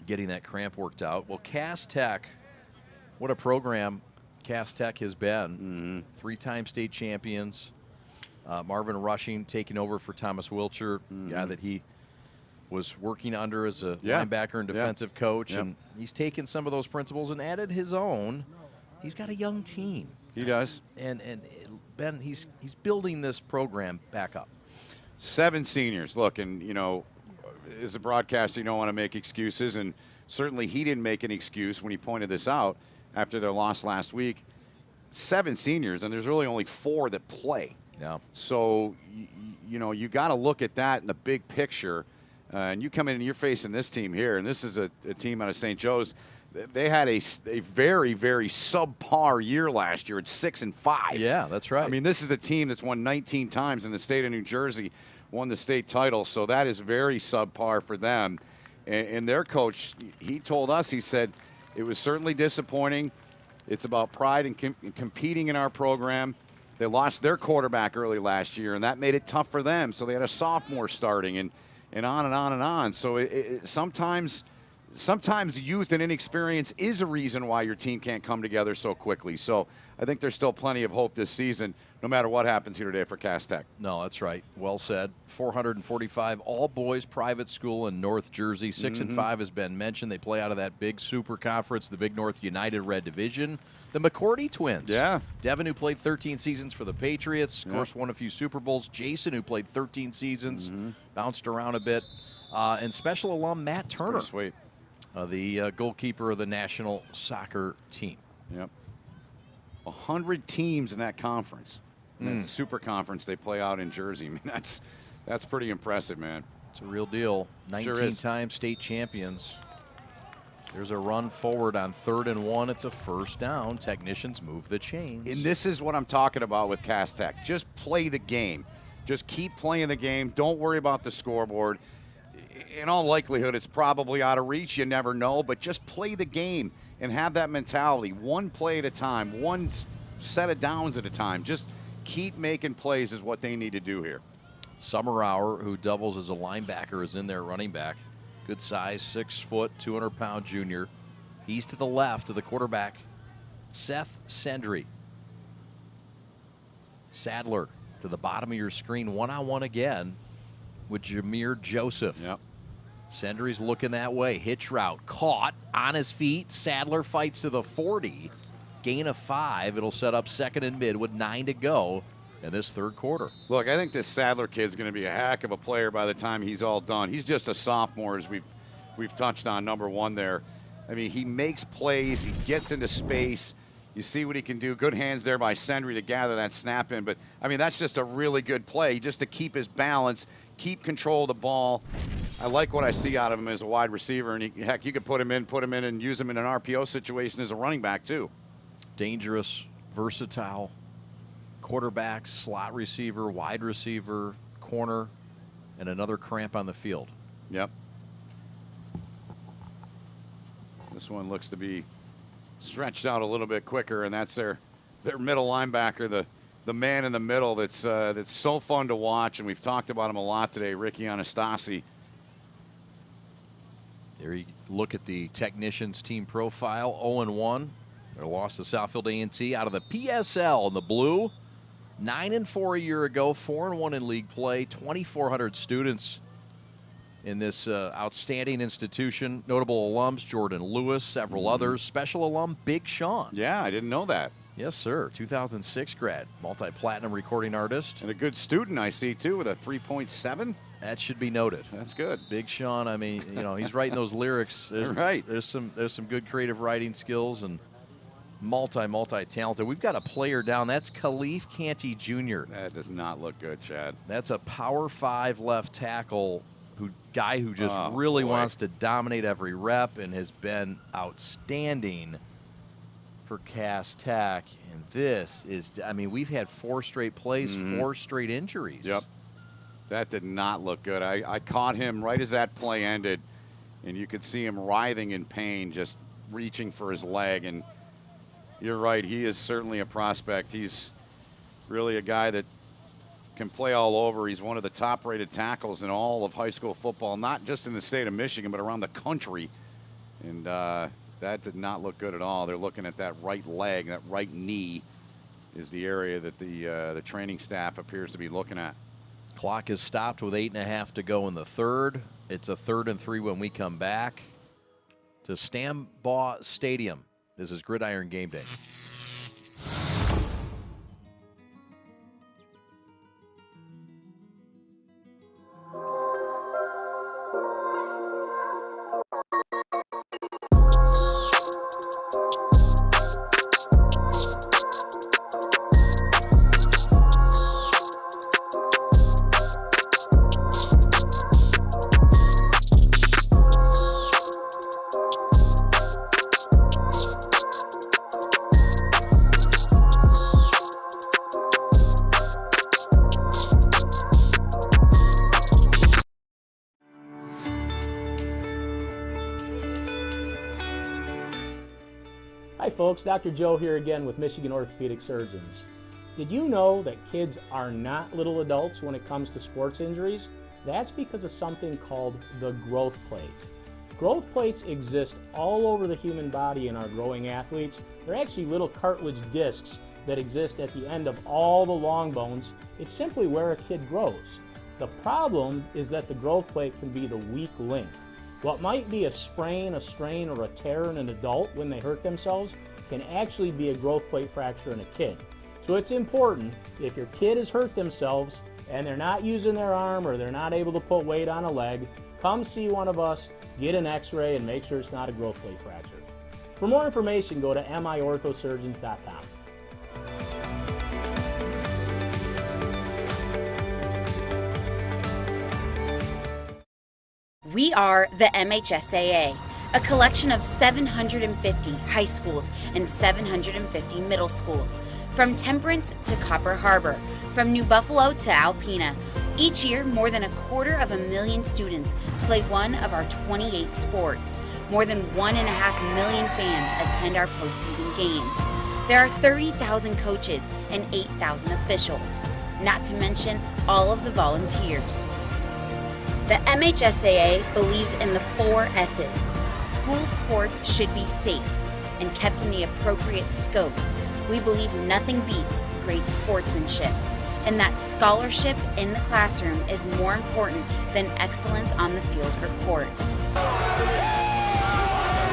getting that cramp worked out. Well, Cass Tech, what a program Cass Tech has been. 3-time state champions. Marvin Rushing taking over for Thomas Wilcher, guy that he was working under as a linebacker and defensive coach. Yep. And he's taken some of those principles and added his own. He's got a young team. He does. And Ben, he's building this program back up. 7 seniors. Look, and, you know, as a broadcaster, you don't want to make excuses. And certainly he didn't make an excuse when he pointed this out after their loss last week. 7 seniors, and there's really only 4 that play. Yeah. So, you know, you got to look at that in the big picture. And you come in and you're facing this team here, and this is a team out of St. Joe's. They had a very, very subpar year last year at 6-5. Yeah, that's right. I mean, this is a team that's won 19 times in the state of New Jersey, won the state title, so that is very subpar for them. And their coach, he told us, he said, it was certainly disappointing. It's about pride and competing in our program. They lost their quarterback early last year, and that made it tough for them. So they had a sophomore starting, and on and on and on. So sometimes youth and inexperience is a reason why your team can't come together so quickly. So I think there's still plenty of hope this season, no matter what happens here today for Cass Tech. No, that's right. Well said. 445 all-boys private school in North Jersey. 6-5 has been mentioned. They play out of that big super conference, the Big North United Red Division. The McCourty twins. Yeah. Devin, who played 13 seasons for the Patriots, of course, won a few Super Bowls. Jason, who played 13 seasons, bounced around a bit. And special alum Matt Turner. Sweet. The goalkeeper of the national soccer team. Yep. 100 teams in that conference. That super conference they play out in Jersey. I mean, that's pretty impressive, man. It's a real deal. 19-time state champions. There's a run forward on 3rd and 1. It's a first down. Technicians move the chains. And this is what I'm talking about with Cass Tech. Just play the game. Just keep playing the game. Don't worry about the scoreboard. in all likelihood, it's probably out of reach. You never know, but just play the game and have that mentality. One play at a time, one set of downs at a time. Just keep making plays is what they need to do here. Summerauer, who doubles as a linebacker, is in there running back. Good size, 6 foot, 200-pound junior. He's to the left of the quarterback, Seth Sendry. Sadler to the bottom of your screen, one-on-one again with Jameer Joseph. Yep. Sendry's looking that way. Hitch route caught on his feet. Sadler fights to the 40. Gain of 5. It'll set up second and mid with 9 to go in this third quarter. Look, I think this Sadler kid's going to be a heck of a player by the time he's all done. He's just a sophomore, as we've touched on, number 1 there. I mean, he makes plays. He gets into space. You see what he can do. Good hands there by Sendry to gather that snap in. But, I mean, that's just a really good play just to keep his balance, keep control of the ball. I like what I see out of him as a wide receiver. And, heck, you could put him in and use him in an RPO situation as a running back, too. Dangerous, versatile quarterback, slot receiver, wide receiver, corner, and another cramp on the field. Yep. This one looks to be stretched out a little bit quicker, and that's their middle linebacker, the man in the middle that's so fun to watch, and we've talked about him a lot today, Ricky Anastasi. There you look at the technicians team profile, 0-1. They lost to Southfield A&T out of the PSL in the blue. 9-4 a year ago, 4-1 in league play, 2,400 students in this outstanding institution. Notable alums, Jordan Lewis, several others. Special alum, Big Sean. Yeah, I didn't know that. Yes, sir. 2006 grad, multi-platinum recording artist. And a good student, I see, too, with a 3.7. That should be noted. That's good. Big Sean, I mean, you know, he's writing those lyrics. Right. There's some good creative writing skills and multi-talented. We've got a player down. That's Khalif Canty Jr. That does not look good, Chad. That's a Power 5 left tackle guy who just really wants to dominate every rep and has been outstanding for Cass Tech. And this is, I mean, we've had 4 straight plays, 4 straight injuries. Yep. That did not look good. I caught him right as that play ended, and you could see him writhing in pain, just reaching for his leg. And you're right, he is certainly a prospect. He's really a guy that can play all over. He's one of the top-rated tackles in all of high school football, not just in the state of Michigan, but around the country. And that did not look good at all. They're looking at that right leg, that right knee is the area that the training staff appears to be looking at. Clock is stopped with 8.5 to go in the third. It's a 3rd and 3 when we come back to Stambaugh Stadium. This is Gridiron Game Day. Hi folks, Dr. Joe here again with Michigan Orthopedic Surgeons. Did you know that kids are not little adults when it comes to sports injuries? That's because of something called the growth plate. Growth plates exist all over the human body in our growing athletes. They're actually little cartilage discs that exist at the end of all the long bones. It's simply where a kid grows. The problem is that the growth plate can be the weak link. What might be a sprain, a strain, or a tear in an adult when they hurt themselves can actually be a growth plate fracture in a kid. So it's important, if your kid has hurt themselves and they're not using their arm or they're not able to put weight on a leg, come see one of us, get an x-ray, and make sure it's not a growth plate fracture. For more information, go to miorthosurgeons.com. We are the MHSAA, a collection of 750 high schools and 750 middle schools. From Temperance to Copper Harbor, from New Buffalo to Alpena, Each year, more than 250,000 students play one of our 28 sports. More than 1.5 million fans attend our postseason games. There are 30,000 coaches and 8,000 officials, not to mention all of the volunteers. The MHSAA believes in the 4 S's. School sports should be safe and kept in the appropriate scope. We believe nothing beats great sportsmanship, and that scholarship in the classroom is more important than excellence on the field or court.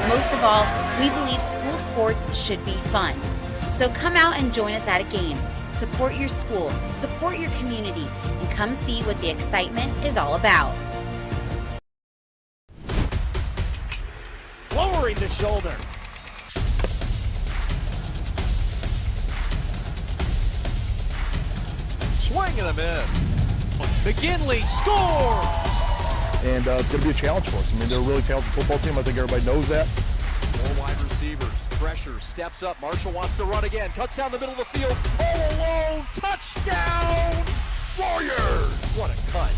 Most of all, we believe school sports should be fun. So come out and join us at a game. Support your school, support your community, and come see what the excitement is all about. Lowering the shoulder. Swing and a miss. McKinley scores! And it's going to be a challenge for us. I mean, they're a really talented football team. I think everybody knows that. 4 wide receivers. Pressure, steps up. Marshall wants to run again. Cuts down the middle of the field. All alone. Touchdown! Warriors! What a cut.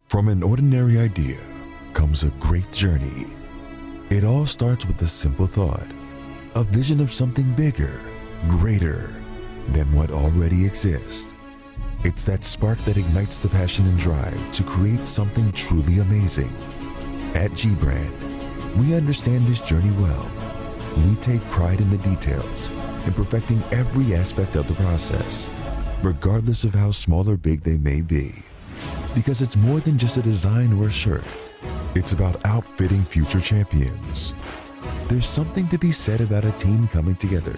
From an ordinary idea comes a great journey. It all starts with a simple thought, a vision of something bigger, greater than what already exists. It's that spark that ignites the passion and drive to create something truly amazing. At G-Brand, we understand this journey well. We take pride in the details in perfecting every aspect of the process, regardless of how small or big they may be. Because it's more than just a design or a shirt. It's about outfitting future champions. There's something to be said about a team coming together,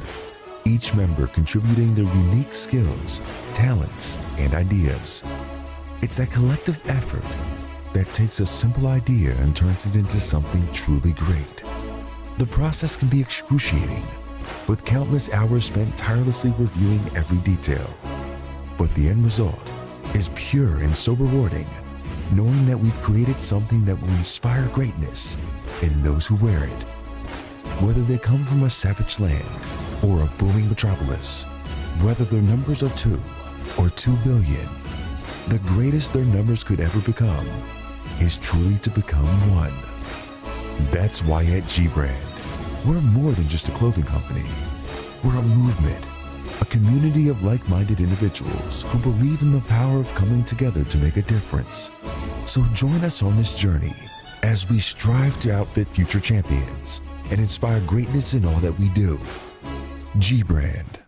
each member contributing their unique skills, talents, and ideas. It's that collective effort that takes a simple idea and turns it into something truly great. The process can be excruciating, with countless hours spent tirelessly reviewing every detail. But the end result is pure and so rewarding, knowing that we've created something that will inspire greatness in those who wear it. Whether they come from a savage land or a booming metropolis, whether their numbers are 2 or 2 billion, the greatest their numbers could ever become is truly to become one. That's why at G-Brand, we're more than just a clothing company. We're a movement, a community of like-minded individuals who believe in the power of coming together to make a difference. So join us on this journey as we strive to outfit future champions and inspire greatness in all that we do. G-Brand.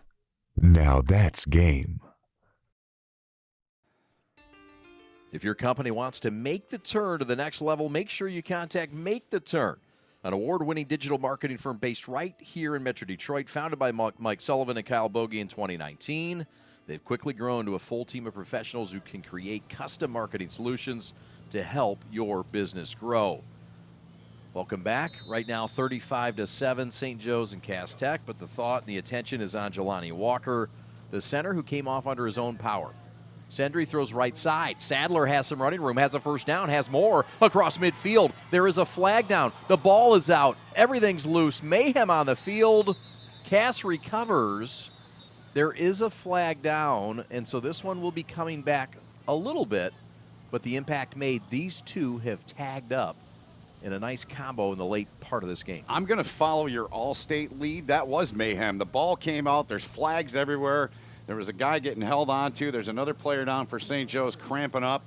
Now that's game. If your company wants to make the turn to the next level, make sure you contact Make the Turn, an award-winning digital marketing firm based right here in Metro Detroit, founded by Mike Sullivan and Kyle Bogie in 2019. They've quickly grown to a full team of professionals who can create custom marketing solutions to help your business grow. Welcome back. Right now, 35-7, St. Joe's and Cass Tech, but the thought and the attention is on Jelani Walker, the center who came off under his own power. Sendry throws right side. Sadler has some running room, has a first down, has more across midfield. There is a flag down. The ball is out. Everything's loose. Mayhem on the field. Cass recovers. There is a flag down, and so this one will be coming back a little bit, but the impact made, these two have tagged up in a nice combo in the late part of this game. I'm going to follow your all-state lead. That was mayhem. The ball came out. There's flags everywhere. There was a guy getting held onto. There's another player down for St. Joe's cramping up.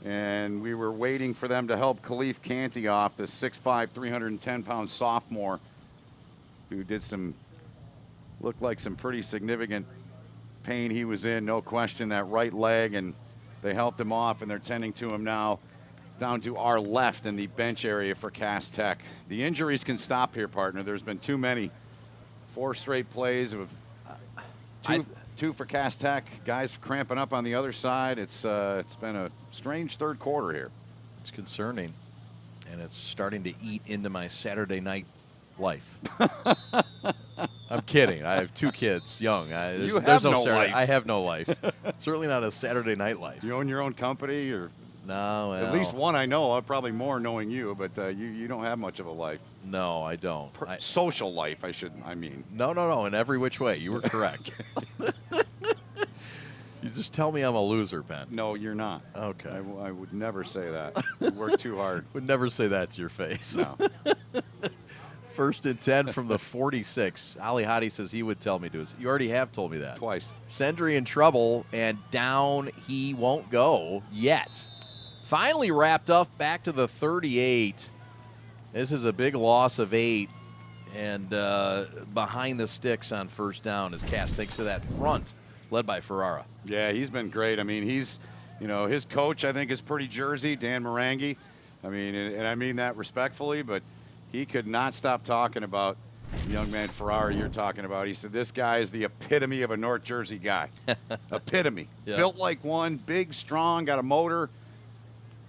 And we were waiting for them to help Khalif Canty off, the 6'5", 310-pound sophomore who did looked like some pretty significant pain he was in, no question, that right leg. And they helped him off, and they're tending to him now down to our left in the bench area for Cass Tech. The injuries can stop here, partner. There's been too many. 4 straight plays of two for Cass Tech. Guys cramping up on the other side. It's been a strange third quarter here. It's concerning, and it's starting to eat into my Saturday night life. I'm kidding. I have 2 kids, young. There's no life. I have no life. Certainly not a Saturday night life. You own your own company, or? No. At least one I know of, probably more knowing you, but you don't have much of a life. No, I don't. Social life, I mean. No, in every which way. You were correct. You just tell me I'm a loser, Ben. No, you're not. Okay. I would never say that. You work too hard. Would never say that to your face. No. 1st and 10 from the 46. Ali Hadi says he would tell me to. You already have told me that. Twice. Sendry in trouble, and down he won't go yet. Finally wrapped up back to the 38. This is a big loss of 8. And behind the sticks on 1st down as Cass thinks of that front, led by Ferrara. Yeah, he's been great. I mean, he's, his coach, I think, is pretty Jersey, Dan Marangi. I mean, and I mean that respectfully, but he could not stop talking about the young man Ferrara you're talking about. He said, this guy is the epitome of a North Jersey guy. Epitome. Yeah. Built like one, big, strong, got a motor.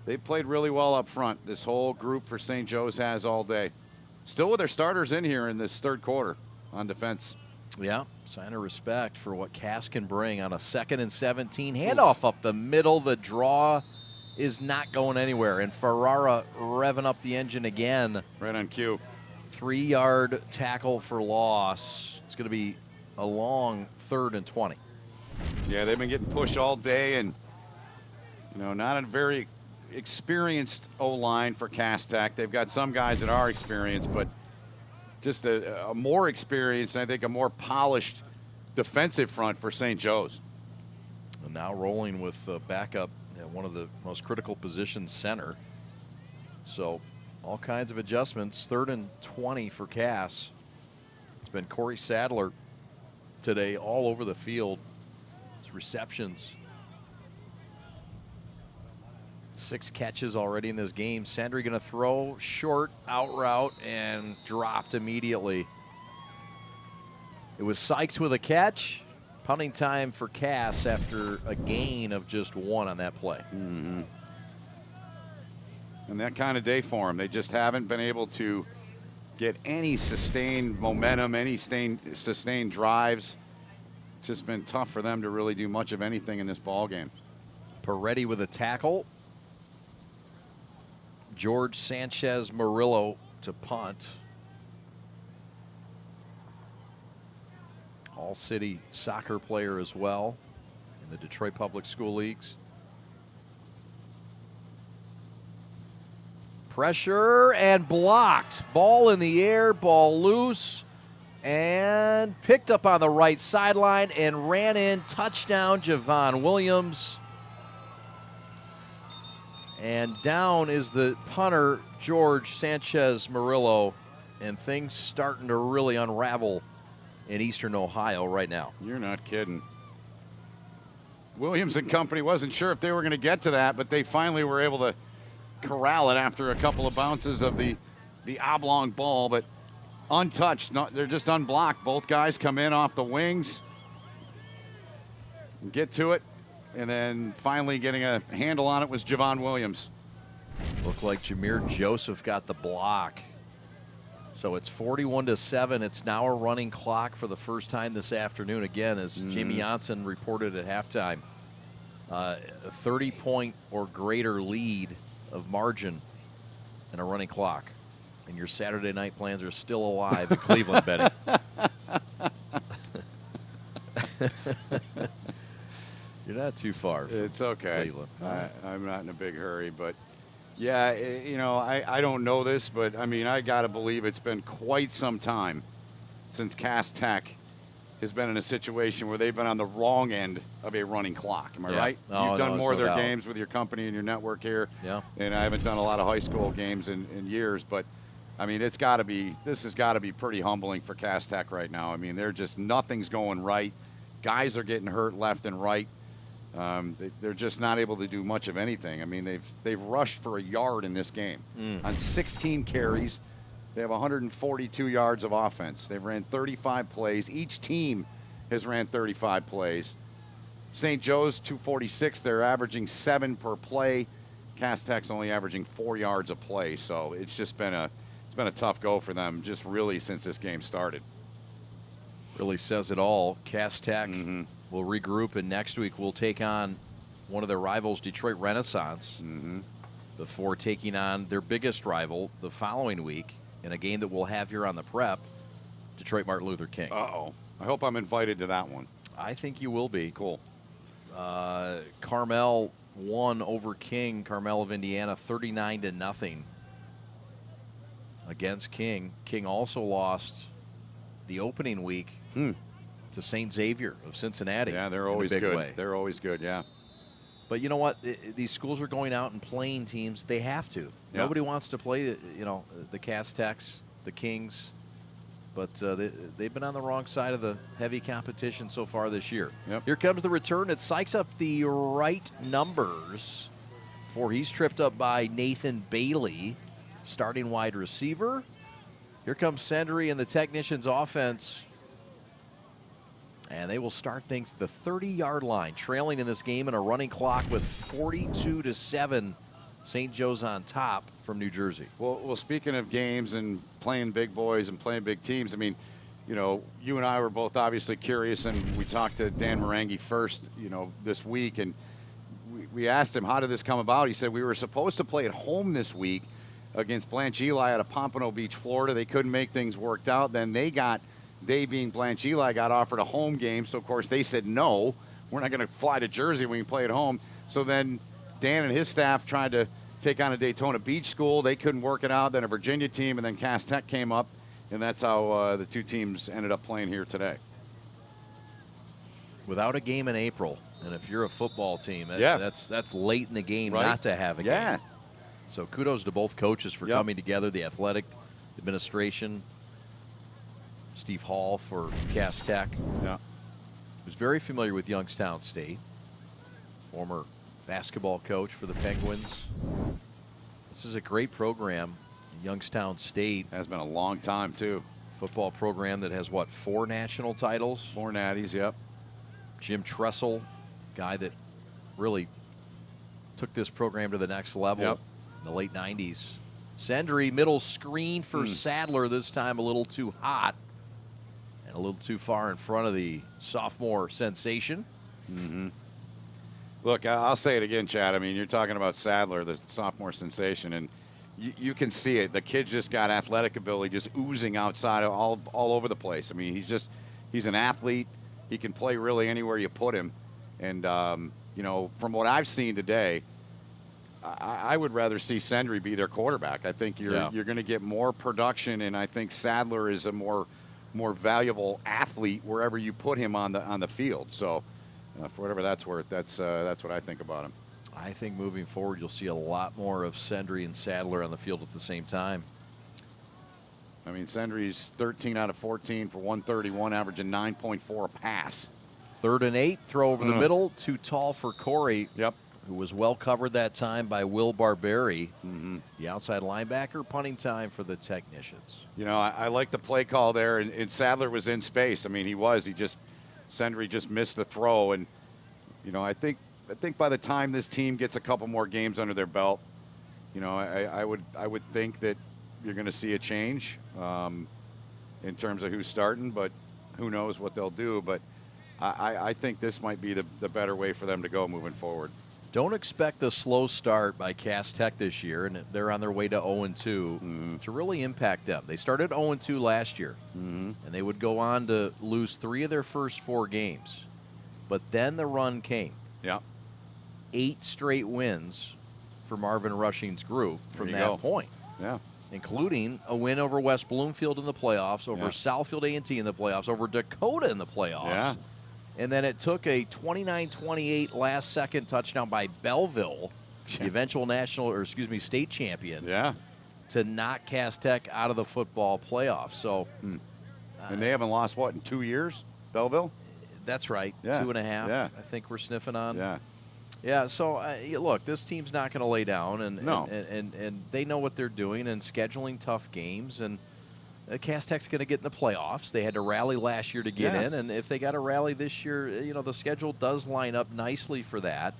They played really well up front. This whole group for St. Joe's has all day. Still with their starters in here in this 3rd quarter on defense. Yeah, sign of respect for what Cass can bring on a 2nd and 17. Handoff up the middle. The draw is not going anywhere. And Ferrara revving up the engine again. Right on cue. 3-yard tackle for loss. It's going to be a long 3rd and 20. Yeah, they've been getting pushed all day, and, not a very experienced O-line for Cass Tech. They've got some guys that are experienced, but just a more experienced, and I think a more polished defensive front for St. Joe's. And now rolling with backup at one of the most critical positions, center. So all kinds of adjustments. 3rd and 20 for Cass. It's been Corey Sadler today all over the field. His receptions. 6 catches already in this game. Sendry going to throw short out route and dropped immediately. It was Sykes with a catch. Punting time for Cass after a gain of just 1 on that play. Mm-hmm. And that kind of day for them. They just haven't been able to get any sustained momentum, any sustained drives. It's just been tough for them to really do much of anything in this ball game. Peretti with a tackle. George Sanchez Murillo to punt. All-City soccer player as well in the Detroit Public School Leagues. Pressure and blocked. Ball in the air, ball loose, and picked up on the right sideline and ran in. Touchdown, Javon Williams. And down is the punter, George Sanchez Murillo, and things starting to really unravel in Eastern Ohio right now. You're not kidding. Williams and company wasn't sure if they were going to get to that, but they finally were able to corral it after a couple of bounces of the oblong ball, but untouched. They're just unblocked. Both guys come in off the wings, get to it, and then finally getting a handle on it was Javon Williams. Looked like Jameer Joseph got the block. So it's 41-7. It's now a running clock for the first time this afternoon again, as Jamie Janssen reported at halftime. A 30-point or greater lead of margin and a running clock. And your Saturday night plans are still alive in Cleveland, Betty. You're not too far. It's okay. Cleveland. I'm not in a big hurry, but yeah, I don't know this, but I mean, I got to believe it's been quite some time since Cass Tech has been in a situation where they've been on the wrong end of a running clock. Am I right? You've done more of their games with your company and your network here. Yeah. And I haven't done a lot of high school games in years, but I mean, this has got to be pretty humbling for Cass Tech right now. I mean, nothing's going right. Guys are getting hurt left and right. They're just not able to do much of anything. I mean, they've rushed for a yard in this game on 16 carries. They have 142 yards of offense. They've ran 35 plays. Each team has ran 35 plays. St. Joe's 246. They're averaging 7 per play. Cass Tech's only averaging 4 yards a play. So it's just been a tough go for them, just really since this game started. Really says it all. Cass Tech will regroup, and next week we'll take on one of their rivals, Detroit Renaissance, before taking on their biggest rival the following week in a game that we'll have here on the Prep, Detroit Martin Luther King. Uh-oh. I hope I'm invited to that one. I think you will be. Cool. Carmel won over King, Carmel of Indiana, 39-0 against King. King also lost the opening week to St. Xavier of Cincinnati. Yeah, they're always in a big good. way. They're always good, yeah. But you know what? These schools are going out and playing teams. They have to. Yeah. Nobody wants to play, the Castex, the Kings. But they've been on the wrong side of the heavy competition so far this year. Yep. Here comes the return. It psychs up the right numbers for he's tripped up by Nathan Bailey, starting wide receiver. Here comes Sendry and the Technicians offense. And they will start things at the 30-yard line, trailing in this game in a running clock with 42-7. St. Joe's on top from New Jersey. Well, speaking of games and playing big boys and playing big teams, I mean, you and I were both obviously curious, and we talked to Dan Marangi first, this week, and we asked him, how did this come about? He said, we were supposed to play at home this week against Blanche Eli out of Pompano Beach, Florida. They couldn't make things worked out. Then they being Blanche Eli, got offered a home game. So, of course, they said, no, we're not going to fly to Jersey when we play at home. So then Dan and his staff tried to take on a Daytona Beach school. They couldn't work it out. Then a Virginia team, and then Cass Tech came up, and that's how the two teams ended up playing here today. Without a game in April, and if you're a football team, Yeah. that's late in the game Right. not to have a Yeah. game. So kudos to both coaches for Yep. coming together, the athletic administration, Steve Hall for Cass Tech. Yeah. Who's very familiar with Youngstown State, former basketball coach for the Penguins. This is a great program. Youngstown State has been a long time too. Football program that has 4 national titles? 4 natties, yep. Jim Tressel, guy that really took this program to the next level Yep. in the late 90s. Sendry, middle screen for Sadler, this time a little too hot and a little too far in front of the sophomore sensation. Mm-hmm. Look, I'll say it again, Chad. I mean, you're talking about Sadler, the sophomore sensation, and you can see it. The kid's just got athletic ability just oozing outside all over the place. I mean, he's an athlete. He can play really anywhere you put him. And, from what I've seen today, I would rather see Sendry be their quarterback. I think you're going to get more production, and I think Sadler is a more valuable athlete wherever you put him on the field. So, for whatever that's worth, that's what I think about him. I think moving forward, you'll see a lot more of Sendry and Sadler on the field at the same time. I mean, Sendry's 13 out of 14 for 131, averaging 9.4 a pass. 3rd and 8, throw over the middle, too tall for Corey. Yep. Who was well covered that time by Will Barberi. Mm-hmm. The outside linebacker, punting time for the Technicians. I like the play call there, and Sadler was in space. I mean, Sendry just missed the throw, and I think by the time this team gets a couple more games under their belt, I would think that you're going to see a change in terms of who's starting, but who knows what they'll do. But I think this might be the better way for them to go moving forward. Don't expect a slow start by Cass Tech this year, and they're on their way to 0-2 to really impact them. They started 0-2 last year, and they would go on to lose 3 of their first 4 games. But then the run came. Yeah. 8 straight wins for Marvin Rushing's group from that point. Yeah. Including a win over West Bloomfield in the playoffs, over Southfield A&T in the playoffs, over Dakota in the playoffs. Yeah. And then it took a 29-28 last-second touchdown by Belleville, the eventual state champion, to knock Cass Tech out of the football playoffs. So, and they haven't lost, in 2 years, Belleville? That's right, Yeah. 2.5, Yeah. I think we're sniffing on. Yeah. Yeah, so, look, this team's not going to lay down, and they know what they're doing and scheduling tough games, and Cass Tech's going to get in the playoffs. They had to rally last year to get in, and if they got to rally this year, the schedule does line up nicely for that.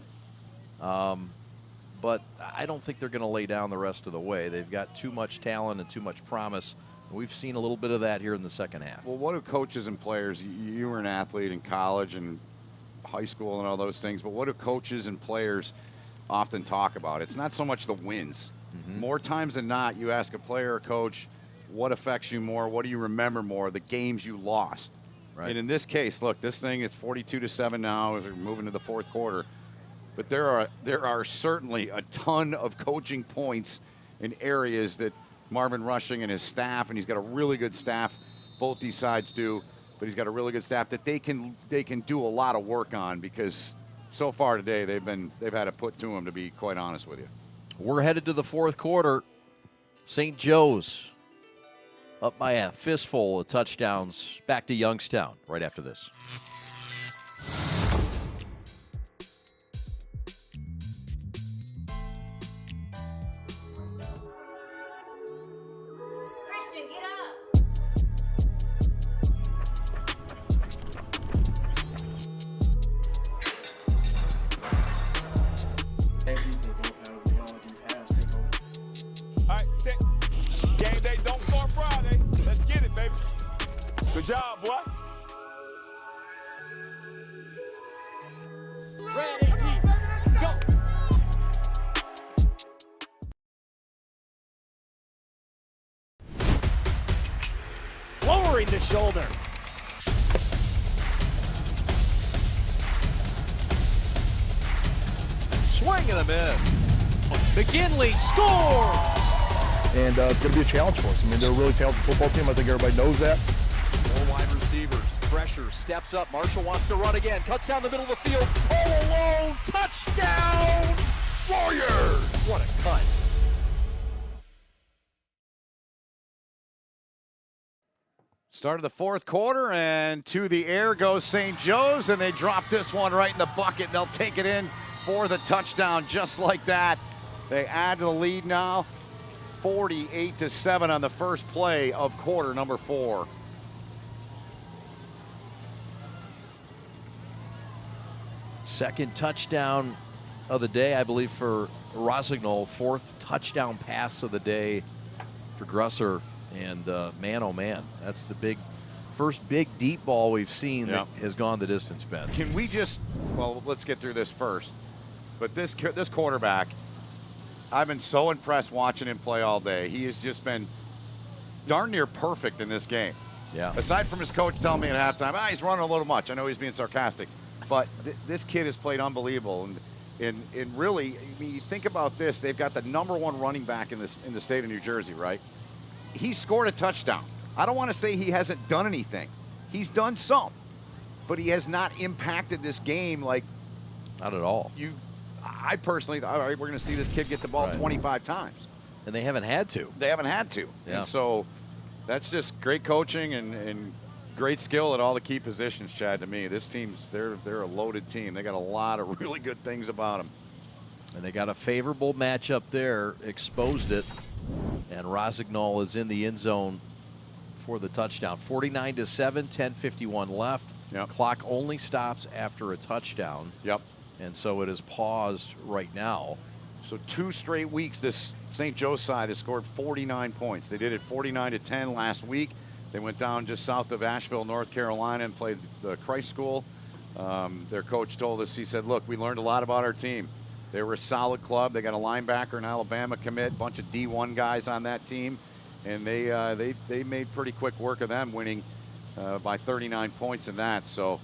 But I don't think they're going to lay down the rest of the way. They've got too much talent and too much promise. We've seen a little bit of that here in the second half. Well, what do coaches and players, you were an athlete in college and high school and all those things, but what do coaches and players often talk about? It's not so much the wins. More times than not, you ask a player or coach, what affects you more? What do you remember more? The games you lost. Right. And in this case, look, this thing is 42-7 now as we're moving to the fourth quarter. But there are certainly a ton of coaching points in areas that Marvin Rushing and his staff, and he's got a really good staff, both these sides do, but he's got a really good staff that they can do a lot of work on, because so far today they've had it put to them, to be quite honest with you. We're headed to the fourth quarter. St. Joe's up by a fistful of touchdowns. Back to Youngstown right after this. Christian, get up. All right, game day don't start Friday. Let's get it, baby. Good job, boy. Red 18, go. Lowering the shoulder. Swing and a miss. McGinley scores! And it's going to be a challenge for us. I mean, they're a really talented football team. I think everybody knows that. Four wide receivers. Pressure. Steps up. Marshall wants to run again. Cuts down the middle of the field. All alone. Touchdown! Warriors! What a cut. Start of the fourth quarter, and to the air goes St. Joe's, and they drop this one right in the bucket. They'll take it in for the touchdown just like that. They add to the lead now, 48-7 on the first play of quarter number 4. Second touchdown of the day, I believe, for Rossignol. Fourth touchdown pass of the day for Grusser. And man, oh man, that's the first big deep ball we've seen that has gone the distance, Ben. Can we well, let's get through this first. But this quarterback, I've been so impressed watching him play all day. He has just been darn near perfect in this game. Yeah. Aside from his coach telling me at halftime, he's running a little much. I know he's being sarcastic. But this kid has played unbelievable. And really, I mean, you think about this. They've got the #1 running back in the state of New Jersey, right? He scored a touchdown. I don't want to say he hasn't done anything. He's done some. But he has not impacted this game like... Not at all. I personally, all right, we're going to see this kid get the ball 25 times. And they haven't had to. They haven't had to. Yeah. And so that's just great coaching and great skill at all the key positions, Chad, to me. This team's, they're a loaded team. They got a lot of really good things about them. And they got a favorable matchup there, exposed it. And Rossignol is in the end zone for the touchdown. 49-7, 10:51 left. Yep. Clock only stops after a touchdown. Yep. And so it is paused right now. So 2 straight weeks this St. Joe's side has scored 49 points. They did it 49-10 last week. They went down just south of Asheville, North Carolina, and played the Christ School. Their coach told us, he said, look, we learned a lot about our team. They were a solid club. They got a linebacker, an Alabama commit, bunch of D1 guys on that team, and they made pretty quick work of them, winning by 39 points in that. So,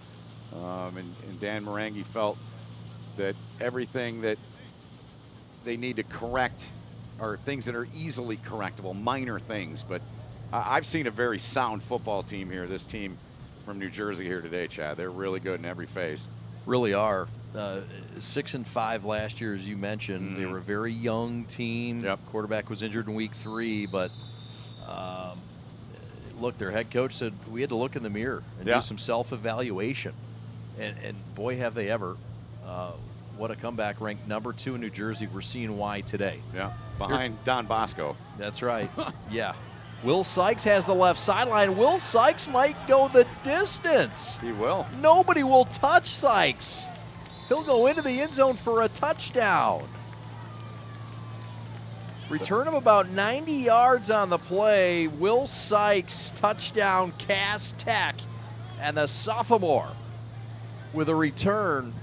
and Dan Marangi felt that everything that they need to correct are things that are easily correctable, minor things. But I've seen a very sound football team here. This team from New Jersey here today, Chad. They're really good in every phase. Really are. 6-5 last year, as you mentioned. They were a very young team. Yep. Quarterback was injured in week 3, but look, their head coach said we had to look in the mirror and do some self-evaluation. And boy, have they ever. What a comeback, ranked #2 in New Jersey. We're seeing why today. Yeah, behind Don Bosco. That's right. Yeah. Will Sykes has the left sideline. Will Sykes might go the distance. He will. Nobody will touch Sykes. He'll go into the end zone for a touchdown. Return of about 90 yards on the play. Will Sykes, touchdown, Cass Tech. And the sophomore with a return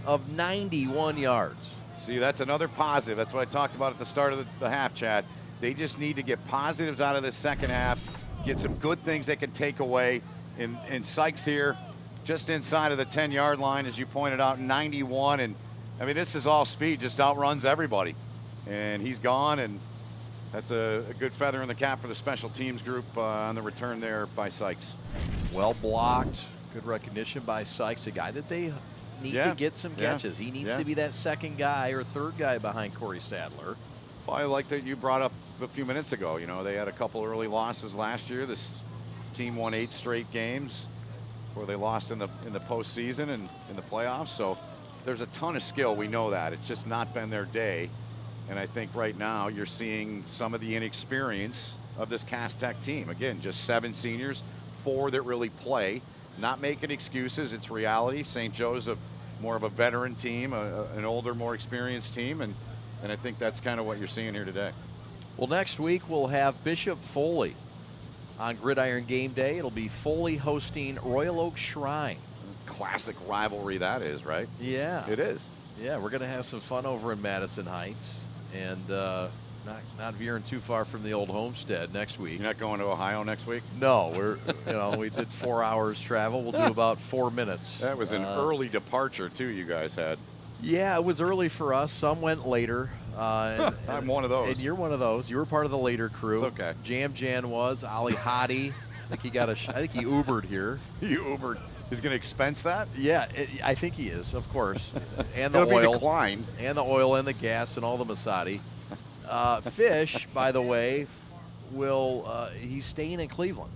of 91 yards. See, that's another positive. That's what I talked about at the start of the half, Chad. They just need to get positives out of this second half, get some good things they can take away, And Sykes here, just inside of the 10-yard line, as you pointed out, 91. And, I mean, this is all speed, just outruns everybody. And he's gone, and that's a good feather in the cap for the special teams group on the return there by Sykes. Well blocked. Good recognition by Sykes, a guy that they need to get some catches. He needs to be that second guy or third guy behind Corey Sadler. Well, I like that you brought up a few minutes ago. You know, they had a couple early losses last year. This team won 8 straight games where they lost in the postseason and in the playoffs. So there's a ton of skill. We know that. It's just not been their day. And I think right now you're seeing some of the inexperience of this Cass Tech team. Again, just 7 seniors, 4 that really play. Not making excuses. It's reality. St. Joe's more of a veteran team, an older, more experienced team. And I think that's kind of what you're seeing here today. Well, next week we'll have Bishop Foley on Gridiron Game Day. It'll be Foley hosting Royal Oak Shrine. Classic rivalry that is, right? Yeah. It is. Yeah, we're going to have some fun over in Madison Heights. And not veering too far from the old homestead next week. You're not going to Ohio next week? No, we did 4 hours travel. We'll do about 4 minutes. That was an early departure too you guys had. Yeah, it was early for us. Some went later. I'm one of those. And you're one of those. You were part of the later crew. It's okay. Jam Jan was. Ali Hadi. I think he Ubered here. He Ubered. He's going to expense that? Yeah, I think he is, of course. And the It'll oil. be declined. And the oil and the gas and all the Masati. Fish, by the way, he's staying in Cleveland.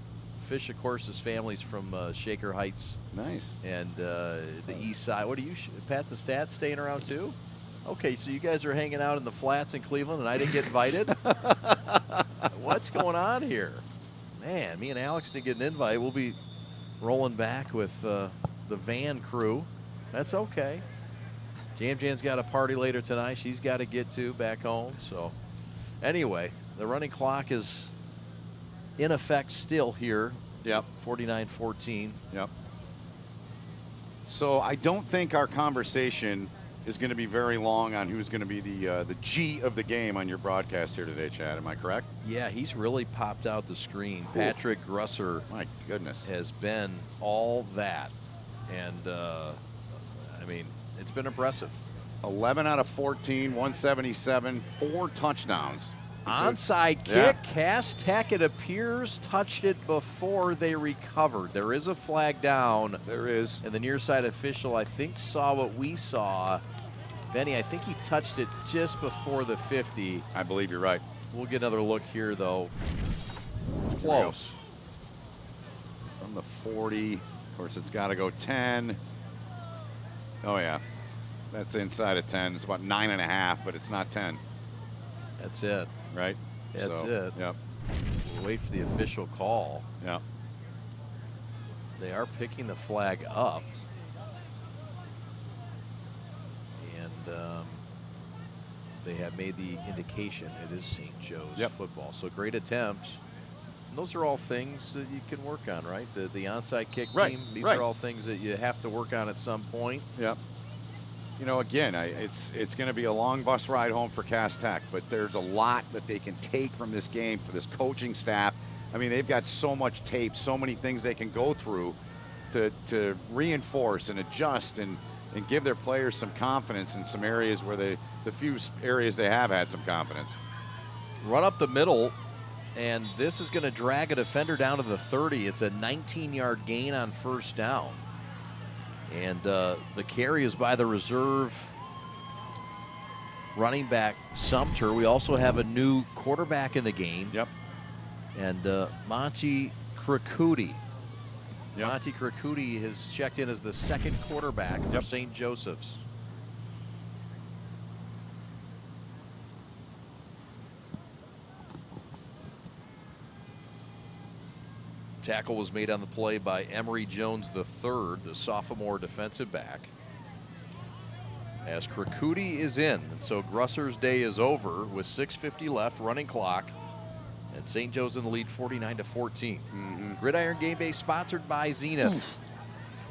Fish, of course, his family's from Shaker Heights. Nice. And the east side. What are you, Pat the Stat, staying around too? Okay, so you guys are hanging out in the flats in Cleveland and I didn't get invited? What's going on here? Man, me and Alex didn't get an invite. We'll be rolling back with the van crew. That's okay. Jam Jan's got a party later tonight. She's got to get to back home. So anyway, the running clock is in effect still here. Yep. 49-14. Yep. So I don't think our conversation is going to be very long on who's going to be the G of the game on your broadcast here today, Chad. Am I correct? Yeah, he's really popped out the screen. Ooh. Patrick Grusser, my goodness, has been all that. And, I mean, it's been impressive. 11 out of 14, 177, 4 touchdowns. Onside kick, Cass Tech, it appears, touched it before they recovered. There is a flag down. There is. And the near side official, I think, saw what we saw. Benny, I think he touched it just before the 50. I believe you're right. We'll get another look here, though. It's close. From the 40, of course, it's got to go 10. Oh, yeah. That's inside of 10. It's about 9.5, but it's not 10. That's it. Right? That's it. Yep. We'll wait for the official call. Yep. They are picking the flag up. And they have made the indication it is St. Joe's football. So great attempt. And those are all things that you can work on, right? The onside kick team, these are all things that you have to work on at some point. Yep. You know, again, it's going to be a long bus ride home for Cass Tech, but there's a lot that they can take from this game for this coaching staff. I mean, they've got so much tape, so many things they can go through to reinforce and adjust and give their players some confidence in some areas where the few areas they have had some confidence. Run up the middle, and this is going to drag a defender down to the 30. It's a 19-yard gain on first down. And the carry is by the reserve running back, Sumter. We also have a new quarterback in the game. Yep. And Monty Krakuti. Yep. Monty Krakuti has checked in as the second quarterback for St. Joseph's. Tackle was made on the play by Emery Jones III, the sophomore defensive back. As Krakuti is in, and so Grusser's day is over with 6:50 left, running clock, and St. Joe's in the lead 49-14. Gridiron Game Day sponsored by Zenith. Oof.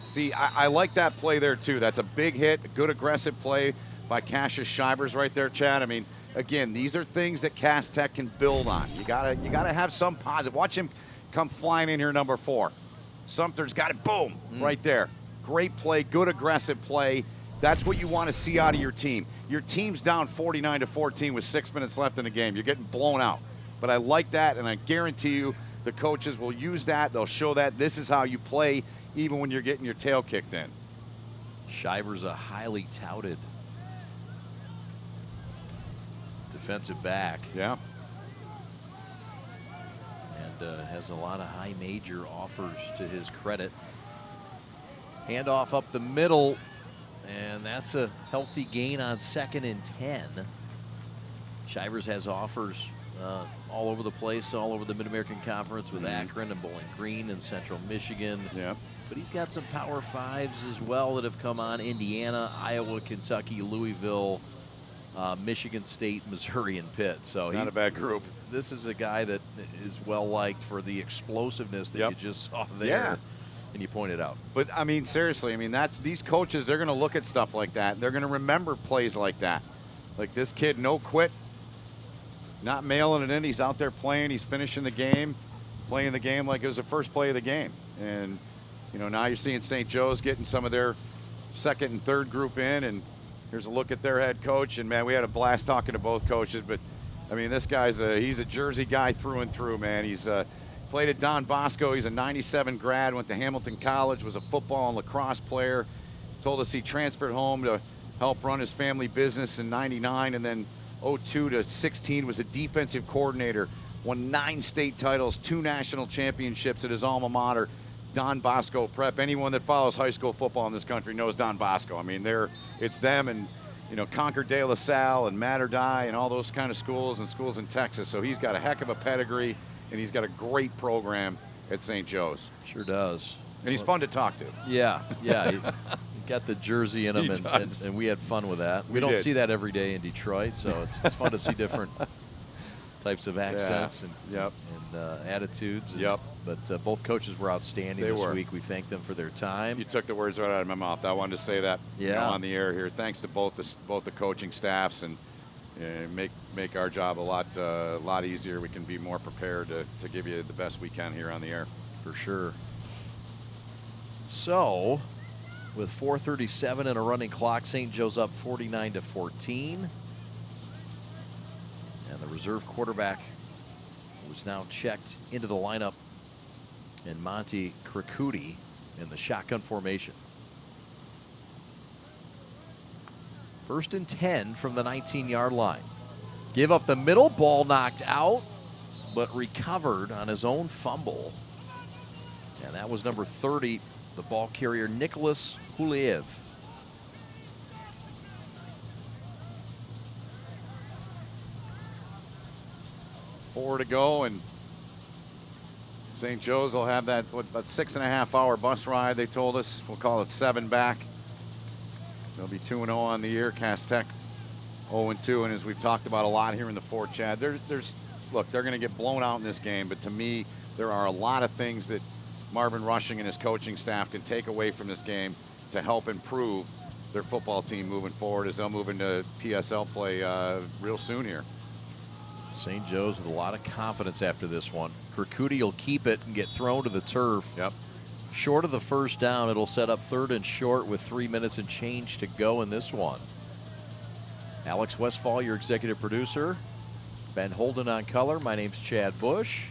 See, I like that play there too. That's a big hit, a good aggressive play by Cassius Shivers right there, Chad. I mean, again, these are things that Cass Tech can build on. You gotta have some positive. Watch him come flying in here, number 4. Sumter's got it. Boom, right there. Great play, good aggressive play. That's what you want to see out of your team. Your team's down 49-14 with 6 minutes left in the game. You're getting blown out. But I like that, and I guarantee you the coaches will use that. They'll show that this is how you play even when you're getting your tail kicked in. Shiver's a highly touted defensive back. Yeah. And has a lot of high major offers to his credit. Handoff up the middle, and that's a healthy gain on 2nd and 10. Shivers has offers all over the place, all over the Mid-American Conference with Akron and Bowling Green and Central Michigan. Yeah. But he's got some Power Fives as well that have come on: Indiana, Iowa, Kentucky, Louisville, Michigan State, Missouri, and Pitt. So not a bad group. This is a guy that is well liked for the explosiveness that you just saw there. Yeah. And you pointed out. But I mean, seriously, I mean, these coaches, they're going to look at stuff like that. They're going to remember plays like that. Like this kid, no quit, not mailing it in. He's out there playing. He's finishing the game, playing the game like it was the first play of the game. And, you know, now you're seeing St. Joe's getting some of their second and third group in. And here's a look at their head coach. And, man, we had a blast talking to both coaches. But, I mean, this guy's he's a Jersey guy through and through, man. He's played at Don Bosco. He's a 97 grad, went to Hamilton College, was a football and lacrosse player. Told us he transferred home to help run his family business in 99, and then 02 to 16 was a defensive coordinator, won 9 state titles, 2 national championships at his alma mater, Don Bosco Prep. Anyone that follows high school football in this country knows Don Bosco. I mean, it's them and, you know, Concord de La Salle and Mater Dei and all those kind of schools and schools in Texas. So he's got a heck of a pedigree, and he's got a great program at St. Joe's. Sure does. And he's fun to talk to. Yeah, yeah. He got the Jersey in him, and we had fun with that. We don't see that every day in Detroit, so it's fun to see different types of accents and attitudes. But both coaches were outstanding this week. We thank them for their time. You took the words right out of my mouth. I wanted to say that on the air here. Thanks to both the coaching staffs, and make our job a lot easier. We can be more prepared to give you the best we can here on the air. For sure. So, with 4:37 and a running clock, St. Joe's up 49-14. And the reserve quarterback was now checked into the lineup in Monty Krakouti in the shotgun formation. 1st and 10 from the 19-yard line. Give up the middle, ball knocked out, but recovered on his own fumble. And that was number 30, the ball carrier, Nicholas Huliev. Four to go, and St. Joe's will have that, about 6.5-hour bus ride, they told us. We'll call it 7 back. They'll be 2-0 on the year. Cass Tech 0-2, and as we've talked about a lot here in the Fort Chad, look, they're going to get blown out in this game, but to me, there are a lot of things that Marvin Rushing and his coaching staff can take away from this game to help improve their football team moving forward as they'll move into PSL play real soon here. St. Joe's with a lot of confidence after this one. Krakouti will keep it and get thrown to the turf. Yep. Short of the first down, it'll set up 3rd and short with 3 minutes and change to go in this one. Alex Westfall, your executive producer. Ben Holden on color. My name's Chad Bush.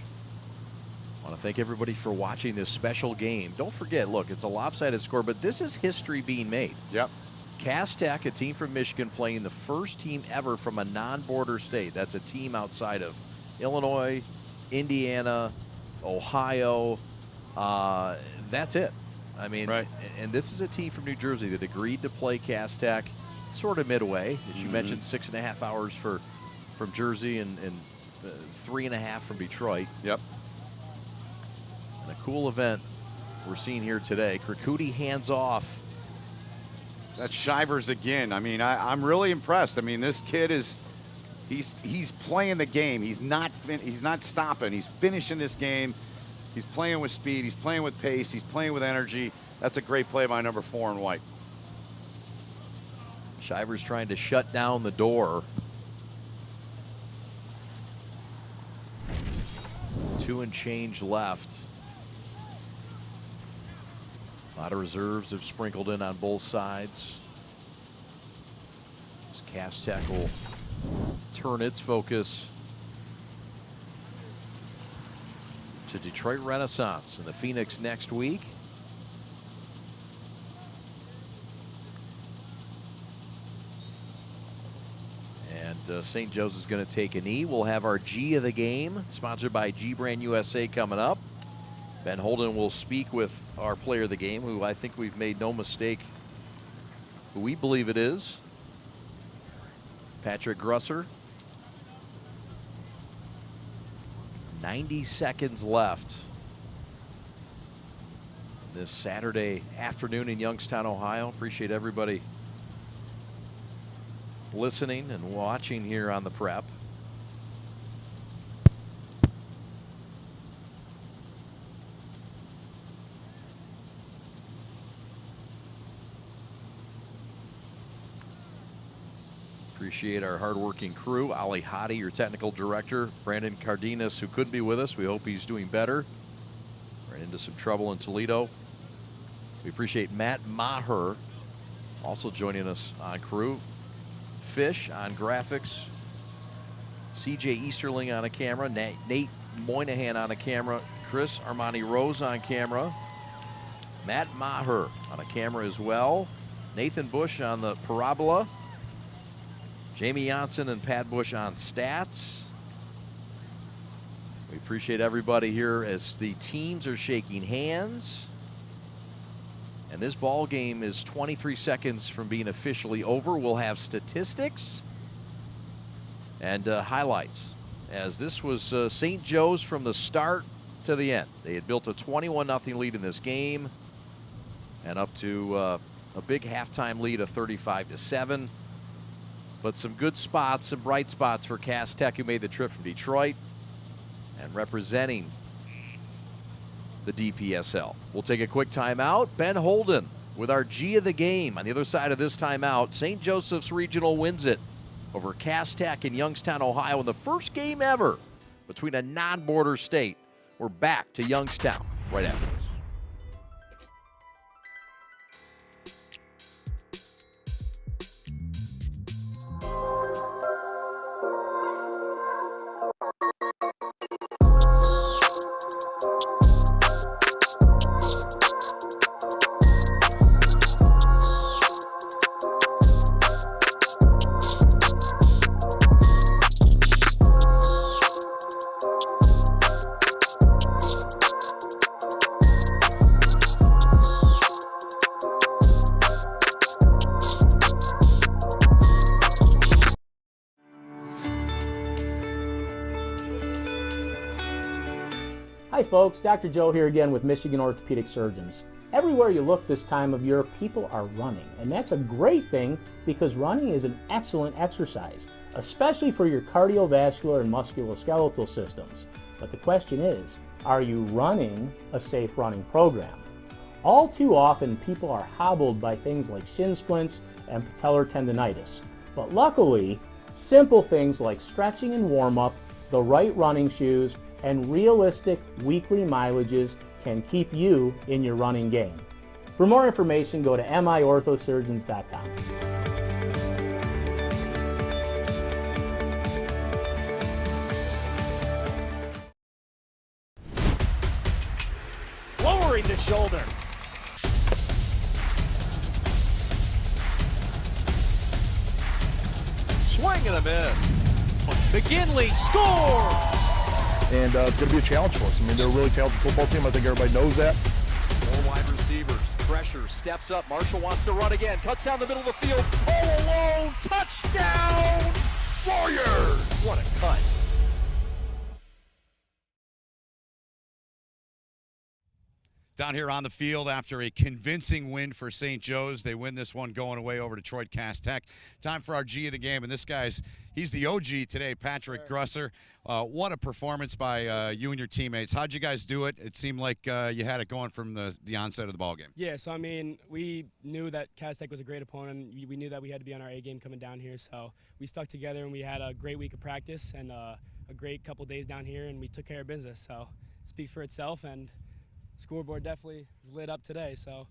I want to thank everybody for watching this special game. Don't forget, look, it's a lopsided score, but this is history being made. Yep. Cass Tech, a team from Michigan, playing the first team ever from a non-border state. That's a team outside of Illinois, Indiana, Ohio. That's it. I mean, and this is a team from New Jersey that agreed to play Cass Tech sort of midway. As you mentioned, 6.5 hours from Jersey and 3.5 from Detroit. Yep. And a cool event we're seeing here today. Krakouti hands off. That's Shivers again. I mean, I'm really impressed. I mean, this kid he's playing the game. He's not stopping. He's finishing this game. He's playing with speed. He's playing with pace. He's playing with energy. That's a great play by number 4 in white. Shivers trying to shut down the door. 2 and change left. A lot of reserves have sprinkled in on both sides. As Cass Tech will turn its focus to Detroit Renaissance in the Phoenix next week. And St. Joe's is going to take a knee. We'll have our G of the game, sponsored by G Brand USA, coming up. Ben Holden will speak with our player of the game, who I think we've made no mistake who we believe it is. Patrick Grusser. 90 seconds left this Saturday afternoon in Youngstown, Ohio. Appreciate everybody listening and watching here on the prep. Appreciate our hardworking crew. Ali Hadi, your technical director. Brandon Cardenas, who could be with us. We hope he's doing better. Ran into some trouble in Toledo. We appreciate Matt Maher also joining us on crew. Fish on graphics. CJ Easterling on a camera. Nate Moynihan on a camera. Chris Armani Rose on camera. Matt Maher on a camera as well. Nathan Bush on the parabola. Jamie Janssen and Pat Bush on stats. We appreciate everybody here as the teams are shaking hands. And this ball game is 23 seconds from being officially over. We'll have statistics and highlights, as this was St. Joe's from the start to the end. They had built a 21-0 lead in this game and up to a big halftime lead of 35-7. But some good spots, some bright spots for Cass Tech, who made the trip from Detroit and representing the DPSL. We'll take a quick timeout. Ben Holden with our G of the game. On the other side of this timeout, St. Joseph's Regional wins it over Cass Tech in Youngstown, Ohio, in the first game ever between a non-border state. We're back to Youngstown right after this. Hi folks, Dr. Joe here again with Michigan Orthopedic Surgeons. Everywhere you look this time of year, people are running, and that's a great thing because running is an excellent exercise, especially for your cardiovascular and musculoskeletal systems. But the question is, are you running a safe running program? All too often, people are hobbled by things like shin splints and patellar tendonitis. But luckily, simple things like stretching and warm-up, the right running shoes, and realistic weekly mileages can keep you in your running game. For more information, go to miorthosurgeons.com. Lowering the shoulder. Swing and a miss. McGinley scores! And it's going to be a challenge for us. I mean, they're a really talented football team. I think everybody knows that. Four wide receivers. Pressure. Steps up. Marshall wants to run again. Cuts down the middle of the field. All alone. Touchdown! Warriors! What a cut. Down here on the field after a convincing win for St. Joe's. They win this one going away over Detroit Cass Tech. Time for our G of the game, and this guy's, he's the OG today, Patrick Grusser. What a performance by you and your teammates. How'd you guys do it? It seemed like you had it going from the onset of the ball game. Yeah, so I mean, we knew that Cass Tech was a great opponent. We knew that we had to be on our A game coming down here, so we stuck together and we had a great week of practice and a great couple days down here, and we took care of business. So it speaks for itself, and scoreboard definitely is lit up today, so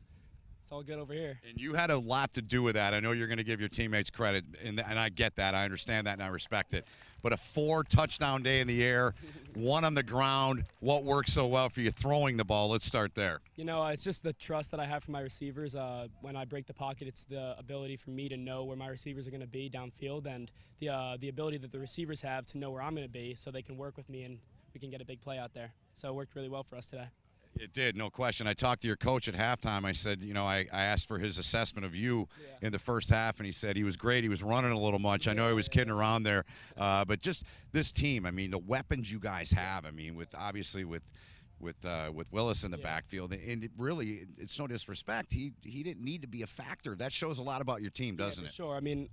it's all good over here. And you had a lot to do with that. I know you're going to give your teammates credit, and I get that. I understand that, and I respect it. But a 4-touchdown day in the air, 1 on the ground, what works so well for you throwing the ball? Let's start there. You know, it's just the trust that I have for my receivers. When I break the pocket, it's the ability for me to know where my receivers are going to be downfield, and the ability that the receivers have to know where I'm going to be so they can work with me and we can get a big play out there. So it worked really well for us today. It did, no question. I talked to your coach at halftime. I said, you know, I asked for his assessment of you in the first half, and he said he was great. He was running a little much. I know he was kidding around there. But just this team, I mean, the weapons you guys have, I mean, with Willis in the backfield, and it really, it's no disrespect. He didn't need to be a factor. That shows a lot about your team, doesn't it? Sure. I mean,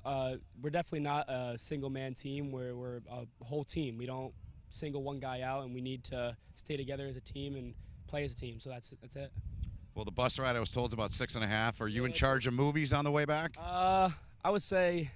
we're definitely not a single-man team. We're a whole team. We don't single one guy out, and we need to stay together as a team and play as a team, so that's it. Well, the bus ride I was told is about 6.5. Are you in charge of movies on the way back? I would say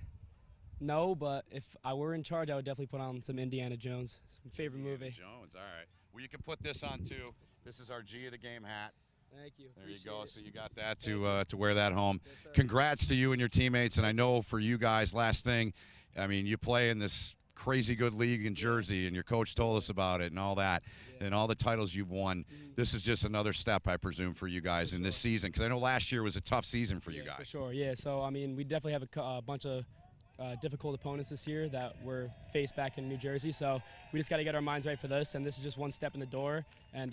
no, but if I were in charge, I would definitely put on some Indiana Jones, my favorite movie. Jones, all right. Well, you can put this on too. This is our G of the Game hat. Thank you. There you go. So you got that to wear that home. Yes, congrats to you and your teammates, and I know for you guys, last thing, I mean, you play in this crazy good league in Jersey, and your coach told us about it and all that, and all the titles you've won. This is just another step, I presume, for you guys in this season, because I know last year was a tough season for you guys. For sure, yeah. So, I mean, we definitely have a bunch of difficult opponents this year that we're faced back in New Jersey, so we just got to get our minds right for this, and this is just one step in the door, and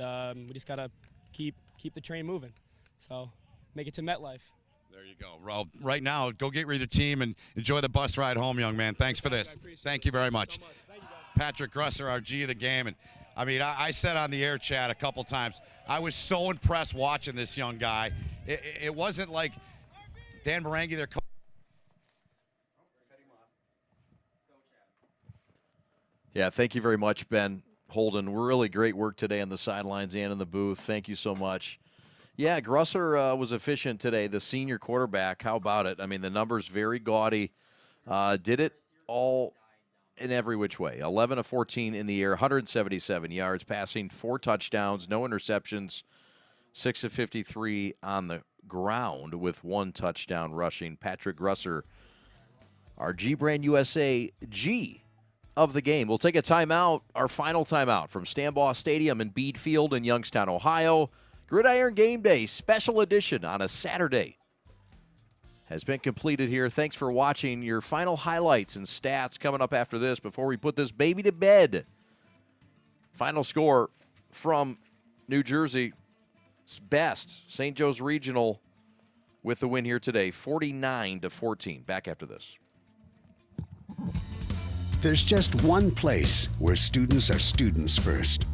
we just got to keep the train moving. So, make it to MetLife. There you go. Well, right now, go get rid of the team and enjoy the bus ride home, young man. Thanks for this. Thank you very much. Patrick Grusser, our G of the game. And I mean, I said on the air chat a couple times, I was so impressed watching this young guy. It wasn't like Dan Marenghi, their coach. Yeah, thank you very much, Ben Holden. Really great work today on the sidelines and in the booth. Thank you so much. Yeah, Grusser was efficient today, the senior quarterback. How about it? I mean, the numbers very gaudy. Did it all in every which way. 11 of 14 in the air, 177 yards, passing 4 touchdowns, no interceptions, 6 of 53 on the ground with 1 touchdown rushing. Patrick Grusser, our G-Brand USA G of the game. We'll take a timeout, our final timeout from Stambaugh Stadium in Bede Field in Youngstown, Ohio. Gridiron Game Day special edition on a Saturday has been completed here. Thanks for watching. Your final highlights and stats coming up after this before we put this baby to bed. Final score from New Jersey's best, St. Joe's Regional, with the win here today, 49-14. Back after this. There's just one place where students are students first,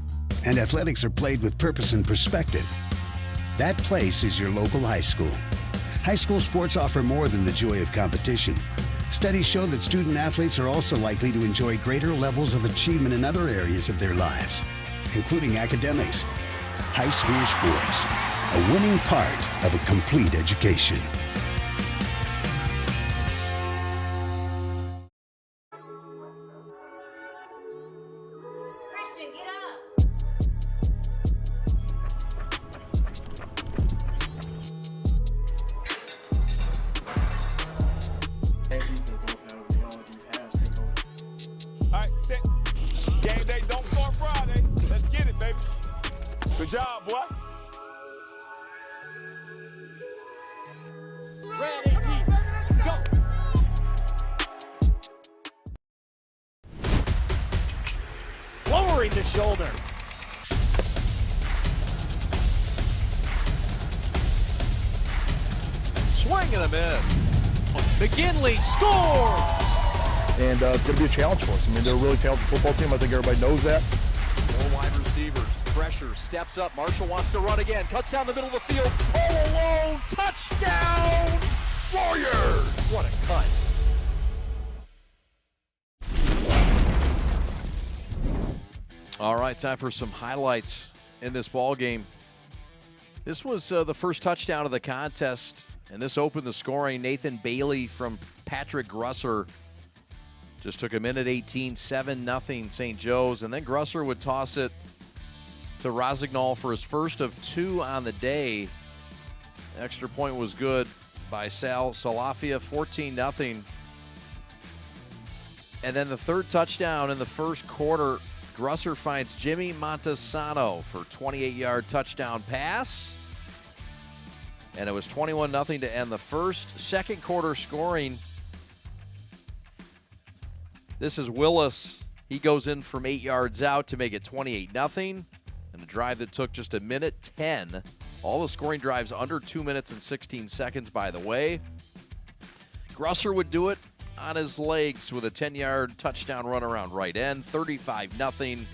and athletics are played with purpose and perspective. That place is your local high school. High school sports offer more than the joy of competition. Studies show that student athletes are also likely to enjoy greater levels of achievement in other areas of their lives, including academics. High school sports, a winning part of a complete education. Good job, boy. Ready, go. Lowering the shoulder. Swing and a miss. McGinley scores! And it's going to be a challenge for us. I mean, they're a really talented football team. I think everybody knows that. 4 wide receivers. Pressure, steps up. Marshall wants to run again. Cuts down the middle of the field. All alone. Touchdown, Warriors! What a cut. All right, time for some highlights in this ball game. This was the first touchdown of the contest, and this opened the scoring. Nathan Bailey from Patrick Grusser just took a minute 18, 7-0 St. Joe's, and then Grusser would toss it to Rosignol for his first of 2 on the day. Extra point was good by Sal Salafia, 14-0. And then the third touchdown in the first quarter, Grusser finds Jimmy Montesano for 28-yard touchdown pass. And it was 21-0 to end the first. Second quarter scoring. This is Willis. He goes in from 8 yards out to make it 28-0. And a drive that took just 1:10. All the scoring drives under 2 minutes and 16 seconds, by the way. Grusser would do it on his legs with a 10-yard touchdown run around right end. 35-0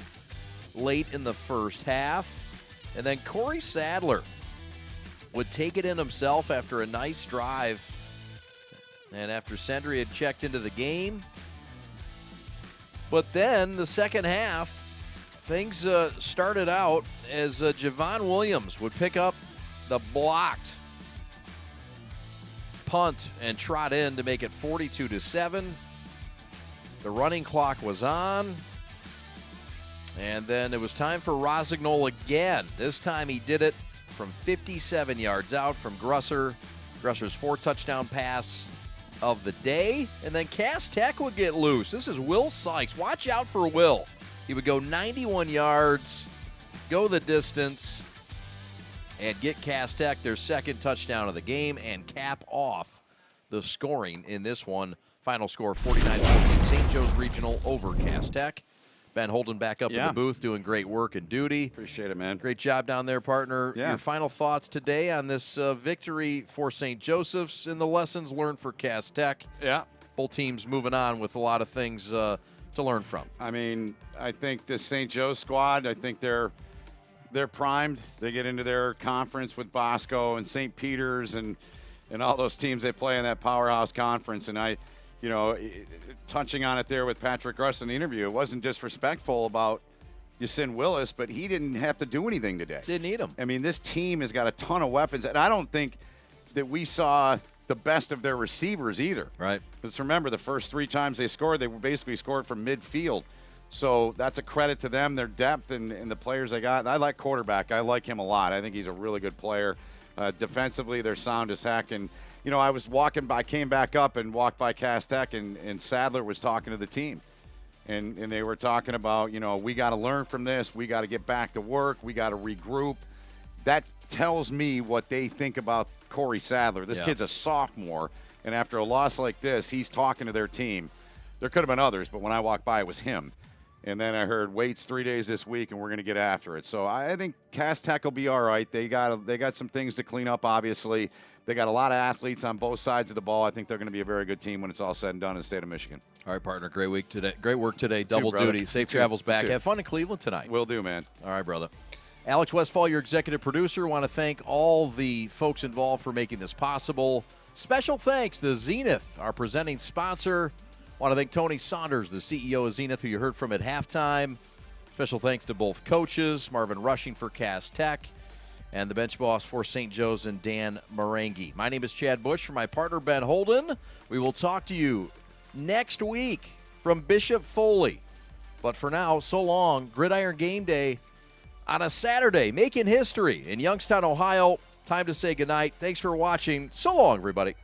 late in the first half. And then Corey Sadler would take it in himself after a nice drive. And after Sendry had checked into the game. But then the second half, things started out as Javon Williams would pick up the blocked punt and trot in to make it 42-7. The running clock was on. And then it was time for Rossignol again. This time he did it from 57 yards out from Grusser. Grusser's 4-touchdown pass of the day. And then Cass Tech would get loose. This is Will Sykes. Watch out for Will. He would go 91 yards, go the distance, and get Cass Tech their second touchdown of the game and cap off the scoring in this one. Final score 49-14, St. Joe's Regional over Cass Tech. Ben Holden back up in the booth doing great work and duty. Appreciate it, man. Great job down there, partner. Yeah. Your final thoughts today on this victory for St. Joseph's and the lessons learned for Cass Tech. Yeah. Both teams moving on with a lot of things to learn from. I mean, I think this St. Joe squad, I think they're primed. They get into their conference with Bosco and St. Peter's and all those teams they play in that powerhouse conference. And touching on it there with Patrick Russ in the interview, it wasn't disrespectful about Yasin Willis, but he didn't have to do anything today. Didn't need him. I mean, this team has got a ton of weapons, and I don't think that we saw the best of their receivers either. Right. Because remember, the first 3 times they scored, they basically scored from midfield. So that's a credit to them, their depth and the players they got. And I like quarterback. I like him a lot. I think he's a really good player. Defensively, they're sound as heck. And, I was walking by, came back up and walked by Cass Tech, and Sadler was talking to the team. And they were talking about, we got to learn from this. We got to get back to work. We got to regroup. That tells me what they think about Corey Sadler. This kid's a sophomore, and after a loss like this, he's talking to their team. There could have been others, but when I walked by, it was him. And then I heard waits 3 days this week, and we're going to get after it. So I think Cass Tech will be all right. They got some things to clean up, obviously. They got a lot of athletes on both sides of the ball. I think they're going to be a very good team when it's all said and done in the state of Michigan. All right, partner. Great week today. Great work today. Double duty. Safe travels back. Have fun in Cleveland tonight. Will do, man. All right, brother. Alex Westfall, your executive producer. Want to thank all the folks involved for making this possible. Special thanks to Zenith, our presenting sponsor. Want to thank Tony Saunders, the CEO of Zenith, who you heard from at halftime. Special thanks to both coaches, Marvin Rushing for Cass Tech, and the bench boss for St. Joe's and Dan Marangi. My name is Chad Bush. For my partner, Ben Holden, we will talk to you next week from Bishop Foley. But for now, so long. Gridiron Game Day on a Saturday, making history in Youngstown, Ohio. Time to say goodnight. Thanks for watching. So long, everybody.